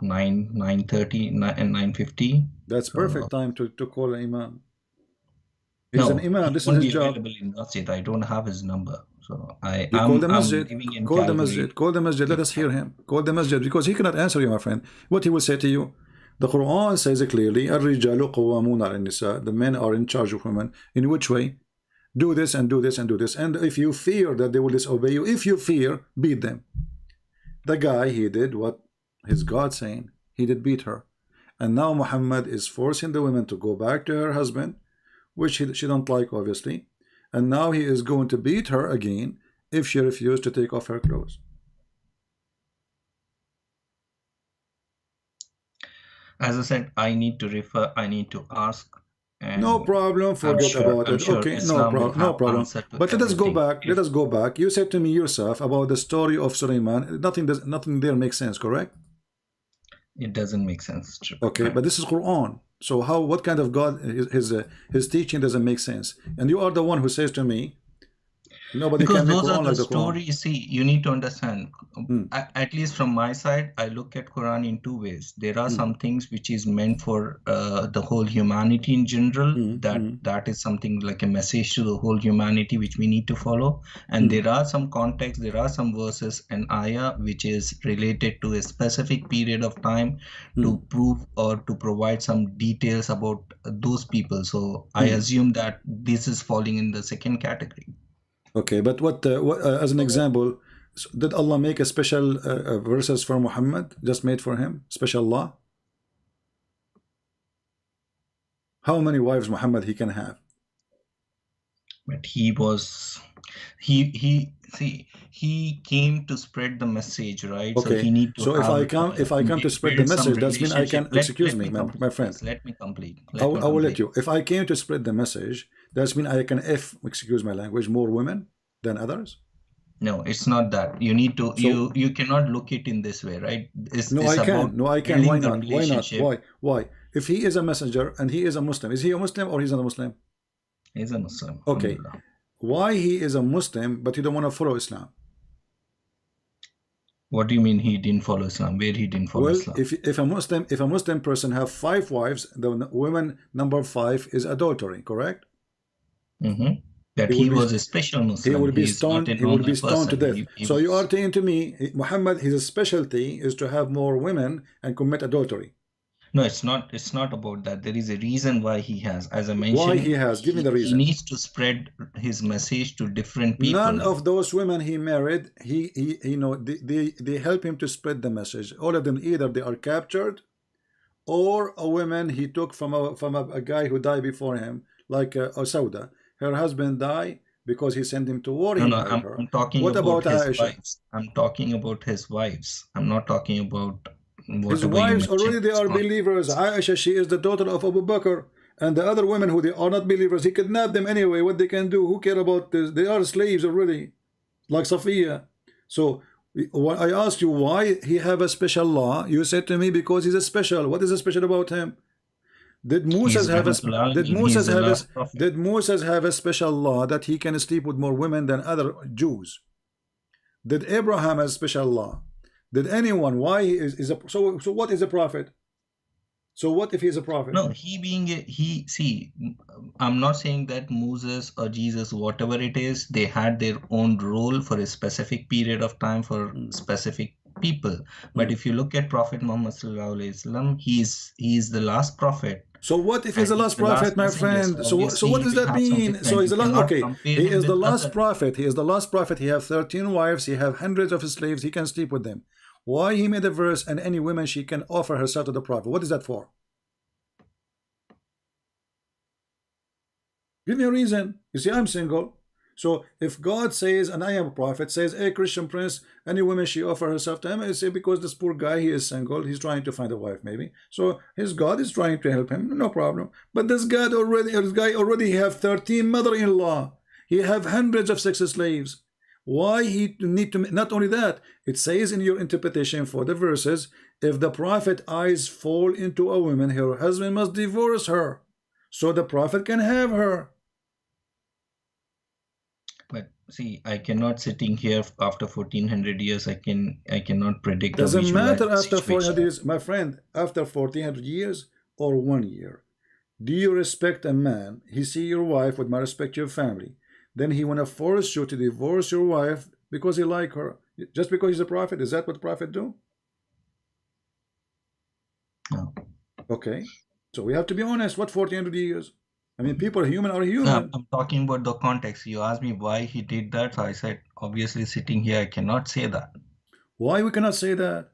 9:30 and 9:50. That's perfect time to call an Imam. He's No, an Imam. he This is won't his be job. available in masjid. I don't have his number, so You call the masjid. Call the masjid. Call the masjid. Let us hear him. Call the masjid, because he cannot answer you, my friend. What he will say to you? The Quran says it clearly. الرجال قوامون على النساء. The men are in charge of women. In which way? Do this and do this and do this. And if you fear that they will disobey you, if you fear, beat them. The guy, he did what his God saying. He did beat her. And now Muhammad is forcing the women to go back to her husband, which she don't like, obviously. And now he is going to beat her again if she refused to take off her clothes. As I said, I need to refer. I need to ask. And no problem. Forget about it. Okay, no problem. No problem. But let us go back. Let us go back. You said to me yourself about the story of Sulaiman. Nothing there makes sense, correct? It doesn't make sense. Okay, but this is Quran. So how? What kind of God? His teaching doesn't make sense. And you are the one who says to me, nobody because can make those Quran are the like the Quran. stories. See, you need to understand. At least from my side, I look at Quran in two ways. There are some things which is meant for the whole humanity in general. That is something like a message to the whole humanity which we need to follow. And there are some contexts. There are some verses and ayah which is related to a specific period of time to prove or to provide some details about those people. So I assume that this is falling in the second category. Okay, but what as an example, did Allah make a special verses for Muhammad, just made for him, special law? How many wives Muhammad he can have? But he came to spread the message, right? Okay. So he need to. So if I come to spread the message, that means I can. Excuse me, my friend. Let me complete. I will let you. If I came to spread the message, that means I can excuse my language, more women than others. No, it's not that. You need to. So, you cannot look it in this way, right? No, I can. No, I can. Why not? Why not? Why? If he is a messenger and he is a Muslim, is he a Muslim or he's not a Muslim? He's a Muslim. Okay. Why he is a Muslim but he don't want to follow Islam? What do you mean he didn't follow Islam? Where he didn't follow Islam? If a Muslim person have 5 wives, the woman number 5 is adultery, correct? That he was a special Muslim. He will be stoned. He will be stoned to death. So you are saying to me, Muhammad, his specialty is to have more women and commit adultery. No, it's not. It's not about that. There is a reason why he has, as I mentioned. Why he has? Give me the reason. He needs to spread his message to different people. None of those women he married, they help him to spread the message. All of them, either they are captured, or a woman he took from a guy who died before him, like Sauda. Her husband died because he sent him to war. No, I'm talking about his wives. I'm talking about his wives. I'm not talking about. His wives already they are believers. Aisha, she is the daughter of Abu Bakr, and the other women who they are not believers, he kidnapped them anyway. What they can do? Who care about this? They are slaves already, like Safiya. So I asked you why he have a special law. You said to me because he's a special. What is special about him? Did Moses have a special law that he can sleep with more women than other Jews? Did Abraham have a special law? Did anyone? Why is a so what is a prophet? So what if he's a prophet? No, see, I'm not saying that Moses or Jesus, whatever it is, they had their own role for a specific period of time for specific people. But if you look at Prophet Muhammad sallallahu alaihi wasallam, he is the last prophet. So what if he's the last prophet, my friend? So what does that mean? So he's the last. Okay, he is the last prophet. He is the last prophet. He have 13 wives. He have hundreds of slaves. He can sleep with them. Why he made a verse and any woman she can offer herself to the prophet? What is that for? Give me a reason. You see, I'm single. So if God says, and I am a prophet, says, "Hey, Christian Prince, any woman she offer herself to him," I say because this poor guy, he is single, he's trying to find a wife, maybe. So his God is trying to help him, no problem. But this guy already have 13 mother-in-law. He have hundreds of sex slaves. Why he need to? Not only that, it says in your interpretation for the verses, if the prophet eyes fall into a woman, her husband must divorce her, so the prophet can have her. But see, I cannot sitting here after 1400 years. I cannot predict. Doesn't matter after 400 years, my friend. After 1400 years or 1 year, do you respect a man? He see your wife with my respect your family. Then he wanna force you to divorce your wife because he like her, just because he's a prophet. Is that what prophet do? No. Okay, so we have to be honest. What 1400 years? I mean, people, human are human. I'm talking about the context. You asked me why he did that, so I said, obviously, sitting here, I cannot say that. Why we cannot say that?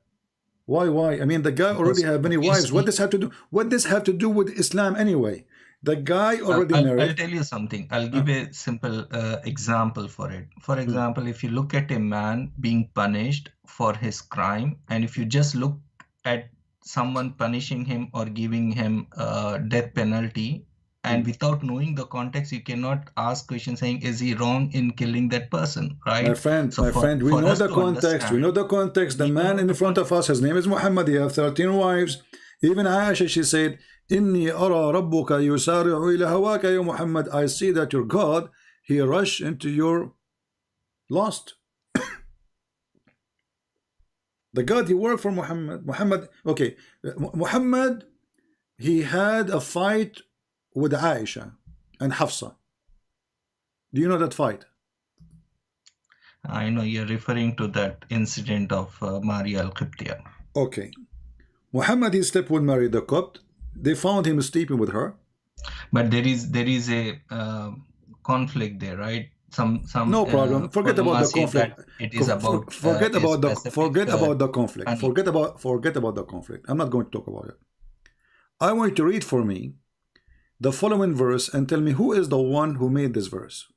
Why? I mean, the guy already have many wives. What does have to do? What does have to do with Islam anyway? The guy already married. I'll tell you something. I'll give a simple example for it. For example, if you look at a man being punished for his crime, and if you just look at someone punishing him or giving him a death penalty, and without knowing the context, you cannot ask questions saying, is he wrong in killing that person, right? My friend, we know the context. We know the context. The man in front of us, his name is Muhammad. He have 13 wives. Even Aisha, she said, Inni ara rabbuka yusari'u ila hawaka ya Muhammad. I see that your God, he rushed into your lust. The God, he worked for Muhammad. Muhammad, he had a fight with Aisha and Hafsa. Do you know that fight? I know you're referring to that incident of Maria al-Qibtiyya. Okay. Muhammad, he slept with Mary the Copt. They found him sleeping with her. But there is a conflict there, right? Some no problem. Forget about the conflict. It is about forget about the conflict. Forget about the conflict. I'm not going to talk about it. I want you to read for me the following verse and tell me who is the one who made this verse.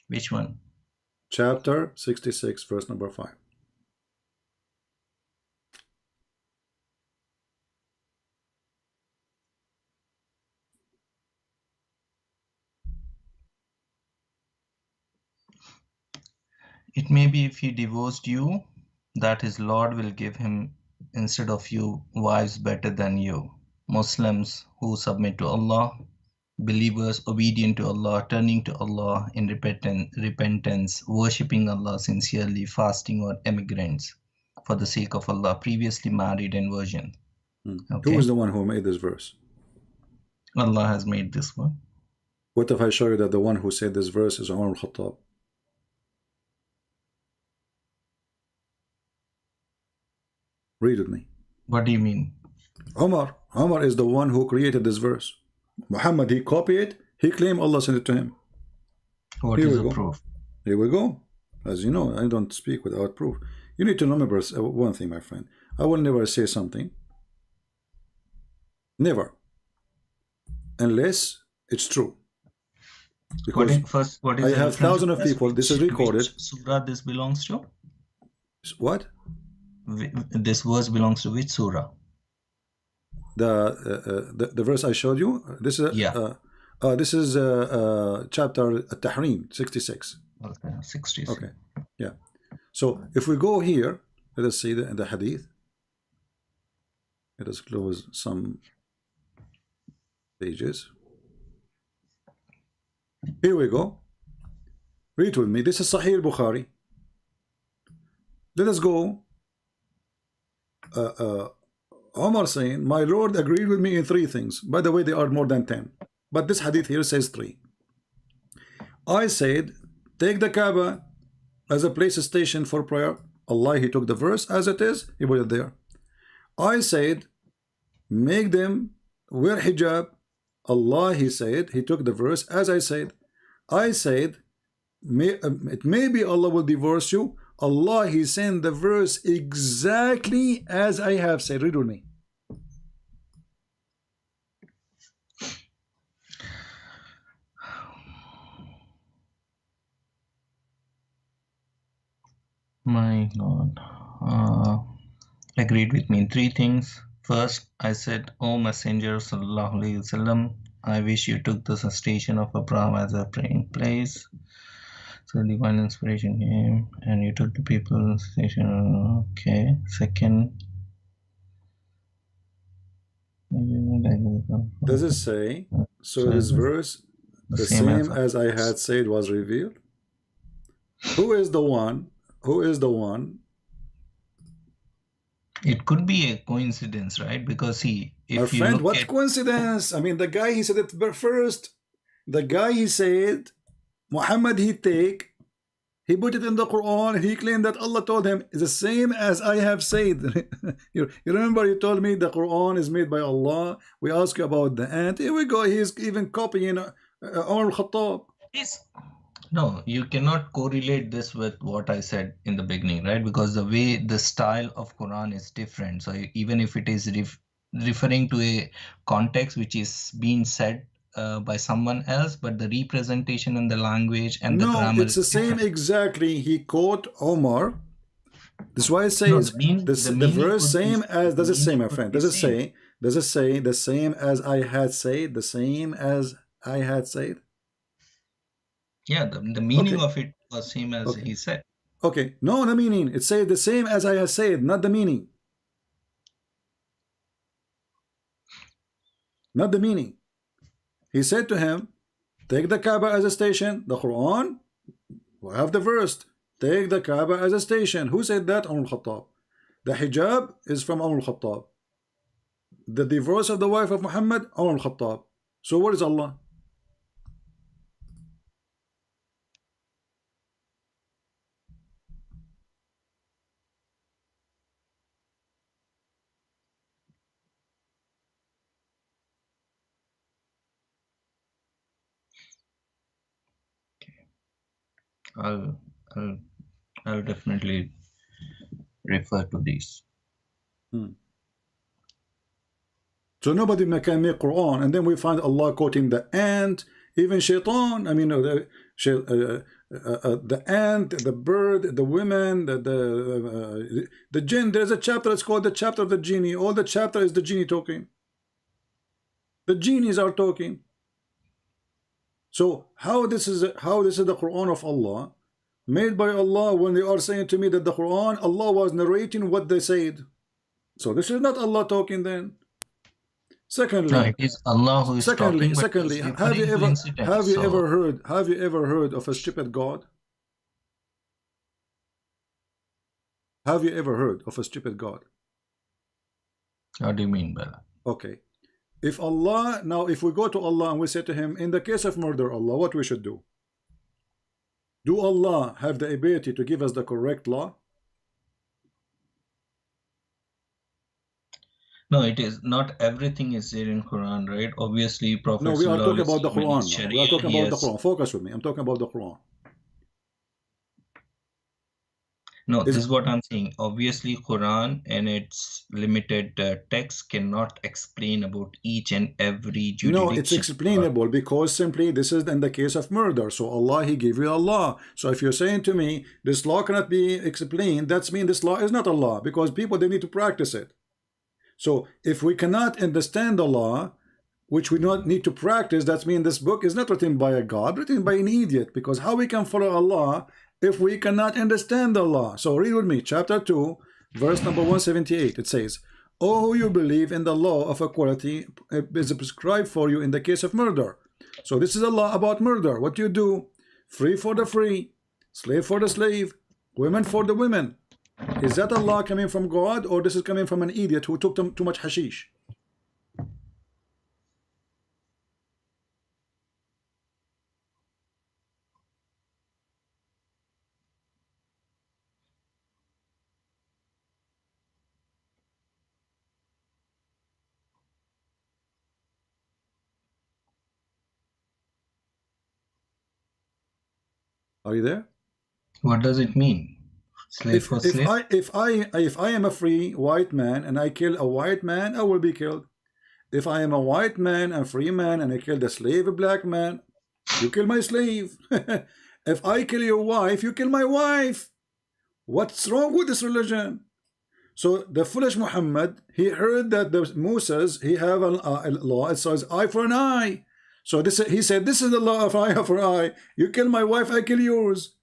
Which one? Chapter 66, verse number 5. It may be if he divorced you, that his Lord will give him instead of you wives better than you. Muslims who submit to Allah, believers obedient to Allah, turning to Allah in repentance, worshipping Allah sincerely, fasting, or immigrants for the sake of Allah, previously married and virgin. Okay. Who is the one who made this verse? Allah has made this one. What if I show you that the one who said this verse is Umar al-Khattab? Read with me. What do you mean? Umar is the one who created this verse. Muhammad, he copied it. He claimed Allah sent it to him. What is the proof? Here we go. As you know, I don't speak without proof. You need to remember one thing, my friend. I will never say something. Never. Unless it's true. Because I have thousands of people. This is recorded. Which surah this belongs to? What? This verse belongs to which surah? The verse I showed you. This is this is chapter At-Tahrim 66. Okay, 66. Okay, yeah. So if we go here, let us see the hadith. Let us close some pages. Here we go. Read with me. This is Sahih al-Bukhari. Let us go. Omar saying, my Lord agreed with me in 3 things. By the way, there are more than 10. But this hadith here says 3. I said, take the Kaaba as a place station for prayer. Allah, he took the verse as it is. He put it there. I said, make them wear hijab. Allah, he said, he took the verse as I said. I said, it may be Allah will divorce you. Allah, He sent the verse exactly as I have said. Read with me. My Lord. Agreed with me. Three things. First, I said, O Messenger Sallallahu Alaihi Wasallam, I wish you took the station of Abraham as a praying place. So divine inspiration came and you took the people's station. Okay. Second. Does it say, so this verse, the same as I had said, was revealed? Who is the one? Who is the one? It could be a coincidence, right? Because see, if My you friend, look what at coincidence? I mean, the guy, he said it first. The guy, he said, Muhammad, he put it in the Quran, and he claimed that Allah told him, it's the same as I have said. you remember you told me the Quran is made by Allah. We asked you about the ant. Here we go. He's even copying Umar al-Khattab. no, you cannot correlate this with what I said in the beginning, right? Because the way the style of Quran is different. So even if it is referring to a context which is being said by someone else, but the representation and the language and the grammar it's the same exactly. He quote Omar. This is why it says no, the verse same as, does it say, my friend? Does it say the same as I had said? The same as I had said? Yeah, the meaning of it was same as he said. Okay, no, the meaning. It says the same as I have said, not the meaning. Not the meaning. He said to him, take the Kaaba as a station. The Quran, we have the verse. Take the Kaaba as a station. Who said that? Umar al-Khattab. The hijab is from Umar al-Khattab. The divorce of the wife of Muhammad, Umar al-Khattab. So what is Allah? I'll definitely refer to these. So nobody can make Quran, and then we find Allah quoting the ant, even shaitan. I mean, the ant, the bird, the women, the jinn. There's a chapter. It's called the chapter of the genie. All the chapter is the genie talking. The genies are talking. So how this is the Quran of Allah, made by Allah, when they are saying to me that the Quran, Allah was narrating what they said. So this is not Allah talking then. Secondly, no, it is Allah who is talking. Secondly, have you ever heard of a stupid God? Have you ever heard of a stupid God? How do you mean by that? Okay. If Allah, now if we go to Allah and we say to him, in the case of murder, Allah, what we should do? Do Allah have the ability to give us the correct law? No, it is not everything is there in Quran, right? Obviously, Prophet. No, we are talking about the Quran now. We are talking about the Quran. Focus with me. I'm talking about the Quran. No, this is what I'm saying. Obviously, Quran and its limited text cannot explain about each and every jurisdiction. No, it's explainable because simply this is in the case of murder. So Allah, He gave you a law. So if you're saying to me, this law cannot be explained, that's mean this law is not a law, because people, they need to practice it. So if we cannot understand the law, which we not need to practice, that means this book is not written by a God, written by an idiot, because how we can follow Allah if we cannot understand the law? So read with me, chapter 2, verse number 178. It says, "O who you believe in the law of equality is prescribed for you in the case of murder." So this is a law about murder. What do you do? Free for the free, slave for the slave, women for the women. Is that a law coming from God, or this is coming from an idiot who took too much hashish? Are you there? What does it mean? Slave for slave. If I am a free white man and I kill a white man, I will be killed. If I am a white man and free man and I kill the slave a black man, you kill my slave. If I kill your wife, you kill my wife. What's wrong with this religion? So the foolish Muhammad, he heard that the Moses, he have a law. It says eye for an eye. So he said, this is the law of eye for eye. You kill my wife, I kill yours.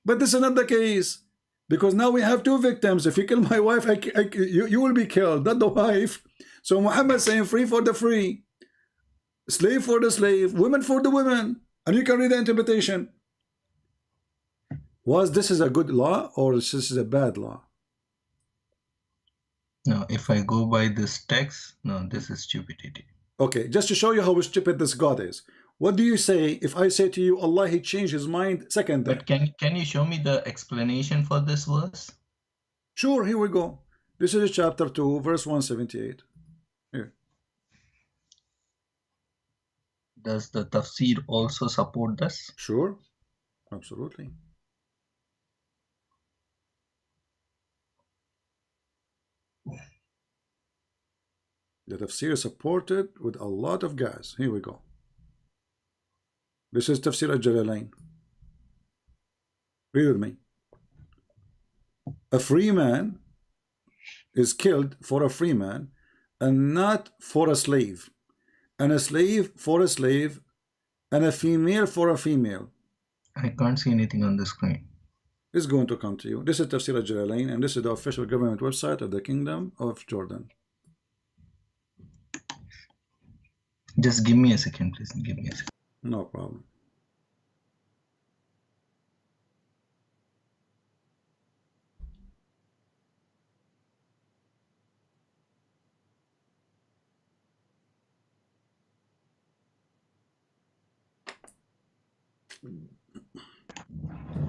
But this is not the case. Because now we have two victims. If you kill my wife, you will be killed, not the wife. So Muhammad saying free for the free, slave for the slave, women for the women. And you can read the interpretation. Was this is a good law or this is a bad law? No, if I go by this text, no, this is stupidity. Okay, just to show you how stupid this God is. What do you say if I say to you, Allah, he changed his mind second day? But can you show me the explanation for this verse? Sure, here we go. This is chapter 2, verse 178. Here. Does the tafsir also support this? Sure, absolutely. The tafsir is supported with a lot of gas. Here we go. This is Tafsir al-Jalalain. Read with me. A free man is killed for a free man and not for a slave. And a slave for a slave and a female for a female. I can't see anything on the screen. It's going to come to you. This is Tafsir al-Jalalain and this is the official government website of the Kingdom of Jordan. Just give me a second, please. Give me a second. No problem.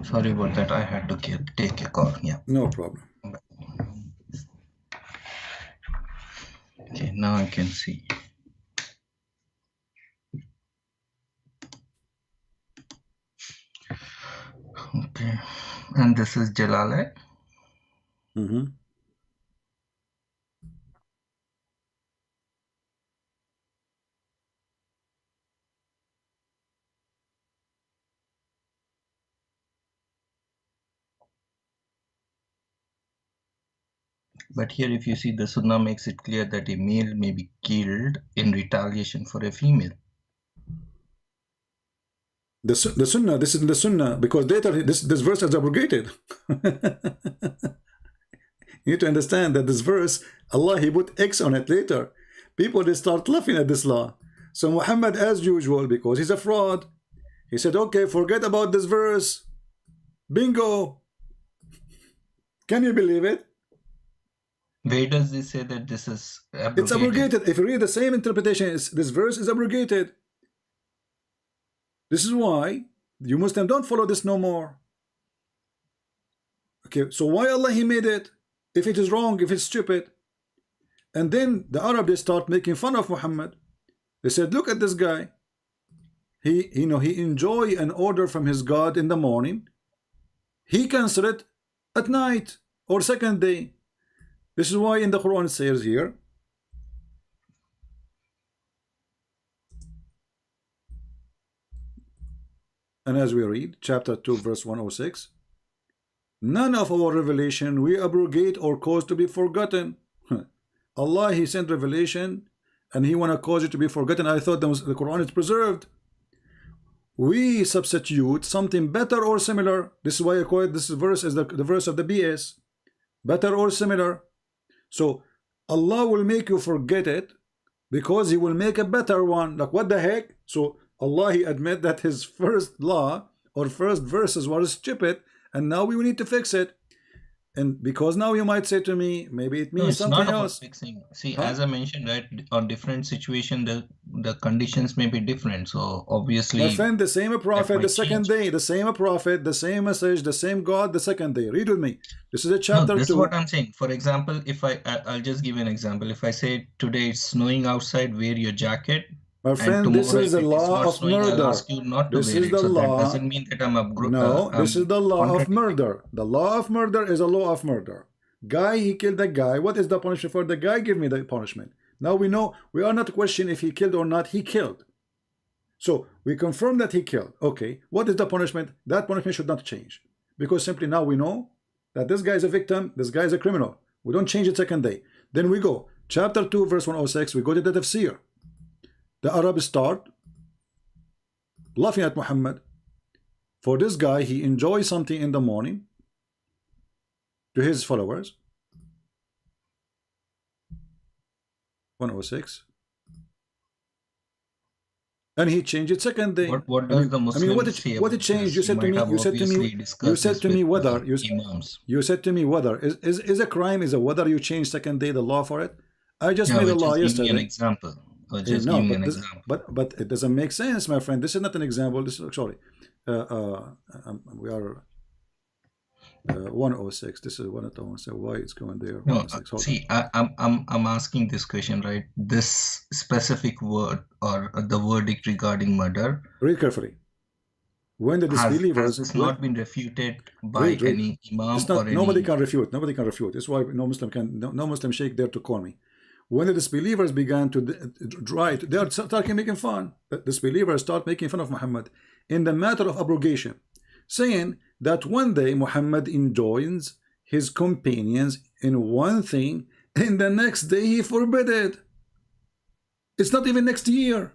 Sorry about that. I had to take a call. Yeah. No problem. Okay, now I can see. Okay, and this is Jalalain. Mm-hmm. But here, if you see, the Sunnah makes it clear that a male may be killed in retaliation for a female. The Sunnah, this is the Sunnah, because later this verse is abrogated. You need to understand that this verse, Allah, he put X on it later. People, they start laughing at this law. So Muhammad, as usual, because he's a fraud, he said, okay, forget about this verse. Bingo. Can you believe it? Where does this say that this is abrogated? It's abrogated. If you read the same interpretation, this verse is abrogated. This is why you Muslims don't follow this no more. Okay, so why Allah he made it? If it is wrong, if it's stupid. And then the Arab, they start making fun of Muhammad. They said, look at this guy. He enjoy an order from his God in the morning. He cancel it at night or second day. This is why in the Quran it says here, and as we read, chapter 2, verse 106, none of our revelation we abrogate or cause to be forgotten. Allah, he sent revelation and he want to cause it to be forgotten. I thought the Quran is preserved. We substitute something better or similar. This is why I call it, this verse is the verse of the BS. Better or similar. So Allah will make you forget it because he will make a better one. Like what the heck? So Allah, he admit that his first law or first verses were stupid and now we need to fix it. And because now you might say to me, maybe it means something not else. About fixing. See, as I mentioned, right, on different situation, the conditions may be different. So obviously, my friend, the same prophet, the second day, the same prophet, the same message, the same God, the second day. Read with me. This is a chapter 2. This is what I'm saying. For example, if I'll just give you an example. If I say today it's snowing outside, wear your jacket. My And friend, this tomorrow, is if the it is law not of snowing, I'll murder. ask you not to This wear is it. the So that law. doesn't mean that No, this is the law of contradicting. murder. The law of murder is a law of murder. Guy, he killed the guy. What is the punishment for the guy? Give me the punishment. Now we know, we are not questioning if he killed or not. He killed. So we confirm that he killed. Okay, what is the punishment? That punishment should not change. Because simply now we know that this guy is a victim, this guy is a criminal. We don't change it second day. Then we go, chapter 2, verse 106, we go to the tafsir. The Arabs start laughing at Muhammad. For this guy, he enjoys something in the morning to his followers. 106. And he changed it second day. What does the Muslim what say it about changed? this? You said to me, you said to me whether is a crime is a whether you change second day the law for it. I just made a law yesterday. Give me an example. Or just No, give me but an this, example. but it doesn't make sense, my friend. This is not an example. This is sorry. We are 106. This is 101. So why it's going there? No, 106. see, I'm asking this question, right? This specific word or the verdict regarding murder. Read carefully. When the disbelievers has not been refuted by any imam or any. Nobody can refute. Nobody can refute. That's why no Muslim sheikh dare to call me. When the disbelievers began to write, they are starting making fun. The disbelievers start making fun of Muhammad in the matter of abrogation, saying that one day Muhammad enjoins his companions in one thing, and the next day he forbid it. It's not even next year.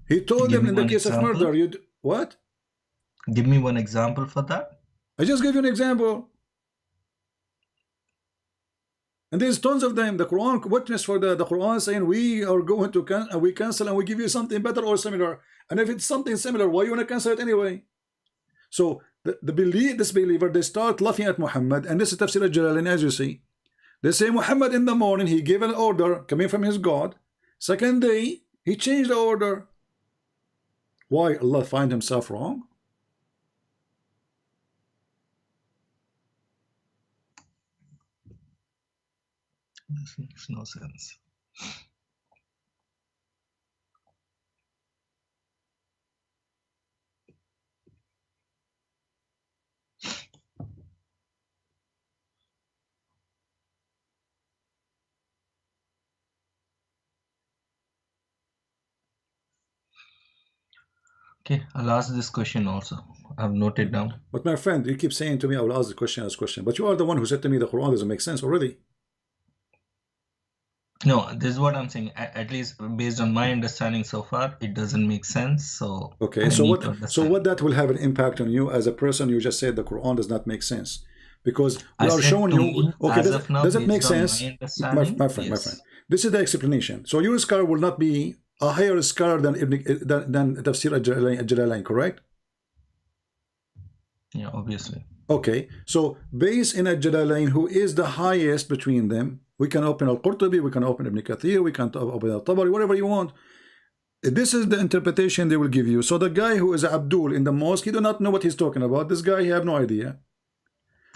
He told them in the case of murder, what? Give me one example for that. I just gave you an example. And there's tons of them. The Quran witness for the Quran saying we are going to cancel and we give you something better or similar. And if it's something similar, why you want to cancel it anyway? So the disbeliever, they start laughing at Muhammad, and this is Tafsir al-Jalalain, as you see. They say Muhammad in the morning he gave an order coming from his God. Second day he changed the order. Why Allah find himself wrong? This makes no sense. Okay, I'll ask this question also. I've noted down. But my friend, you keep saying to me, I will ask the question, but you are the one who said to me the Quran doesn't make sense already. No, this is what I'm saying. At least based on my understanding so far, it doesn't make sense. So okay, so what that will have an impact on you as a person? You just said the Quran does not make sense because we are showing you. Okay, does it make sense? My friend, this is the explanation. So your scholar will not be a higher scholar than Tafsir al-Jalalain, correct? Yeah, obviously. Okay, so based in al-Jalalain, who is the highest between them? We can open al-Qurtubi, we can open Ibn Kathir, we can open al-Tabari, whatever you want. This is the interpretation they will give you. So the guy who is Abdul in the mosque, he do not know what he's talking about. This guy, he have no idea.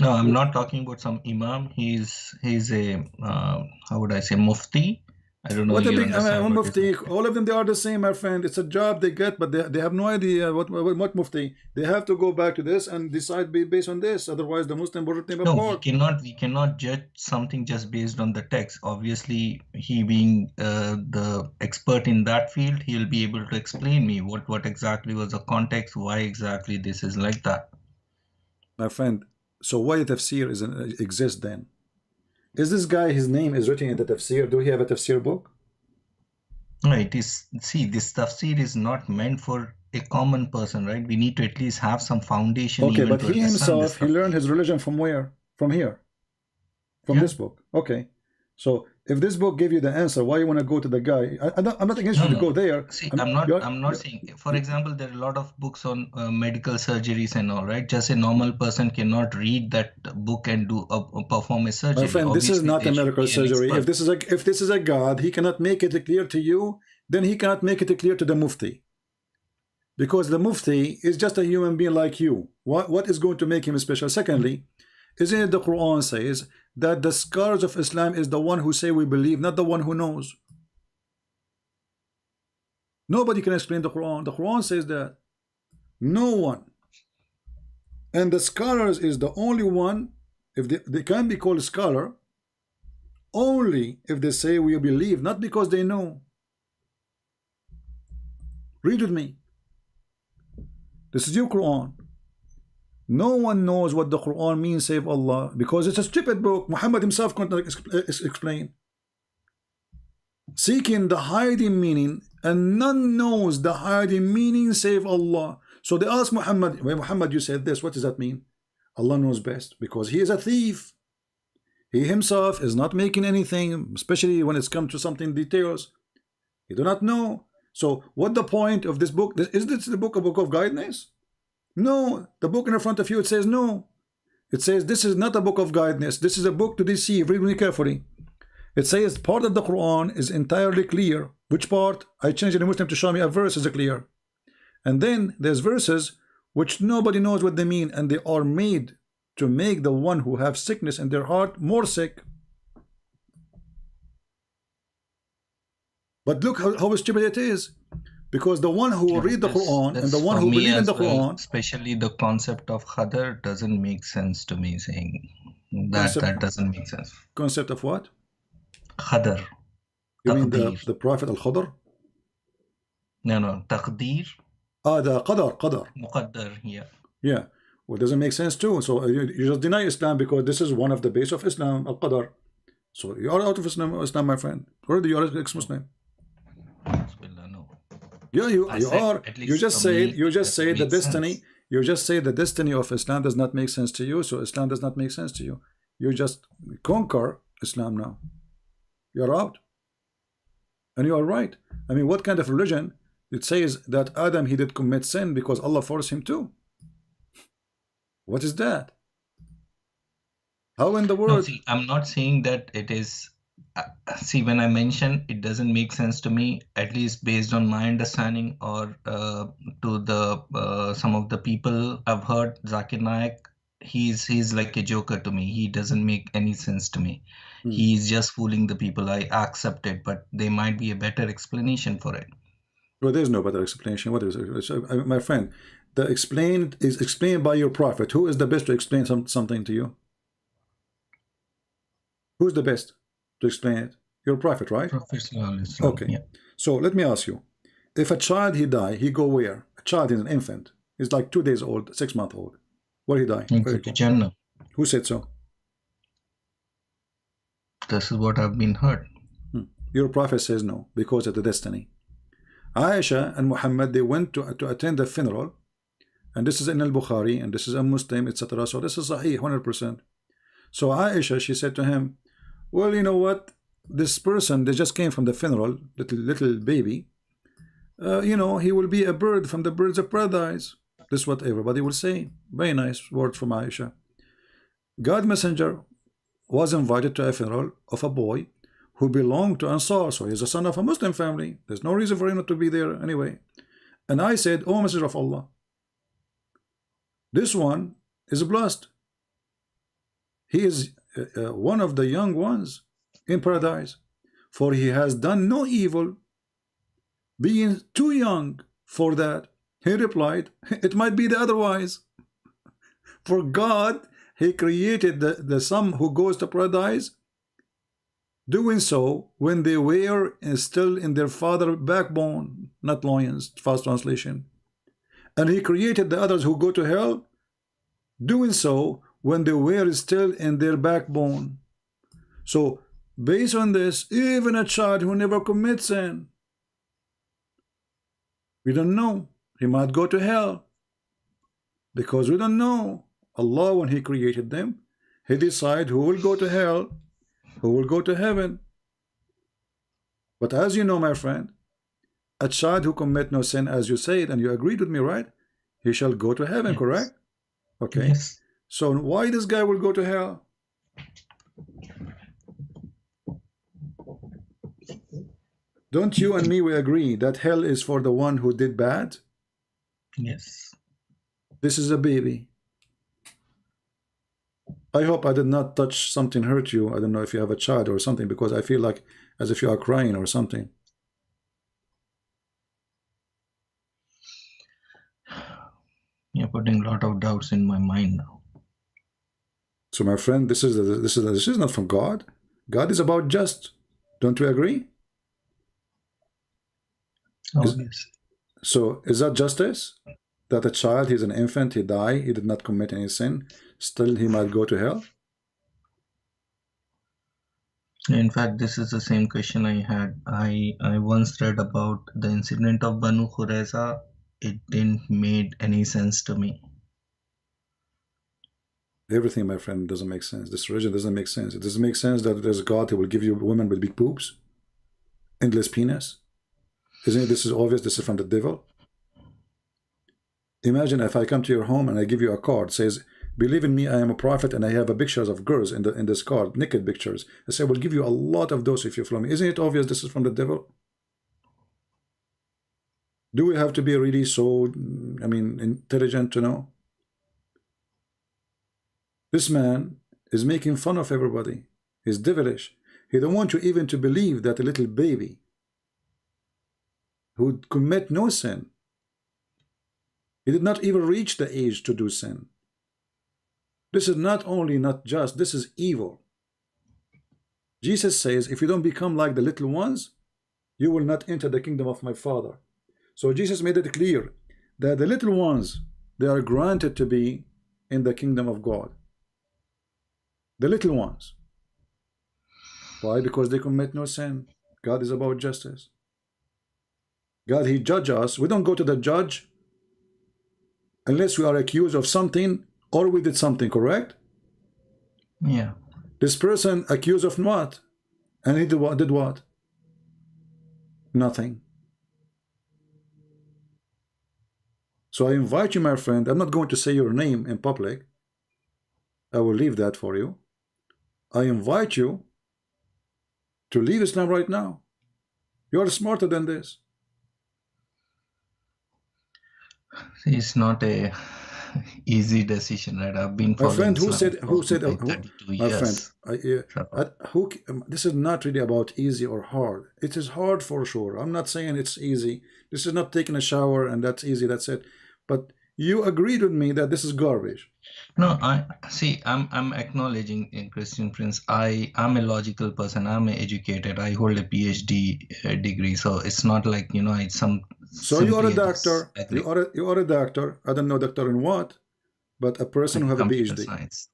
No, I'm not talking about some imam. He's a how would I say, mufti. I don't know. What a big mufti. All of them, they are the same, my friend. It's a job they get, but they have no idea what mufti. They have to go back to this and decide based on this. Otherwise, the Muslim will rip them apart. We cannot judge something just based on the text. Obviously, he being the expert in that field, he'll be able to explain me what exactly was the context, why exactly this is like that. My friend, so why tafsir exists then? Is this guy, his name is written in the tafsir? Do he have a tafsir book? No, it is. See, this tafsir is not meant for a common person, right? We need to at least have some foundation. Okay, but he himself, he learned his religion from where? From here? From this book? Okay. So if this book gave you the answer, why you want to go to the guy? I'm not against you to go there. See, I'm not saying. For example, there are a lot of books on medical surgeries and all, right? Just a normal person cannot read that book and perform a surgery. My friend, obviously, this is not a medical surgery. If this is a God, he cannot make it clear to you. Then he cannot make it clear to the mufti, because the mufti is just a human being like you. What is going to make him special? Secondly, isn't it the Quran says that the scholars of Islam is the one who say we believe, not the one who knows? Nobody can explain the Quran. The Quran says that. No one. And the scholars is the only one, if they can be called scholar, only if they say we believe, not because they know. Read with me. This is your Quran. No one knows what the Quran means save Allah, because it's a stupid book. Muhammad himself couldn't explain. Seeking the hiding meaning, and none knows the hiding meaning save Allah. So they asked Muhammad, when Muhammad, you said this, what does that mean? Allah knows best, because he is a thief. He himself is not making anything, especially when it's come to something details. He do not know. So what the point of this book? Is this the book a book of guidance? No. The book in front of you, it says no. It says this is not a book of guidance. This is a book to deceive. Read me carefully. It says part of the Quran is entirely clear. Which part? I changed the Muslim to show me a verse is clear. And then there's verses which nobody knows what they mean, and they are made to make the one who have sickness in their heart more sick. But look how stupid it is, because the one who will read the Quran and the one who believes in the Quran, especially the concept of Khadr, doesn't make sense to me. Saying that doesn't make sense. Concept of what? Khadr. You mean the Prophet Al-Khadr? No, Taqdeer. The Qadar. Muqaddar, yeah. Yeah. Well, it doesn't make sense too. So you just deny Islam because this is one of the base of Islam, Al-Qadar. So you are out of Islam, my friend. Already you are ex-Muslim. No. Yeah, you are. You just say the destiny. Sense. You just say the destiny of Islam does not make sense to you. So Islam does not make sense to you. You just conquer Islam now. You're out. And you are right. I mean, what kind of religion? It says that Adam, he did commit sin because Allah forced him to. What is that? How in the world? No, see, I'm not saying that it is. See, when I mention it doesn't make sense to me, at least based on my understanding or to the some of the people I've heard, Zakir Naik, he's like a joker to me. He doesn't make any sense to me. He's just fooling the people. I accept it, but there might be a better explanation for it. Well, there's no better explanation. What is it? My friend, the explained is explained by your prophet. Who is the best to explain something to you? Who's the best to explain it? Your prophet, right? Prophet. Okay. Yeah. So let me ask you: if a child he die, he go where? A child is an infant. He's like 2 days old, 6 months old. Where he die? He go to Jannah. Who said so? This is what I've been heard. Your prophet says no, because of the destiny. Aisha and Muhammad, they went to attend the funeral, and this is in al-Bukhari, and this is a Muslim, etc. So this is Sahih, 100%. So Aisha, she said to him, well, you know what? This person, they just came from the funeral, little baby. You know, he will be a bird from the birds of paradise. This is what everybody will say. Very nice words from Aisha. God Messenger was invited to a funeral of a boy who belonged to Ansar, so he's a son of a Muslim family. There's no reason for him not to be there anyway. And I said, oh Messenger of Allah, this one is blessed. He is one of the young ones in paradise, for he has done no evil, being too young for that. He replied, it might be the otherwise. For God, he created the some who goes to paradise, doing so when they were still in their father backbone, not loins, fast translation. And he created the others who go to hell, doing so when they were still in their backbone. So based on this, even a child who never commits sin, we don't know, he might go to hell, because we don't know. Allah, when he created them, he decided who will go to hell, who will go to heaven. But as you know, my friend, a child who commit no sin, as you said, and you agreed with me, right? He shall go to heaven, yes. Correct? Okay. Yes. So why this guy will go to hell? Don't you and me, we agree that hell is for the one who did bad? Yes. This is a baby. I hope I did not touch something, hurt you. I don't know if you have a child or something, because I feel like as if you are crying or something. putting a lot of doubts in my mind now. So, my friend, this is not from God. God is about just. Don't we agree? Yes. So, is that justice? That a child, he's an infant, he died, he did not commit any sin, still he might go to hell? In fact, this is the same question I had. I once read about the incident of Banu Qurayza. It didn't make any sense to me. Everything, my friend, doesn't make sense. This religion doesn't make sense. It doesn't make sense that there's a God who will give you women with big boobs, endless penis. Isn't it? This is obvious. This is from the devil. Imagine if I come to your home and I give you a card, says, "Believe in me, I am a prophet, and I have a pictures of girls in this card, naked pictures." I say, "We'll give you a lot of those if you follow me." Isn't it obvious this is from the devil? Do we have to be really so, intelligent to know? This man is making fun of everybody. He's devilish. He don't want you even to believe that a little baby who commit no sin, he did not even reach the age to do sin. This is not only not just, this is evil. Jesus says, if you don't become like the little ones, you will not enter the kingdom of my Father. So Jesus made it clear that the little ones, they are granted to be in the kingdom of God. The little ones. Why? Because they commit no sin. God is about justice. God, he judges us. We don't go to the judge unless we are accused of something or we did something, correct? Yeah. This person accused of what? And he did what? Nothing. So I invite you, my friend, I'm not going to say your name in public. I will leave that for you. I invite you to leave Islam right now. You are smarter than this. It's not a easy decision, right? I've been My friend, following who said, Islam for 32 my years. friend, this is not really about easy or hard. It is hard for sure. I'm not saying it's easy. This is not taking a shower and that's easy, that's it. But you agreed with me that this is garbage. No, I'm acknowledging, in Christian Prince, I'm a logical person. I'm educated. I hold a PhD degree, so it's not like, it's some. So you are a doctor. You are a doctor. I don't know doctor in what, but a person who have a PhD. Science.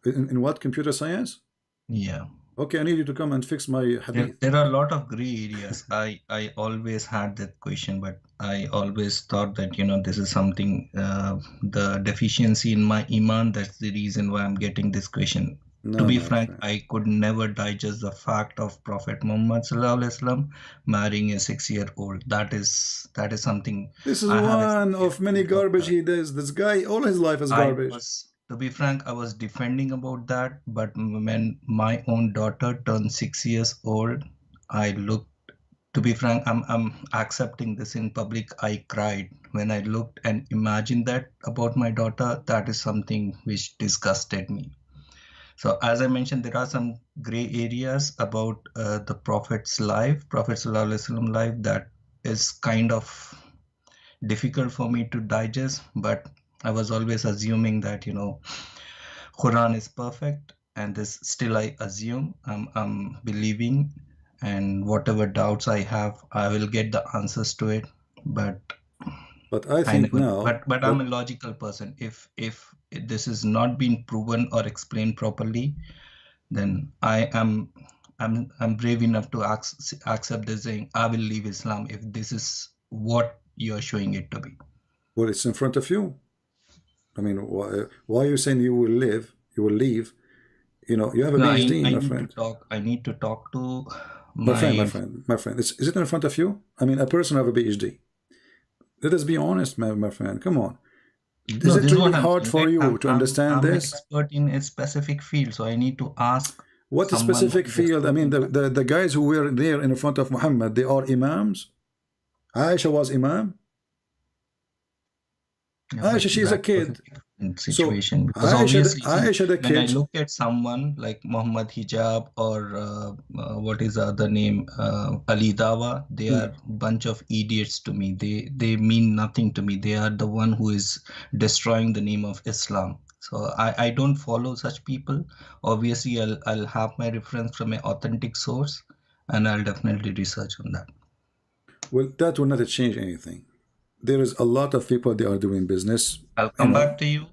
In what? Computer science? Yeah. Okay, I need you to come and fix my hadith. There are a lot of gray areas. I always had that question, but I always thought that, this is something, the deficiency in my iman, that's the reason why I'm getting this question. No, to be my frank, friend. I could never digest the fact of Prophet Muhammad Sallallahu Alaihi Wasallam marrying a 6-year-old. That is something. This is one of many garbage he does. This guy, all his life is garbage. To be frank, I was defending about that, but when my own daughter turned 6 years old, I looked, to be frank, I'm accepting this in public. I cried when I looked and imagined that about my daughter. That is something which disgusted me. So as I mentioned, there are some gray areas about the Prophet's life, Prophet Sallallahu Alaihi Wasallam life, that is kind of difficult for me to digest, but I was always assuming that, Quran is perfect, and this still I assume, I'm believing, and whatever doubts I have, I will get the answers to it. But I think now, but I'm a logical person. If this is not being proven or explained properly, then I'm brave enough to accept this, saying I will leave Islam if this is what you're showing it to be. Well, it's in front of you. I mean, why are you saying you will leave? You have a PhD, my friend. I need to talk to my friend. Is it in front of you? I mean, a person have a PhD. Let us be honest, my friend. Come on. Is it really hard for you to understand this? I'm an expert in a specific field, so I need to ask. What a specific field? I mean, the guys who were there in front of Muhammad, they are imams. Aisha was imam. Yeah, Aisha, but she's a that was a kid. different So situation because Aisha, obviously, see, Aisha the when I kid. look at someone like Muhammad Hijab or what is the other name, Ali Dawa, they are bunch of idiots to me. They mean nothing to me. They are the one who is destroying the name of Islam. So I don't follow such people. Obviously, I'll have my reference from an authentic source, and I'll definitely research on that. Well, that will not change anything. There is a lot of people they are doing business. I'll come back to you.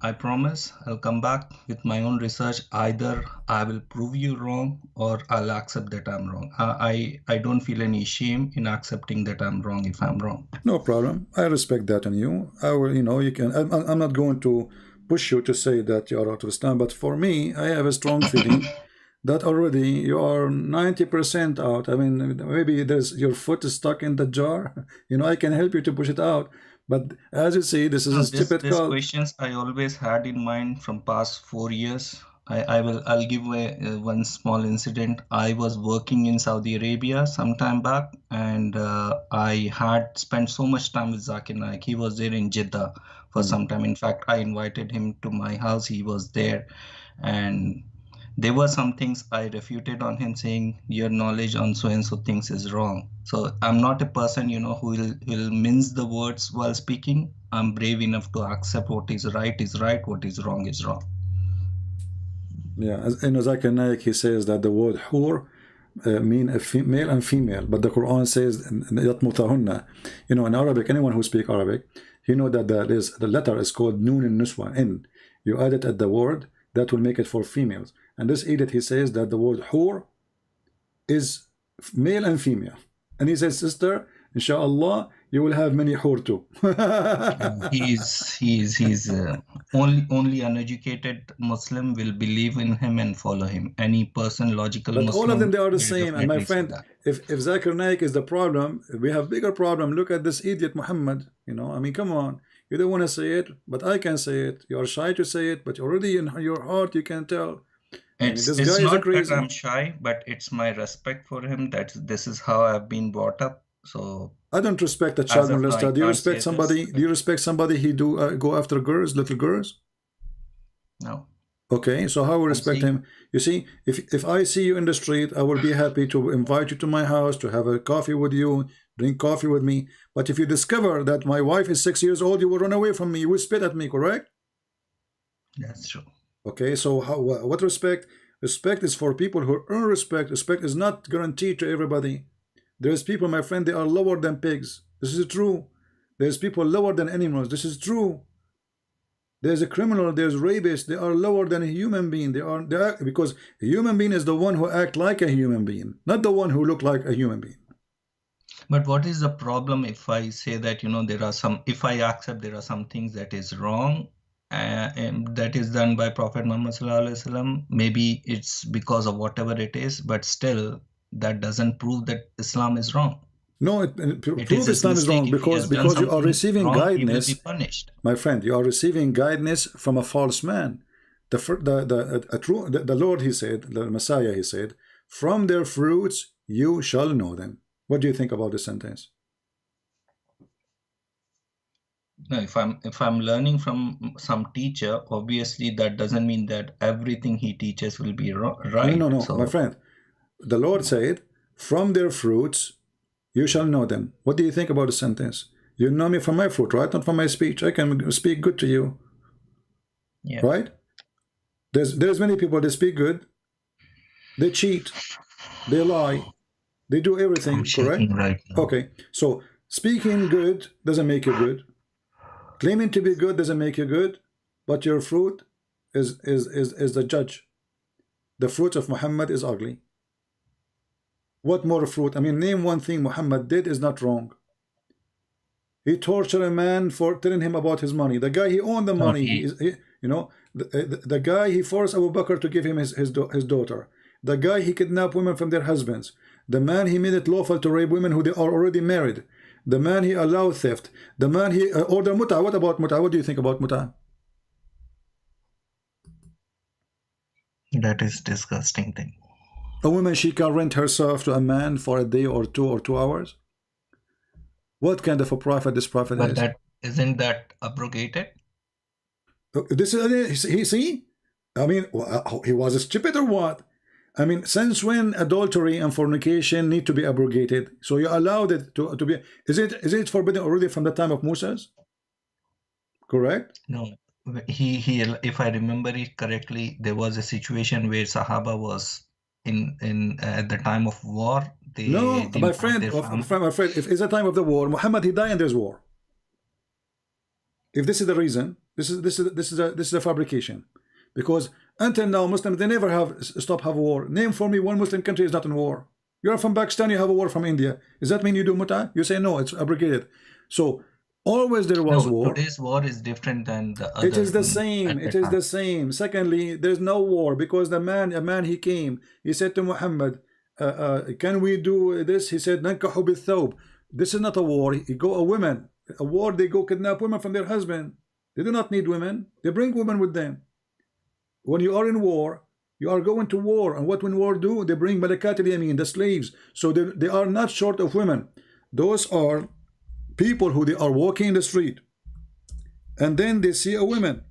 I promise I'll come back with my own research. Either I will prove you wrong or I'll accept that I'm wrong. I don't feel any shame in accepting that I'm wrong if I'm wrong. No problem. I respect that on you. I will, you can. I'm not going to push you to say that you are out of Islam, but for me, I have a strong feeling that already you are 90% out. I mean, maybe your foot is stuck in the jar. I can help you to push it out. But as you see, this is a stupid These call. questions I always had in mind from past 4 years. I'll give one small incident. I was working in Saudi Arabia some time back, and I had spent so much time with Zakir Naik. He was there in Jeddah for some time. In fact, I invited him to my house. He was there, and there were some things I refuted on him, saying your knowledge on so and so things is wrong. So I'm not a person, who will mince the words while speaking. I'm brave enough to accept what is right, what is wrong is wrong. Yeah, as in Zakir Naik, he says that the word hur mean a male and female, but the Quran says yatmutahunna. In Arabic, anyone who speaks Arabic, that the letter is called nun and nuswa. In you add it at the word, that will make it for females. And this idiot, he says that the word hur is male and female. And he says, sister, inshallah, you will have many hur too. He's only uneducated Muslim will believe in him and follow him. Any person, logical but Muslim, all of them, they are the will same. And my definitely say friend, that. if Zakir Naik is the problem, we have bigger problem. Look at this idiot Muhammad. I mean, come on. You don't want to say it, but I can say it. You are shy to say it, but already in your heart you can tell. It's not that I'm shy, but it's my respect for him that this is how I've been brought up. So I don't respect a child molester. Do you can't respect say somebody? this, Do you respect somebody who do go after girls, little girls? No. Okay, so how will respect him? You see, if I see you in the street, I will be happy to invite you to my house to have a coffee with you, drink coffee with me. But if you discover that my wife is 6 years old, you will run away from me. You will spit at me, correct? That's true. Okay, so what respect? Respect is for people who earn respect. Respect is not guaranteed to everybody. There's people, my friend, they are lower than pigs. This is true. There's people lower than animals. This is true. There's a criminal, there's rapists. They are lower than a human being. They are because a human being is the one who act like a human being, not the one who look like a human being. But what is the problem if I say that there are some? If I accept there are some things that is wrong, and that is done by Prophet Muhammad Sallallahu Alaihi Wasallam. Maybe it's because of whatever it is, but still that doesn't prove that Islam is wrong. No, it proves Islam is wrong because you are receiving guidance. He will be punished. My friend, you are receiving guidance from a false man. The Lord, he said, the Messiah, he said, from their fruits you shall know them. What do you think about this sentence? No, if I'm learning from some teacher, obviously that doesn't mean that everything he teaches will be right. No, my friend. The Lord said, from their fruits you shall know them. What do you think about the sentence? You know me from my fruit, right? Not from my speech. I can speak good to you. Yeah. Right? There's many people, they speak good. They cheat. They lie. They do everything, correct? Right now. Okay. So speaking good doesn't make you good. Claiming to be good doesn't make you good. But your fruit is the judge. The fruit of Muhammad is ugly. What more fruit? I mean, name one thing Muhammad did is not wrong. He tortured a man for telling him about his money. The guy, he owned the money. The guy, he forced Abu Bakr to give him his daughter. The guy, he kidnapped women from their husbands. The man, he made it lawful to rape women who they are already married. The man, he allowed theft. The man, he ordered muta. What about muta? What do you think about muta? That is disgusting thing. A woman, she can rent herself to a man for a day or 2 hours. What kind of a prophet this prophet is? But isn't that abrogated? This is he see. I mean, he was stupid or what? I mean, since when adultery and fornication need to be abrogated? So you allowed it to be. Is it forbidden already from the time of Moses? Correct. No. He if I remember it correctly, there was a situation where Sahaba was in at the time of war. They No, didn't my have friend, their family. my friend, if it's the time of the war, Muhammad he died and there's war. If this is the reason, this is a fabrication, because until now Muslims they never have have war. Name for me one Muslim country is not in war. You're from Pakistan, you have a war from India. Does that mean you do muta? You say no, it's abrogated. So always there was war. Today's war is different than the other. It is the same. It is the same. Secondly, there's no war because a man he came. He said to Muhammad, "Can we do this?" He said, "Nankahu bithawb." This is not a war. He go a women. A war. They go kidnap women from their husband. They do not need women. They bring women with them. When you are in war, you are going to war, and what when war do? They bring malakat al-yamin, the slaves. So they are not short of women. Those are people who they are walking in the street, and then they see a woman,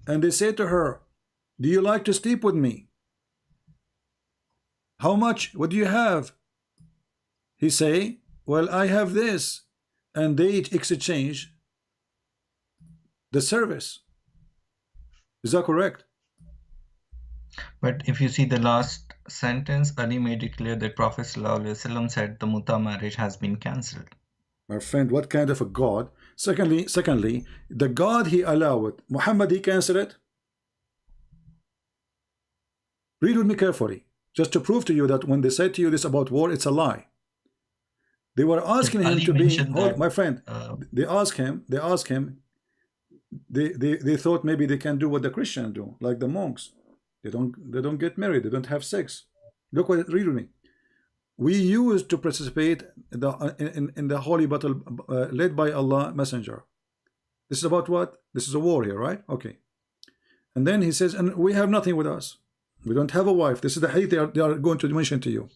and they say to her, "Do you like to sleep with me? How much? What do you have?" He say, "Well, I have this," and they exchange the service. Is that correct? But if you see the last sentence, Ali made it clear that Prophet ﷺ said the muta marriage has been cancelled. My friend, what kind of a God? Secondly, the God he allowed, Muhammad he cancelled it. Read with me carefully, just to prove to you that when they say to you this about war, it's a lie. They were asking him to be, my friend, they asked him, they thought maybe they can do what the Christians do, like the monks. They don't get married, they don't have sex. Look what, read with me. We used to participate in the holy battle led by Allah Messenger. This is about what? This is a war here, right? Okay. And then he says, and we have nothing with us. We don't have a wife. This is the hadith they are going to mention to you.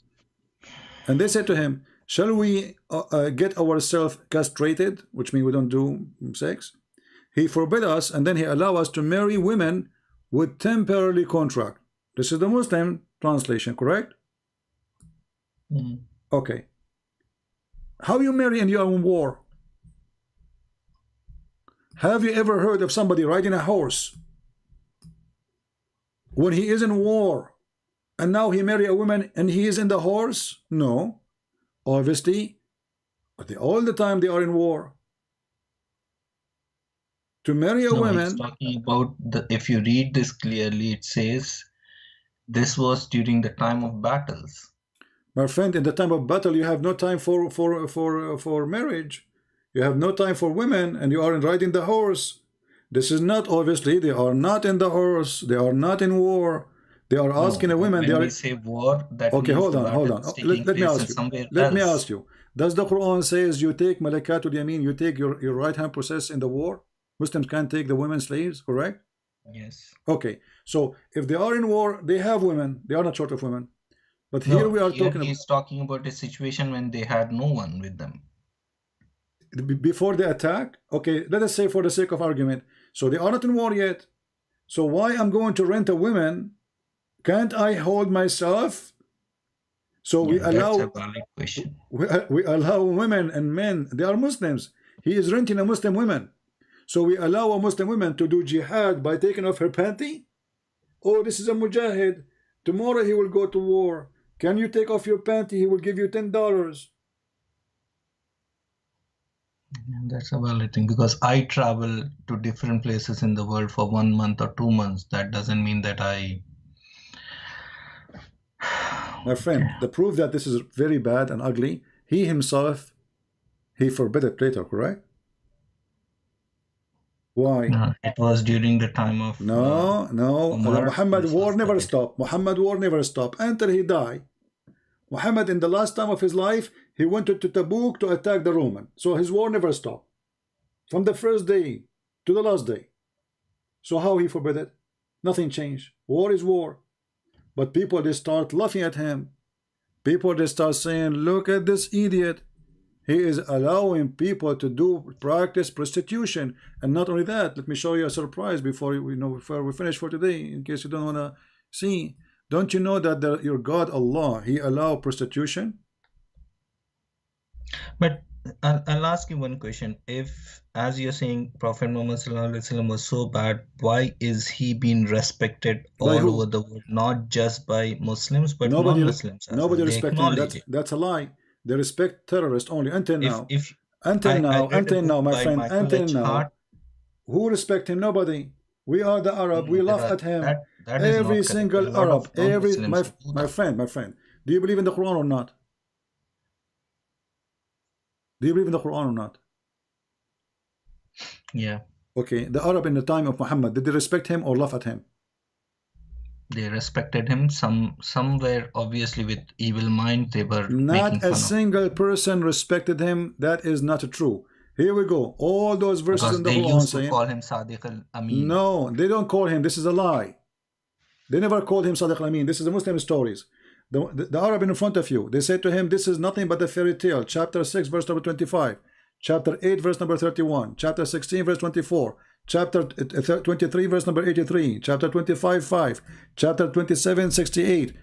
And they said to him, shall we get ourselves castrated, which means we don't do sex? He forbid us, and then he allow us to marry women with temporary contract. This is the Muslim translation, correct? Okay. How you marry and you are in war? Have you ever heard of somebody riding a horse when he is in war, and now he marry a woman and he is in the horse? No, obviously, but all the time they are in war. To marry a woman. It's talking about if you read this clearly, it says this was during the time of battles. My friend, in the time of battle, you have no time for marriage. You have no time for women, and you are riding the horse. This is not, obviously, they are not in the horse. They are not in war. They are asking a woman. When they are. We say war, that Okay, hold on. Let me ask you. Does the Quran says you take malakatul yamin, you take your right hand possess in the war? Muslims can't take the women slaves, correct? Yes. Okay, so if they are in war, they have women. They are not short of women. But here we are talking. He's talking about a situation when they had no one with them. Before the attack. Okay, let us say for the sake of argument. So they are not in war yet. So why I'm going to rent a woman? Can't I hold myself? So we allow. That's a valid question. We allow women and men. They are Muslims. He is renting a Muslim woman. So we allow a Muslim woman to do jihad by taking off her panty? Oh, this is a mujahid. Tomorrow he will go to war. Can you take off your panty? He will give you $10. That's a valid thing, because I travel to different places in the world for 1 month or 2 months. That doesn't mean that I... My friend, the proof that this is very bad and ugly, he himself, he forbid it later, correct? Why? No, it was during the time of... No. Muhammad war never stopped. Muhammad war never stopped until he died. Muhammad, in the last time of his life, he went to Tabuk to attack the Roman. So his war never stopped. From the first day to the last day. So how he forbid it? Nothing changed. War is war. But people, they start laughing at him. People, they start saying, look at this idiot. He is allowing people to practice prostitution. And not only that, let me show you a surprise before before we finish for today, in case you don't want to see. Don't you know that your God Allah, He allow prostitution? But I'll ask you one question. If, as you're saying, Prophet Muhammad ﷺ was so bad, why is he being respected all over the world, not just by Muslims, but non-Muslims? Nobody respects him. That's a lie. They respect terrorists only until now. Until now, my friend, until now. Who respect him? Nobody. We are the Arab. We laugh at him. Every single Arab. My friend. Do you believe in the Quran or not? Do you believe in the Quran or not? Yeah. Okay. The Arab in the time of Muhammad, did they respect him or laugh at him? They respected him. Somewhere, obviously, with evil mind, they were not a single person respected him. That is not true. Here we go. All those verses in the Quran they used to call him Sadiq al-Amin. No, they don't call him. This is a lie. They never called him Sadiq al-Amin. This is the Muslim stories. The Arab in front of you, they said to him, this is nothing but a fairy tale. Chapter 6, verse number 25. Chapter 8, verse number 31. Chapter 16, verse 24. Chapter 23, verse number 83. Chapter 25, 5. Chapter 27, 68.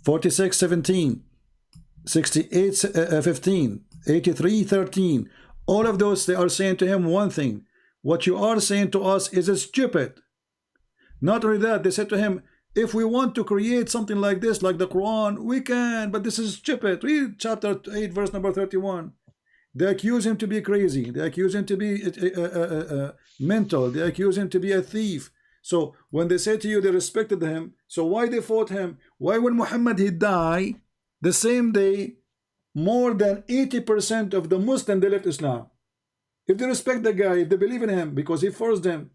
46, 17. 68, 15. 83, 13. All of those, they are saying to him one thing. What you are saying to us is stupid. Not only that, they said to him, if we want to create something like this, like the Quran, we can, but this is stupid. Read chapter 8, verse number 31. They accuse him to be crazy. They accuse him to be mental. They accuse him to be a thief. So when they say to you they respected him, so why they fought him? Why when Muhammad he died, the same day, more than 80% of the Muslims, they left Islam? If they respect the guy, if they believe in him, because he forced them.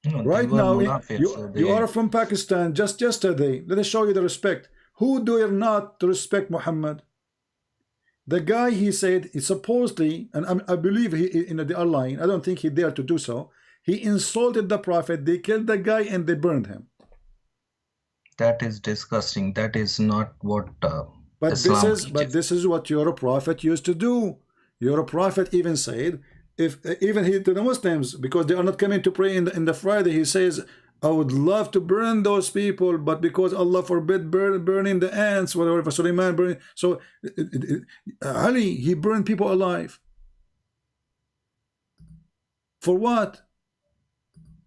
No, right now, you are from Pakistan just yesterday. Let us show you the respect. Who dare not to respect Muhammad? The guy, he said, he supposedly, and I believe he in the online, I don't think he dared to do so. He insulted the Prophet. They killed the guy and they burned him. That is disgusting. That is not what but this is what your Prophet used to do. Your Prophet even said, even he to the Muslims, because they are not coming to pray in the Friday, he says, I would love to burn those people, but because Allah forbid burning the ants, whatever, for Suleiman burning. So Ali, he burned people alive. For what?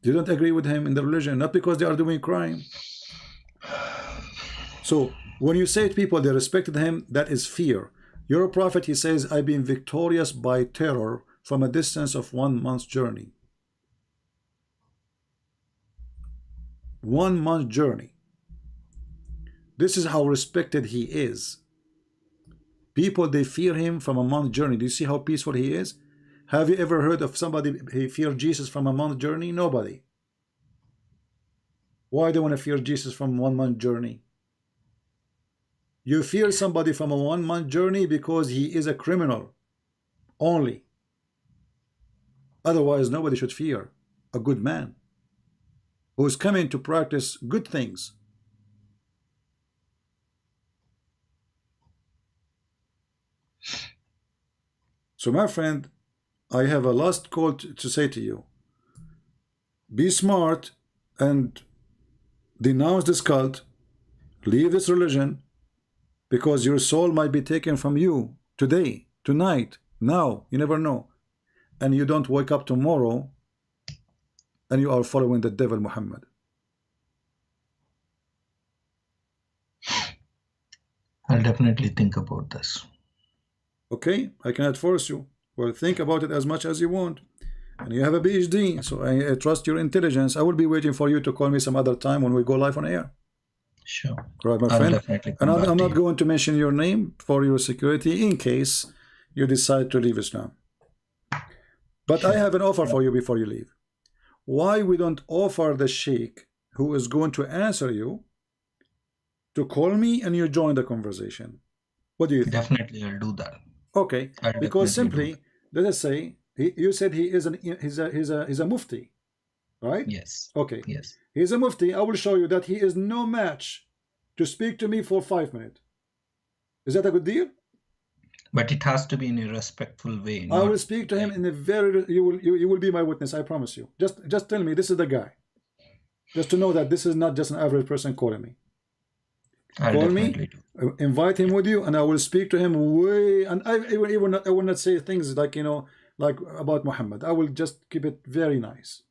You don't agree with him in the religion, not because they are doing crime. So when you say to people they respected him, that is fear. Your Prophet, he says, I've been victorious by terror from a distance of 1 month's journey. 1 month journey. This is how respected he is. People, they fear him from a month journey. Do you see how peaceful he is? Have you ever heard of somebody he feared Jesus from a month journey? Nobody. Why do you want to fear Jesus from 1 month journey? You fear somebody from a 1 month journey because he is a criminal only. Otherwise, nobody should fear a good man who is coming to practice good things. So, my friend, I have a last call to say to you. Be smart and denounce this cult. Leave this religion, because your soul might be taken from you today, tonight, now. You never know. And you don't wake up tomorrow and you are following the devil Muhammad. I'll definitely think about this. Okay, I cannot force you. Well, think about it as much as you want. And you have a PhD, so I trust your intelligence. I will be waiting for you to call me some other time when we go live on air. Sure. Right, my friend. And I'm not going to mention your name for your security in case you decide to leave Islam. But sure. I have an offer for you before you leave. Why we don't offer the sheikh who is going to answer you to call me and you join the conversation? What do you think? Definitely, I'll do that. Okay, because simply, let us say, you said he's a mufti, right? Yes. Okay. Yes. He's a mufti. I will show you that he is no match to speak to me for 5 minutes. Is that a good deal? But it has to be in a respectful way. I will speak to him in a very. You will be my witness. I promise you. Just tell me this is the guy. Just to know that this is not just an average person calling me. Call me, invite him with you, and I will speak to him way. And I will not say things like, you know, like about Muhammad. I will just keep it very nice.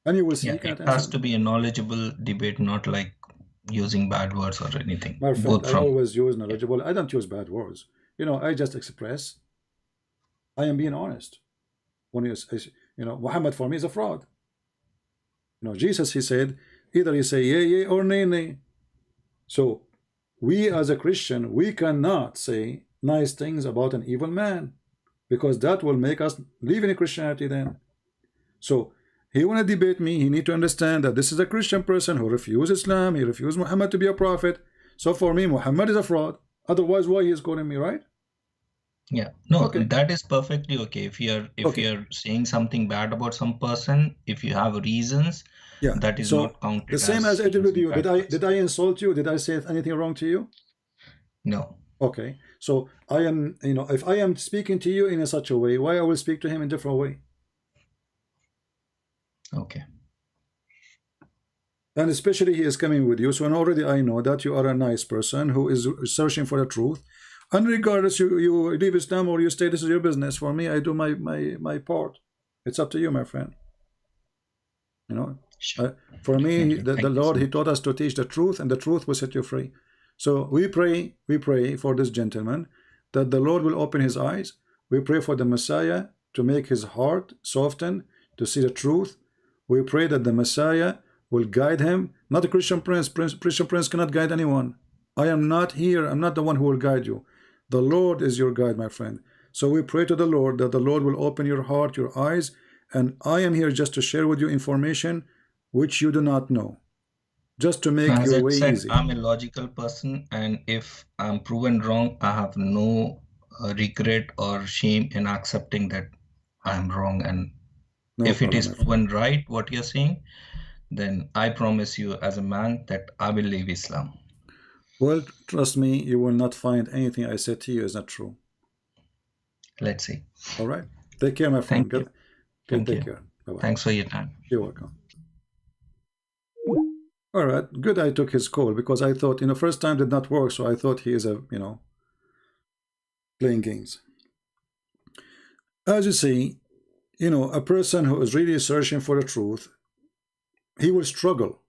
And you will see. Yeah, it has to be a knowledgeable debate, not like using bad words or anything. My friend, I always use knowledgeable. I don't use bad words. You know, I just express. I am being honest. When you know, Muhammad for me is a fraud. You know, Jesus, he said, either you say yea, yea, or nay, nay. So we as a Christian, we cannot say nice things about an evil man, because that will make us leave in Christianity then. So he want to debate me. He need to understand that this is a Christian person who refused Islam. He refused Muhammad to be a prophet. So for me, Muhammad is a fraud. Otherwise, why he is calling me, right? Yeah, no, that is perfectly okay. If you're saying something bad about some person, if you have reasons, that is not counted. The same as I did with you. Did I insult you? Did I say anything wrong to you? No. Okay. So I am, you know, if I am speaking to you in a such a way, why I will speak to him in a different way? Okay. And especially he is coming with you, so already I know that you are a nice person who is searching for the truth. And regardless you leave Islam or you stay, this is your business. For me, I do my part. It's up to you, my friend. You know, for me, the Lord, he taught us to teach the truth, and the truth will set you free. So we pray for this gentleman that the Lord will open his eyes. We pray for the Messiah to make his heart soften to see the truth. We pray that the Messiah will guide him, not a Christian prince. Christian prince cannot guide anyone. I am not here. I'm not the one who will guide you. The Lord is your guide, my friend. So we pray to the Lord that the Lord will open your heart, your eyes, and I am here just to share with you information which you do not know, just to make your way easy. I'm a logical person, and if I'm proven wrong, I have no regret or shame in accepting that I'm wrong. And if it is proven right, what you're saying, then I promise you as a man that I will leave Islam. Well, trust me, you will not find anything I said to you is not true. Let's see. All right. Take care, my friend. Thank you. Take care. Bye-bye. Thanks for your time. You're welcome. All right. Good I took his call, because I thought, you know, first time did not work, so I thought he is you know, playing games. As you see, you know, a person who is really searching for the truth, he will struggle.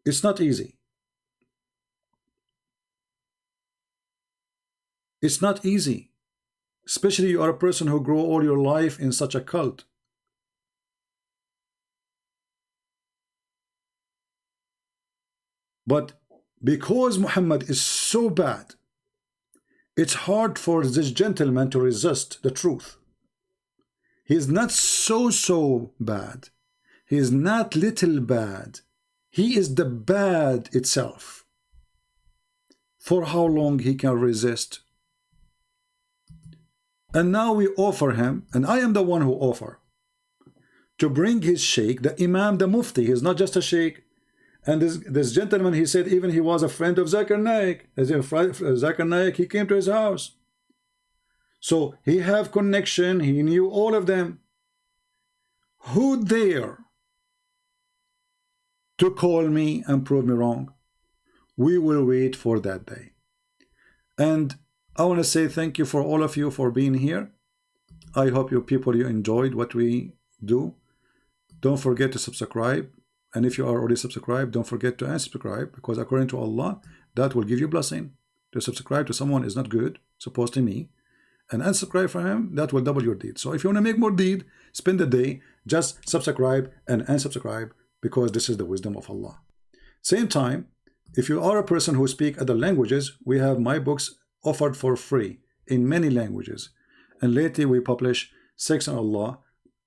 It's not easy. It's not easy, especially you are a person who grew all your life in such a cult. But because Muhammad is so bad, it's hard for this gentleman to resist the truth. He is not so bad. He is not little bad. He is the bad itself. For how long he can resist? And now we offer him, and I am the one who offer, to bring his sheikh, the imam, the mufti. He's not just a sheikh. And this gentleman, he said even he was a friend of Zakir Naik. As if Zakir Naik, he came to his house. So he have connection. He knew all of them. Who dare to call me and prove me wrong? We will wait for that day. And I want to say thank you for all of you for being here. I hope you enjoyed what we do. Don't forget to subscribe. And if you are already subscribed, don't forget to unsubscribe, because according to Allah, that will give you blessing. To subscribe to someone is not good, supposed to me. And unsubscribe from him, that will double your deed. So if you want to make more deed, spend the day, just subscribe and unsubscribe, because this is the wisdom of Allah. Same time, if you are a person who speaks other languages, we have my books offered for free in many languages. And lately we publish Sex on Allah,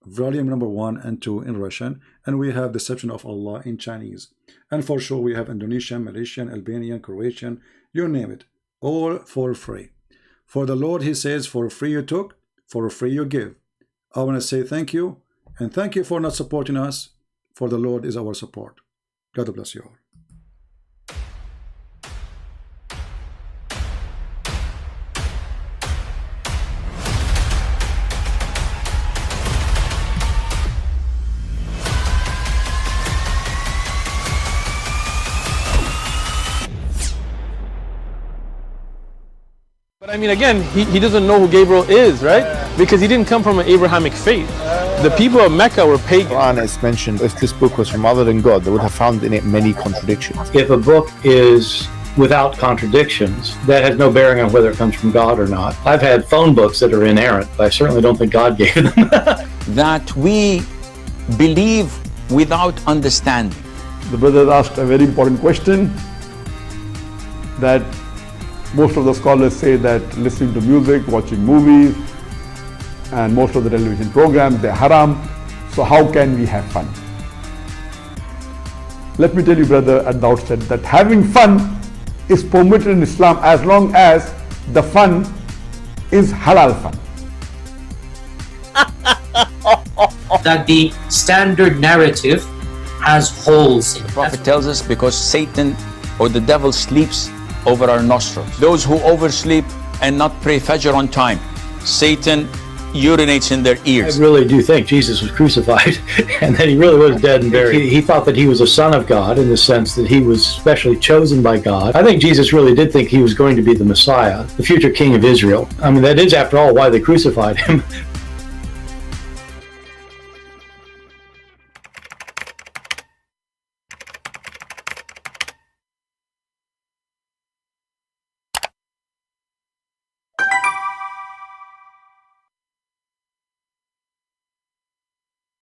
volume number 1 and 2 in Russian, and we have Deception of Allah in Chinese. And for sure we have Indonesian, Malaysian, Albanian, Croatian, you name it, all for free. For the Lord, he says, for free you took, for free you give. I want to say thank you, and thank you for not supporting us, for the Lord is our support. God bless you all. mean, again, he doesn't know who Gabriel is, right? Because he didn't come from an Abrahamic faith. The people of Mecca were pagan. Quran is mentioned. If this book was from other than God, they would have found in it many contradictions. If a book is without contradictions, that has no bearing on whether it comes from God or not. I've had phone books that are inerrant, but I certainly don't think God gave them. That we believe without understanding. The brother asked a very important question, that most of the scholars say that listening to music, watching movies, and most of the television programs, they're haram. So how can we have fun? Let me tell you, brother, at the outset that having fun is permitted in Islam as long as the fun is halal fun. That the standard narrative has holes in it. The Prophet tells us because Satan or the devil sleeps over our nostrils. Those who oversleep and not pray Fajr on time, Satan urinates in their ears. I really do think Jesus was crucified and that he really was dead and buried. He thought that he was a son of God in the sense that he was specially chosen by God. I think Jesus really did think he was going to be the Messiah, the future king of Israel. I mean, that is, after all, why they crucified him,